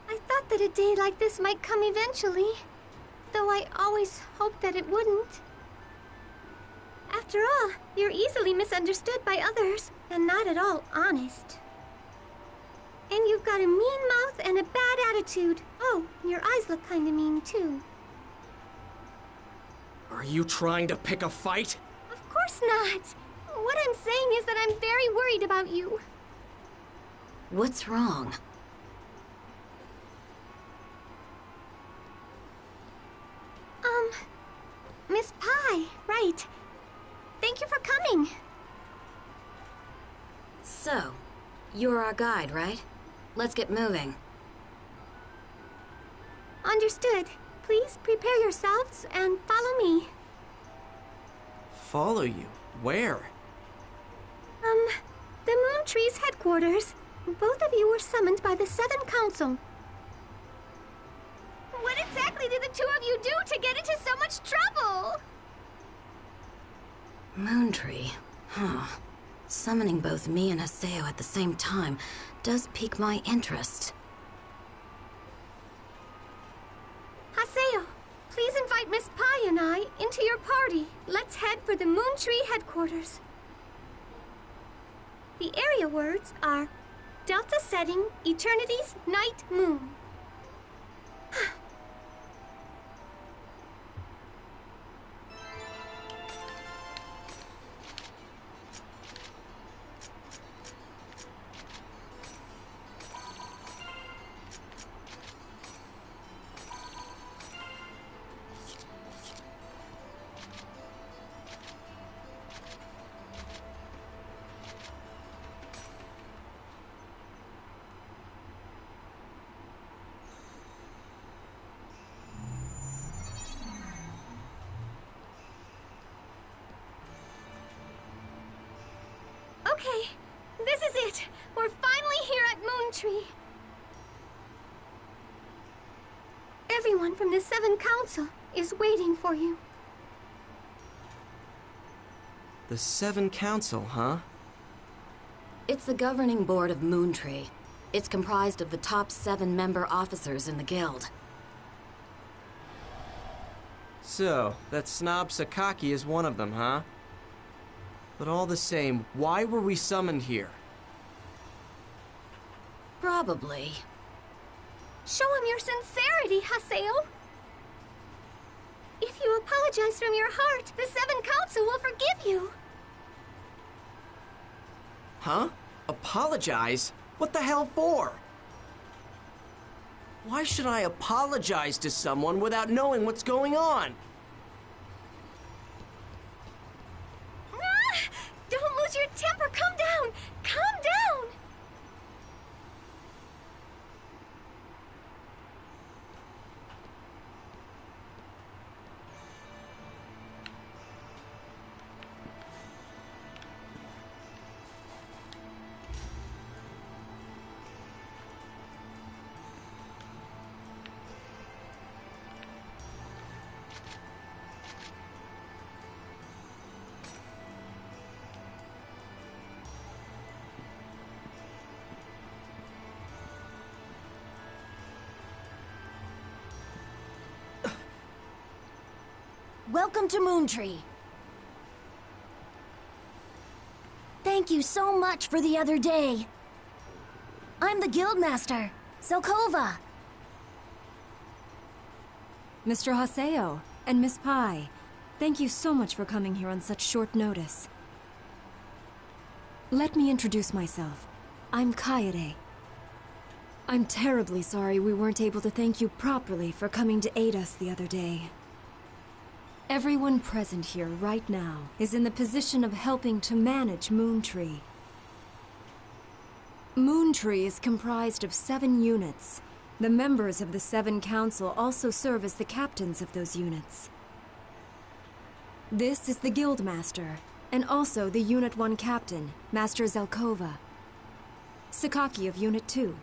I thought that a day like this might come eventually, though I always hoped that it wouldn't. After all, you're easily misunderstood by others, and not at all honest. And you've got a mean mouth and a bad attitude. Oh, your eyes look kinda mean, too. Are you trying to pick a fight? Of course not. What I'm saying is that I'm very worried about you. What's wrong? Miss Pie, right. Thank you for coming. So, you're our guide, right? Let's get moving. Understood. Please prepare yourselves and follow me. Follow you? Where? The Moon Tree's headquarters. Both of you were summoned by the Seven Council. What exactly did the two of you do to get into so much trouble? Moontree. Huh. Summoning both me and Haseo at the same time does pique my interest. Haseo, please invite Miss Pie and I into your party. Let's head for the Moon Tree headquarters. The area words are Delta Setting, Eternity's Night Moon. Okay, this is it. We're finally here at Moon Tree. Everyone from the Seven Council is waiting for you. The Seven Council, huh? It's the governing board of Moontree. It's comprised of the top 7 member officers in the guild. So, that snob Sakaki is one of them, huh? But all the same, why were we summoned here? Probably. Show him your sincerity, Haseo. If you apologize from your heart, the Seven Council will forgive you. Huh? Apologize? What the hell for? Why should I apologize to someone without knowing what's going on? Don't lose your temper. Calm down. Calm down. welcome to Moontree. Thank you so much for the other day. I'm the Guildmaster, Zelkova. Mr. Haseo and Miss Pai, thank you so much for coming here on such short notice. Let me introduce myself. I'm Kaede. I'm terribly sorry we weren't able to thank you properly for coming to aid us the other day. Everyone present here right now is in the position of helping to manage Moontree. Moontree is comprised of 7 units. The members of the 7 Council also serve as the captains of those units. This is the Guildmaster, and also the Unit 1 Captain, Master Zelkova. Sakaki of Unit 2.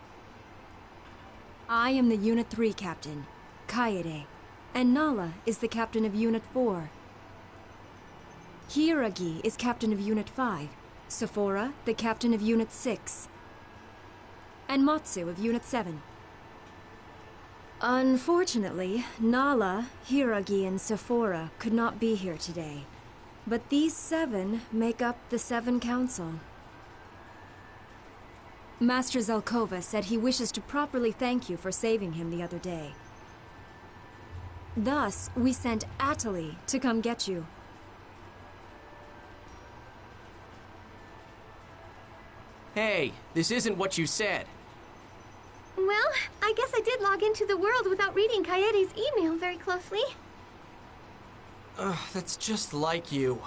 I am the Unit 3 Captain, Kaede, and Nala is the Captain of Unit 4. Hiiragi is Captain of Unit 5, Sephora, the Captain of Unit 6, and Matsu of Unit 7. Unfortunately, Nala, Hiiragi, and Sephora could not be here today, but these 7 make up the 7 Council. Master Zelkova said he wishes to properly thank you for saving him the other day. Thus, we sent Atali to come get you. Hey, this isn't what you said. Well, I guess I did log into the world without reading Kaede's email very closely. Ugh, that's just like you.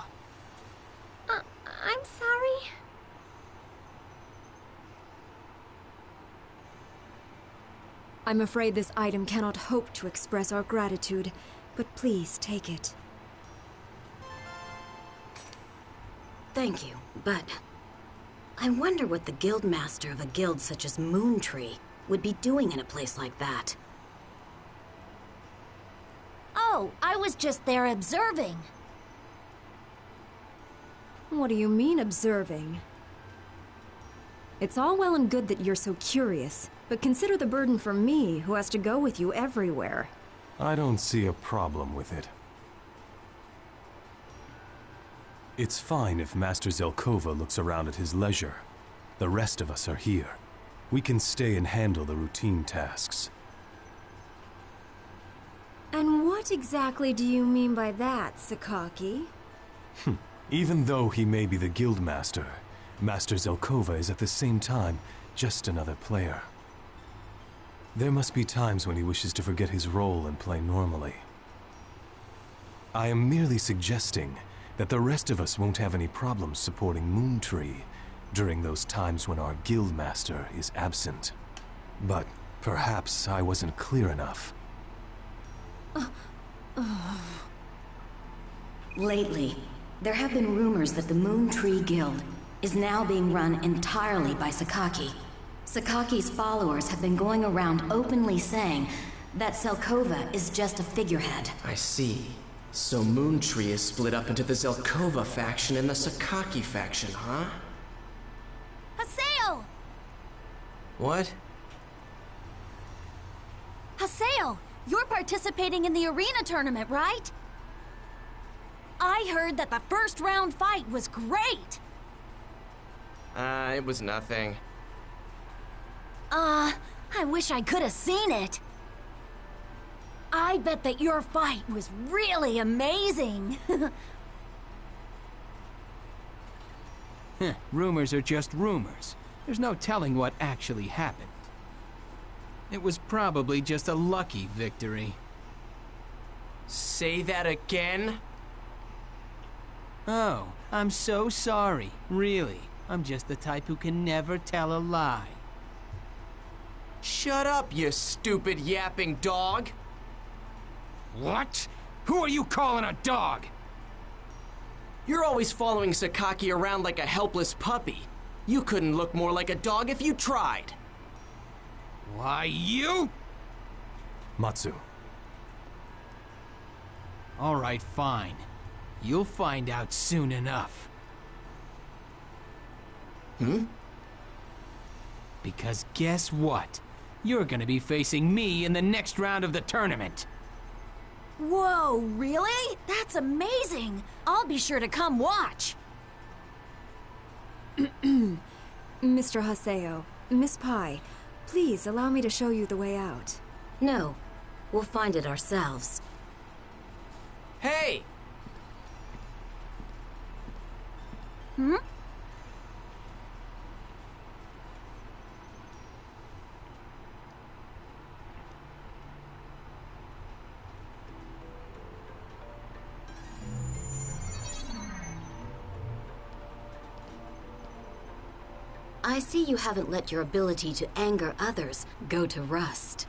I'm sorry. I'm afraid this item cannot hope to express our gratitude, but please take it. Thank you, but I wonder what the Guildmaster of a guild such as Moontree would be doing in a place like that. Oh, I was just there observing. What do you mean, observing? It's all well and good that you're so curious, but consider the burden for me, who has to go with you everywhere. I don't see a problem with it. It's fine if Master Zelkova looks around at his leisure. The rest of us are here. We can stay and handle the routine tasks. And what exactly do you mean by that, Sakaki? Even though he may be the Guildmaster, Master Zelkova is at the same time just another player. There must be times when he wishes to forget his role and play normally. I am merely suggesting that the rest of us won't have any problems supporting Moontree during those times when our Guildmaster is absent. But perhaps I wasn't clear enough. Lately, there have been rumors that the Moontree Guild is now being run entirely by Sakaki. Sakaki's followers have been going around openly saying that Zelkova is just a figurehead. I see. So Moontree is split up into the Zelkova faction and the Sakaki faction, huh? Haseo! What? Haseo, you're participating in the arena tournament, right? I heard that the first round fight was great. It was nothing. I wish I could have seen it. I bet that your fight was really amazing. Rumors are just rumors. There's no telling what actually happened. It was probably just a lucky victory. Say that again? Oh, I'm so sorry. Really. I'm just the type who can never tell a lie. Shut up, you stupid yapping dog! What? Who are you calling a dog? You're always following Sakaki around like a helpless puppy. You couldn't look more like a dog if you tried. Why, you? Matsu. All right, fine. You'll find out soon enough. Because guess what? You're gonna be facing me in the next round of the tournament. Whoa, really? That's amazing! I'll be sure to come watch. Mr. Haseo, Miss Pai, please allow me to show you the way out. No, we'll find it ourselves. Hey! Hmm? I see you haven't let your ability to anger others go to rust.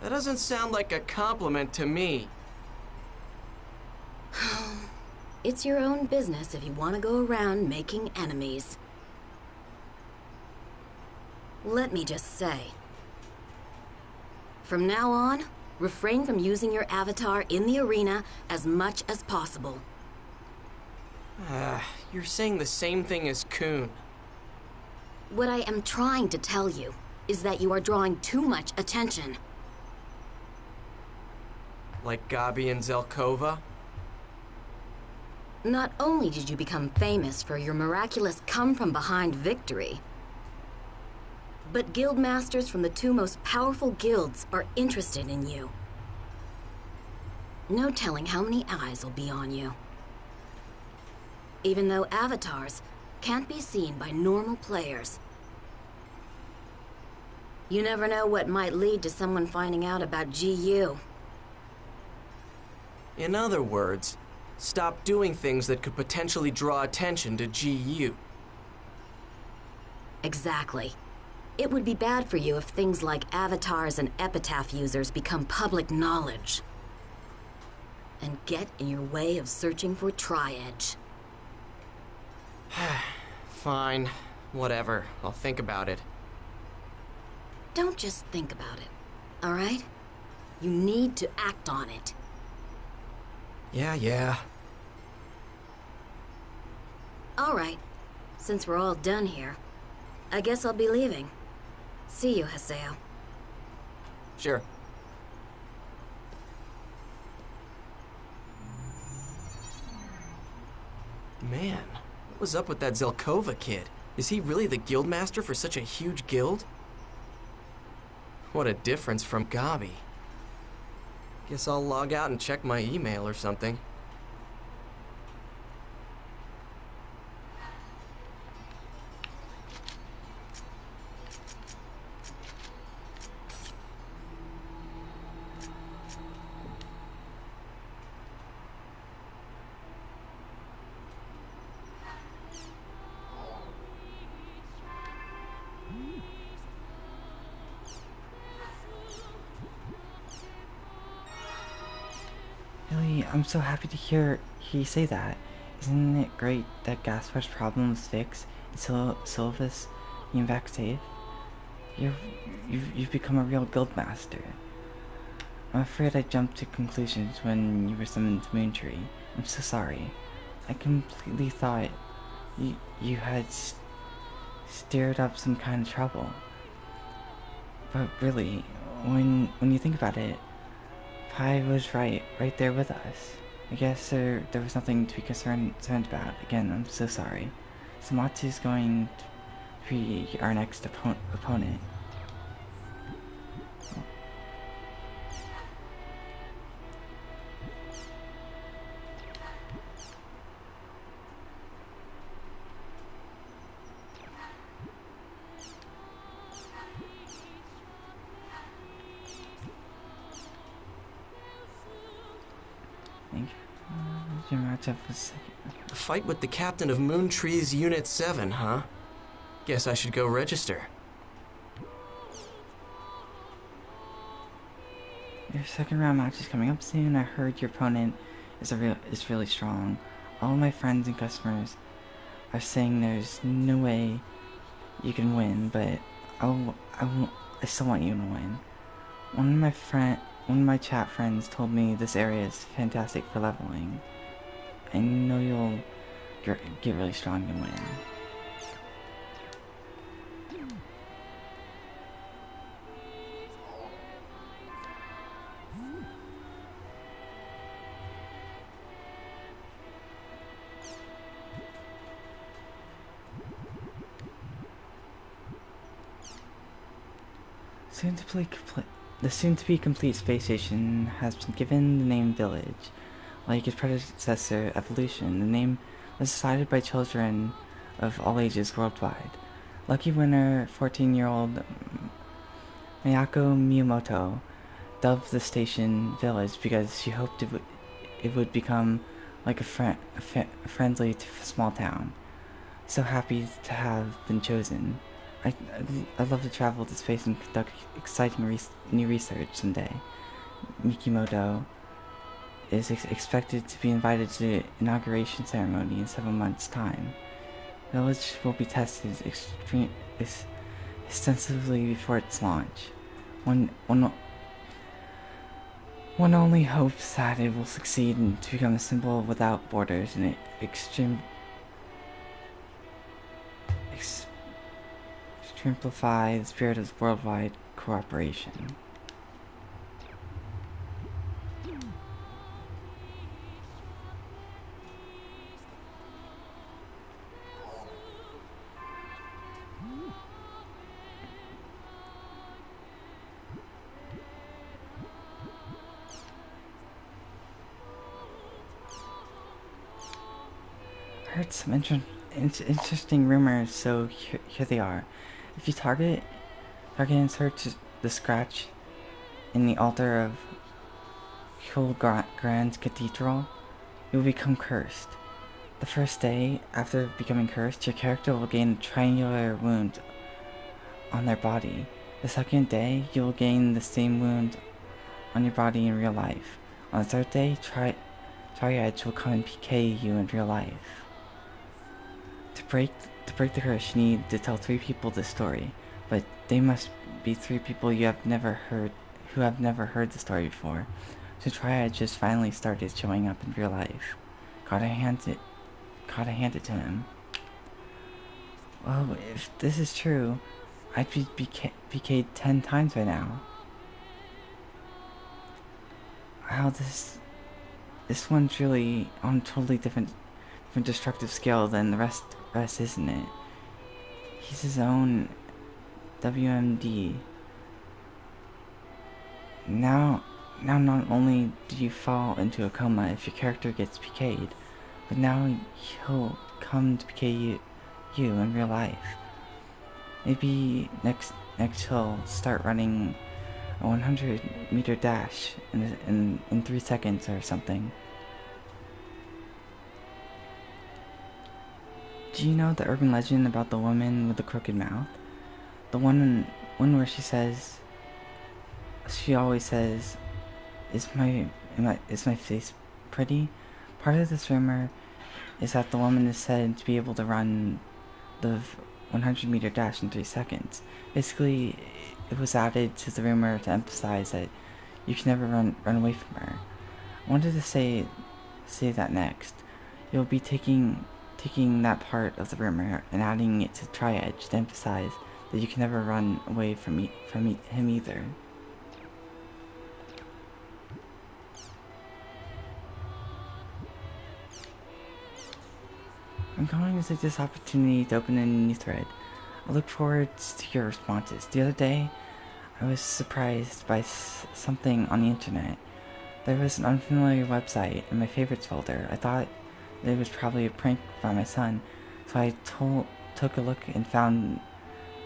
That doesn't sound like a compliment to me. It's your own business if you want to go around making enemies. Let me just say, from now on, refrain from using your avatar in the arena as much as possible. You're saying the same thing as Kun. What I am trying to tell you is that you are drawing too much attention. Like Gabi and Zelkova? Not only did you become famous for your miraculous come-from-behind victory, but guild masters from the two most powerful guilds are interested in you. No telling how many eyes will be on you. Even though avatars can't be seen by normal players. You never know what might lead to someone finding out about GU. In other words, stop doing things that could potentially draw attention to GU. Exactly. It would be bad for you if things like avatars and epitaph users become public knowledge. And get in your way of searching for Tri-Edge. Fine. Whatever. I'll think about it. Don't just think about it, all right? You need to act on it. Yeah. All right. Since we're all done here, I guess I'll be leaving. See you, Haseo. Sure. Man, what was up with that Zelkova kid? Is he really the guildmaster for such a huge guild? What a difference from Gabi. Guess I'll log out and check my email or something. Really, I'm so happy to hear you say that. Isn't it great that Gaspar's problem was fixed and Sylvis came back safe? You've become a real guildmaster. I'm afraid I jumped to conclusions when you were summoned to Moontree. I'm so sorry. I completely thought you had stirred up some kind of trouble. But really, when you think about it, Pai was right there with us. I guess there was nothing to be concerned about. Again, I'm so sorry. Samatsu's going to be our next opponent. A fight with the captain of Moontree's Unit 7, huh? Guess I should go register. Your second round match is coming up soon. I heard your opponent is really strong. All my friends and customers are saying there's no way you can win, but I still want you to win. One of my chat friends told me this area is fantastic for leveling. I know you'll get really strong and win. The soon-to-be complete space station has been given the name Village. Like its predecessor, Evolution, the name was decided by children of all ages worldwide. Lucky winner, 14-year-old Mayako Miyamoto, dubbed the station Village because she hoped it would become like a friendly small town. So happy to have been chosen. I'd love to travel to space and conduct exciting new research someday. Mikimoto is expected to be invited to the inauguration ceremony in 7 months' time. Village will be tested extensively before its launch. One only hopes that it will succeed and to become a symbol without borders and exemplify the spirit of worldwide cooperation. I heard some interesting rumors, so here they are. If you target and search the scratch in the altar of Hull Grand Cathedral, you will become cursed. The first day after becoming cursed, your character will gain a triangular wound on their body. The second day, you will gain the same wound on your body in real life. On the third day, Triad will come and PK you in real life. To break the curse, you need to tell 3 people the story, but they must be 3 people who have never heard the story before. So Triad just finally started showing up in real life. Gotta hand it to him. Well, if this is true, I'd be PK'd 10 times by now. Wow, this one's really on a totally different destructive scale than the rest, isn't it? He's his own WMD. Now not only do you fall into a coma if your character gets PK'd, but now he'll come to PK you in real life. Maybe next he'll start running a 100-meter dash in 3 seconds or something. Do you know the urban legend about the woman with the crooked mouth? The one where she always says, is my face pretty? Part of this rumor is that the woman is said to be able to run the 100-meter dash in 3 seconds. Basically, it was added to the rumor to emphasize that you can never run away from her. I wanted to say that next. You'll be taking that part of the rumor and adding it to Triad to emphasize that you can never run away from him either. I'm going to take this opportunity to open a new thread. I look forward to your responses. The other day, I was surprised by something on the internet. There was an unfamiliar website in my favorites folder. I thought it was probably a prank by my son, so I took a look and found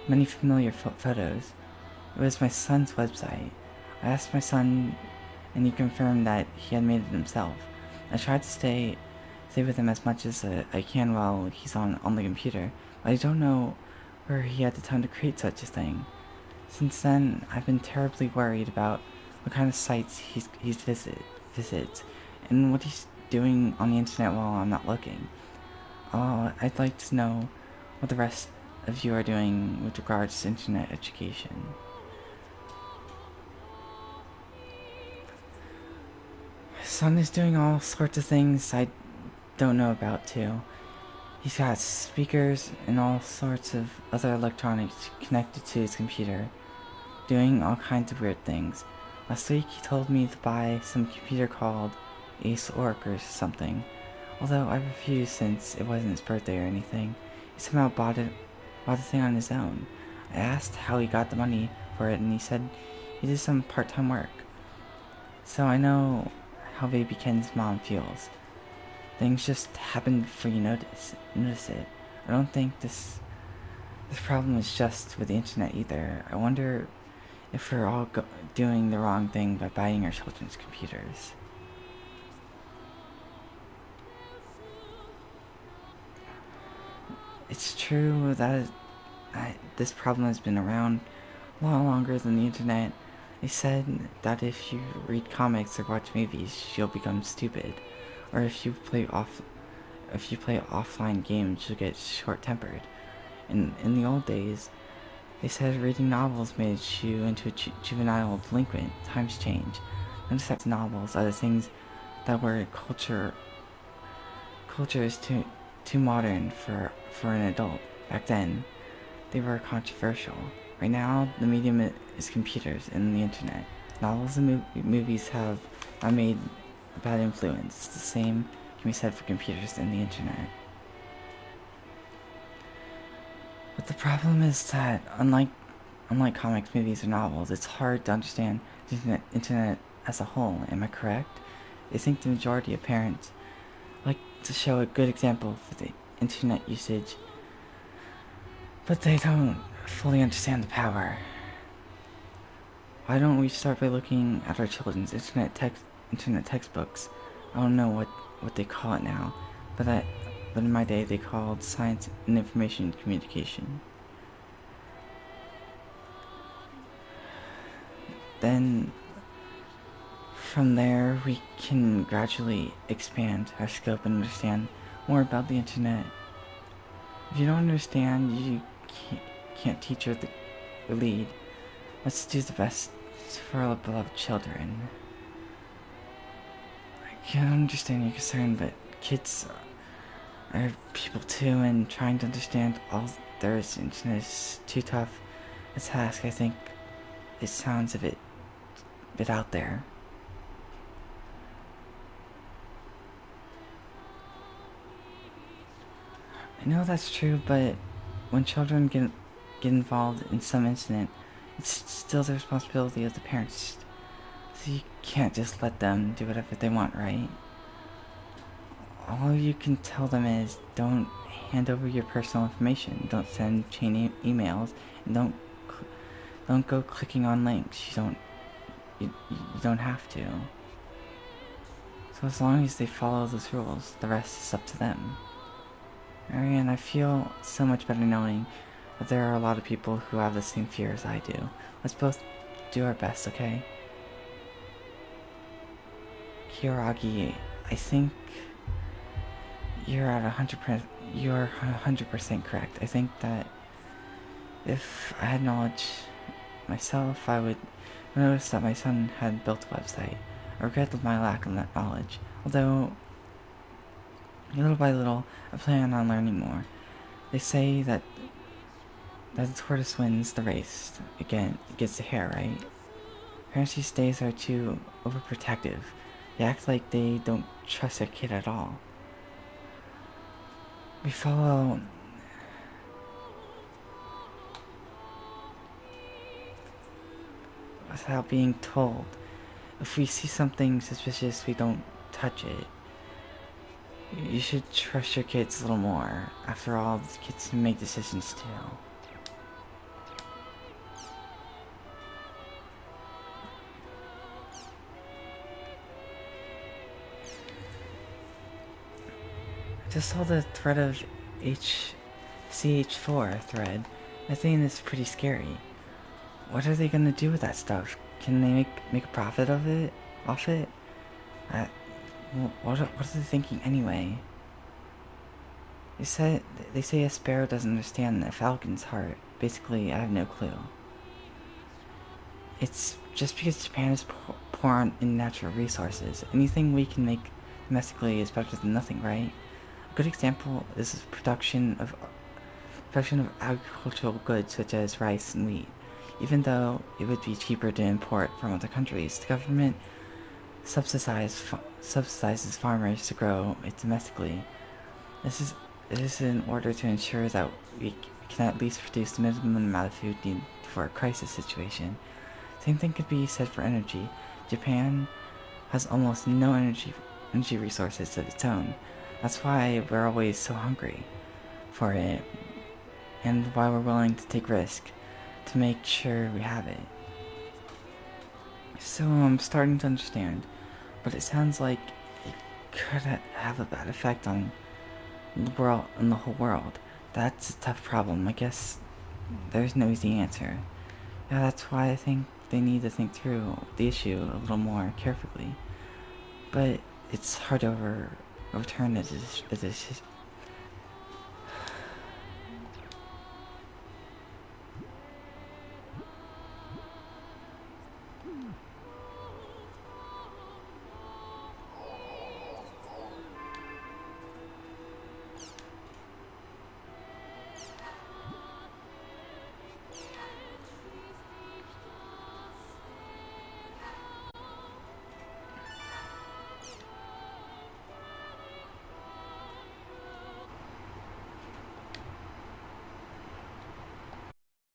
many familiar photos. It was my son's website. I asked my son, and he confirmed that he had made it himself. I tried to stay with him as much as I can while he's on the computer, but I don't know where he had the time to create such a thing. Since then, I've been terribly worried about what kind of sites he's visits, and what he's doing on the internet while I'm not looking. I'd like to know what the rest of you are doing with regards to internet education. My son is doing all sorts of things I don't know about too. He's got speakers and all sorts of other electronics connected to his computer, doing all kinds of weird things. Last week he told me to buy some computer called Ace Orc or something. Although I refused since it wasn't his birthday or anything, he somehow bought the thing on his own. I asked how he got the money for it, and he said he did some part-time work. So I know how baby Ken's mom feels. Things just happen before you notice it. I don't think this problem is just with the internet either. I wonder if we're all doing the wrong thing by buying our children's computers. It's true that this problem has been around a lot longer than the internet. They said that if you read comics or watch movies, you'll become stupid, or if you play offline games, you'll get short-tempered. In the old days, they said reading novels made you into a juvenile delinquent. Times change. Notice that novels are the things that were culture is too modern for an adult. Back then, they were controversial. Right now, the medium is computers and the internet. Novels and movies have not made a bad influence. The same can be said for computers and the internet. But the problem is that, unlike comics, movies, or novels, it's hard to understand the internet as a whole. Am I correct? I think the majority of parents like to show a good example for the internet usage, but they don't fully understand the power. Why don't we start by looking at our children's internet textbooks? I don't know what they call it now, but in my day they called science and information communication. Then from there we can gradually expand our scope and understand more about the internet. If you don't understand, you can't teach or lead. Let's do the best for our beloved children. I can understand your concern, but kids are people too, and trying to understand all there is in the internet is too tough a task. I think it sounds a bit out there. I know that's true, but when children get involved in some incident, it's still the responsibility of the parents. So you can't just let them do whatever they want, right? All you can tell them is don't hand over your personal information, don't send chain emails, and don't go clicking on links. You don't have to. So as long as they follow those rules, the rest is up to them. Marianne, I feel so much better knowing that there are a lot of people who have the same fear as I do. Let's both do our best, okay? Kiragi, I think you're 100% correct. I think that if I had knowledge myself, I would notice that my son had built a website. I regret my lack of that knowledge. Although, little by little, I plan on learning more. They say that the tortoise wins the race. Again, it gets the hare, right? Parents these days are too overprotective. They act like they don't trust their kid at all. We follow without being told. If we see something suspicious, we don't touch it. You should trust your kids a little more. After all, kids can make decisions too. I just saw the thread of CH4 thread. I think it's pretty scary. What are they gonna do with that stuff? Can they make a profit of it? Off it? What are they thinking anyway? They say a sparrow doesn't understand a falcon's heart. Basically, I have no clue. It's just because Japan is poor in natural resources. Anything we can make domestically is better than nothing, right? A good example is production of agricultural goods such as rice and wheat. Even though it would be cheaper to import from other countries, the government subsidizes farmers to grow it domestically. This is in order to ensure that we it can at least produce the minimum amount of food needed for a crisis situation. Same thing could be said for energy. Japan has almost no energy resources of its own. That's why we're always so hungry for it, and why we're willing to take risk to make sure we have it. So I'm starting to understand, but it sounds like it could have a bad effect on the world, on the whole world. That's a tough problem. I guess there's no easy answer. Yeah, that's why I think they need to think through the issue a little more carefully. But it's hard to overturn a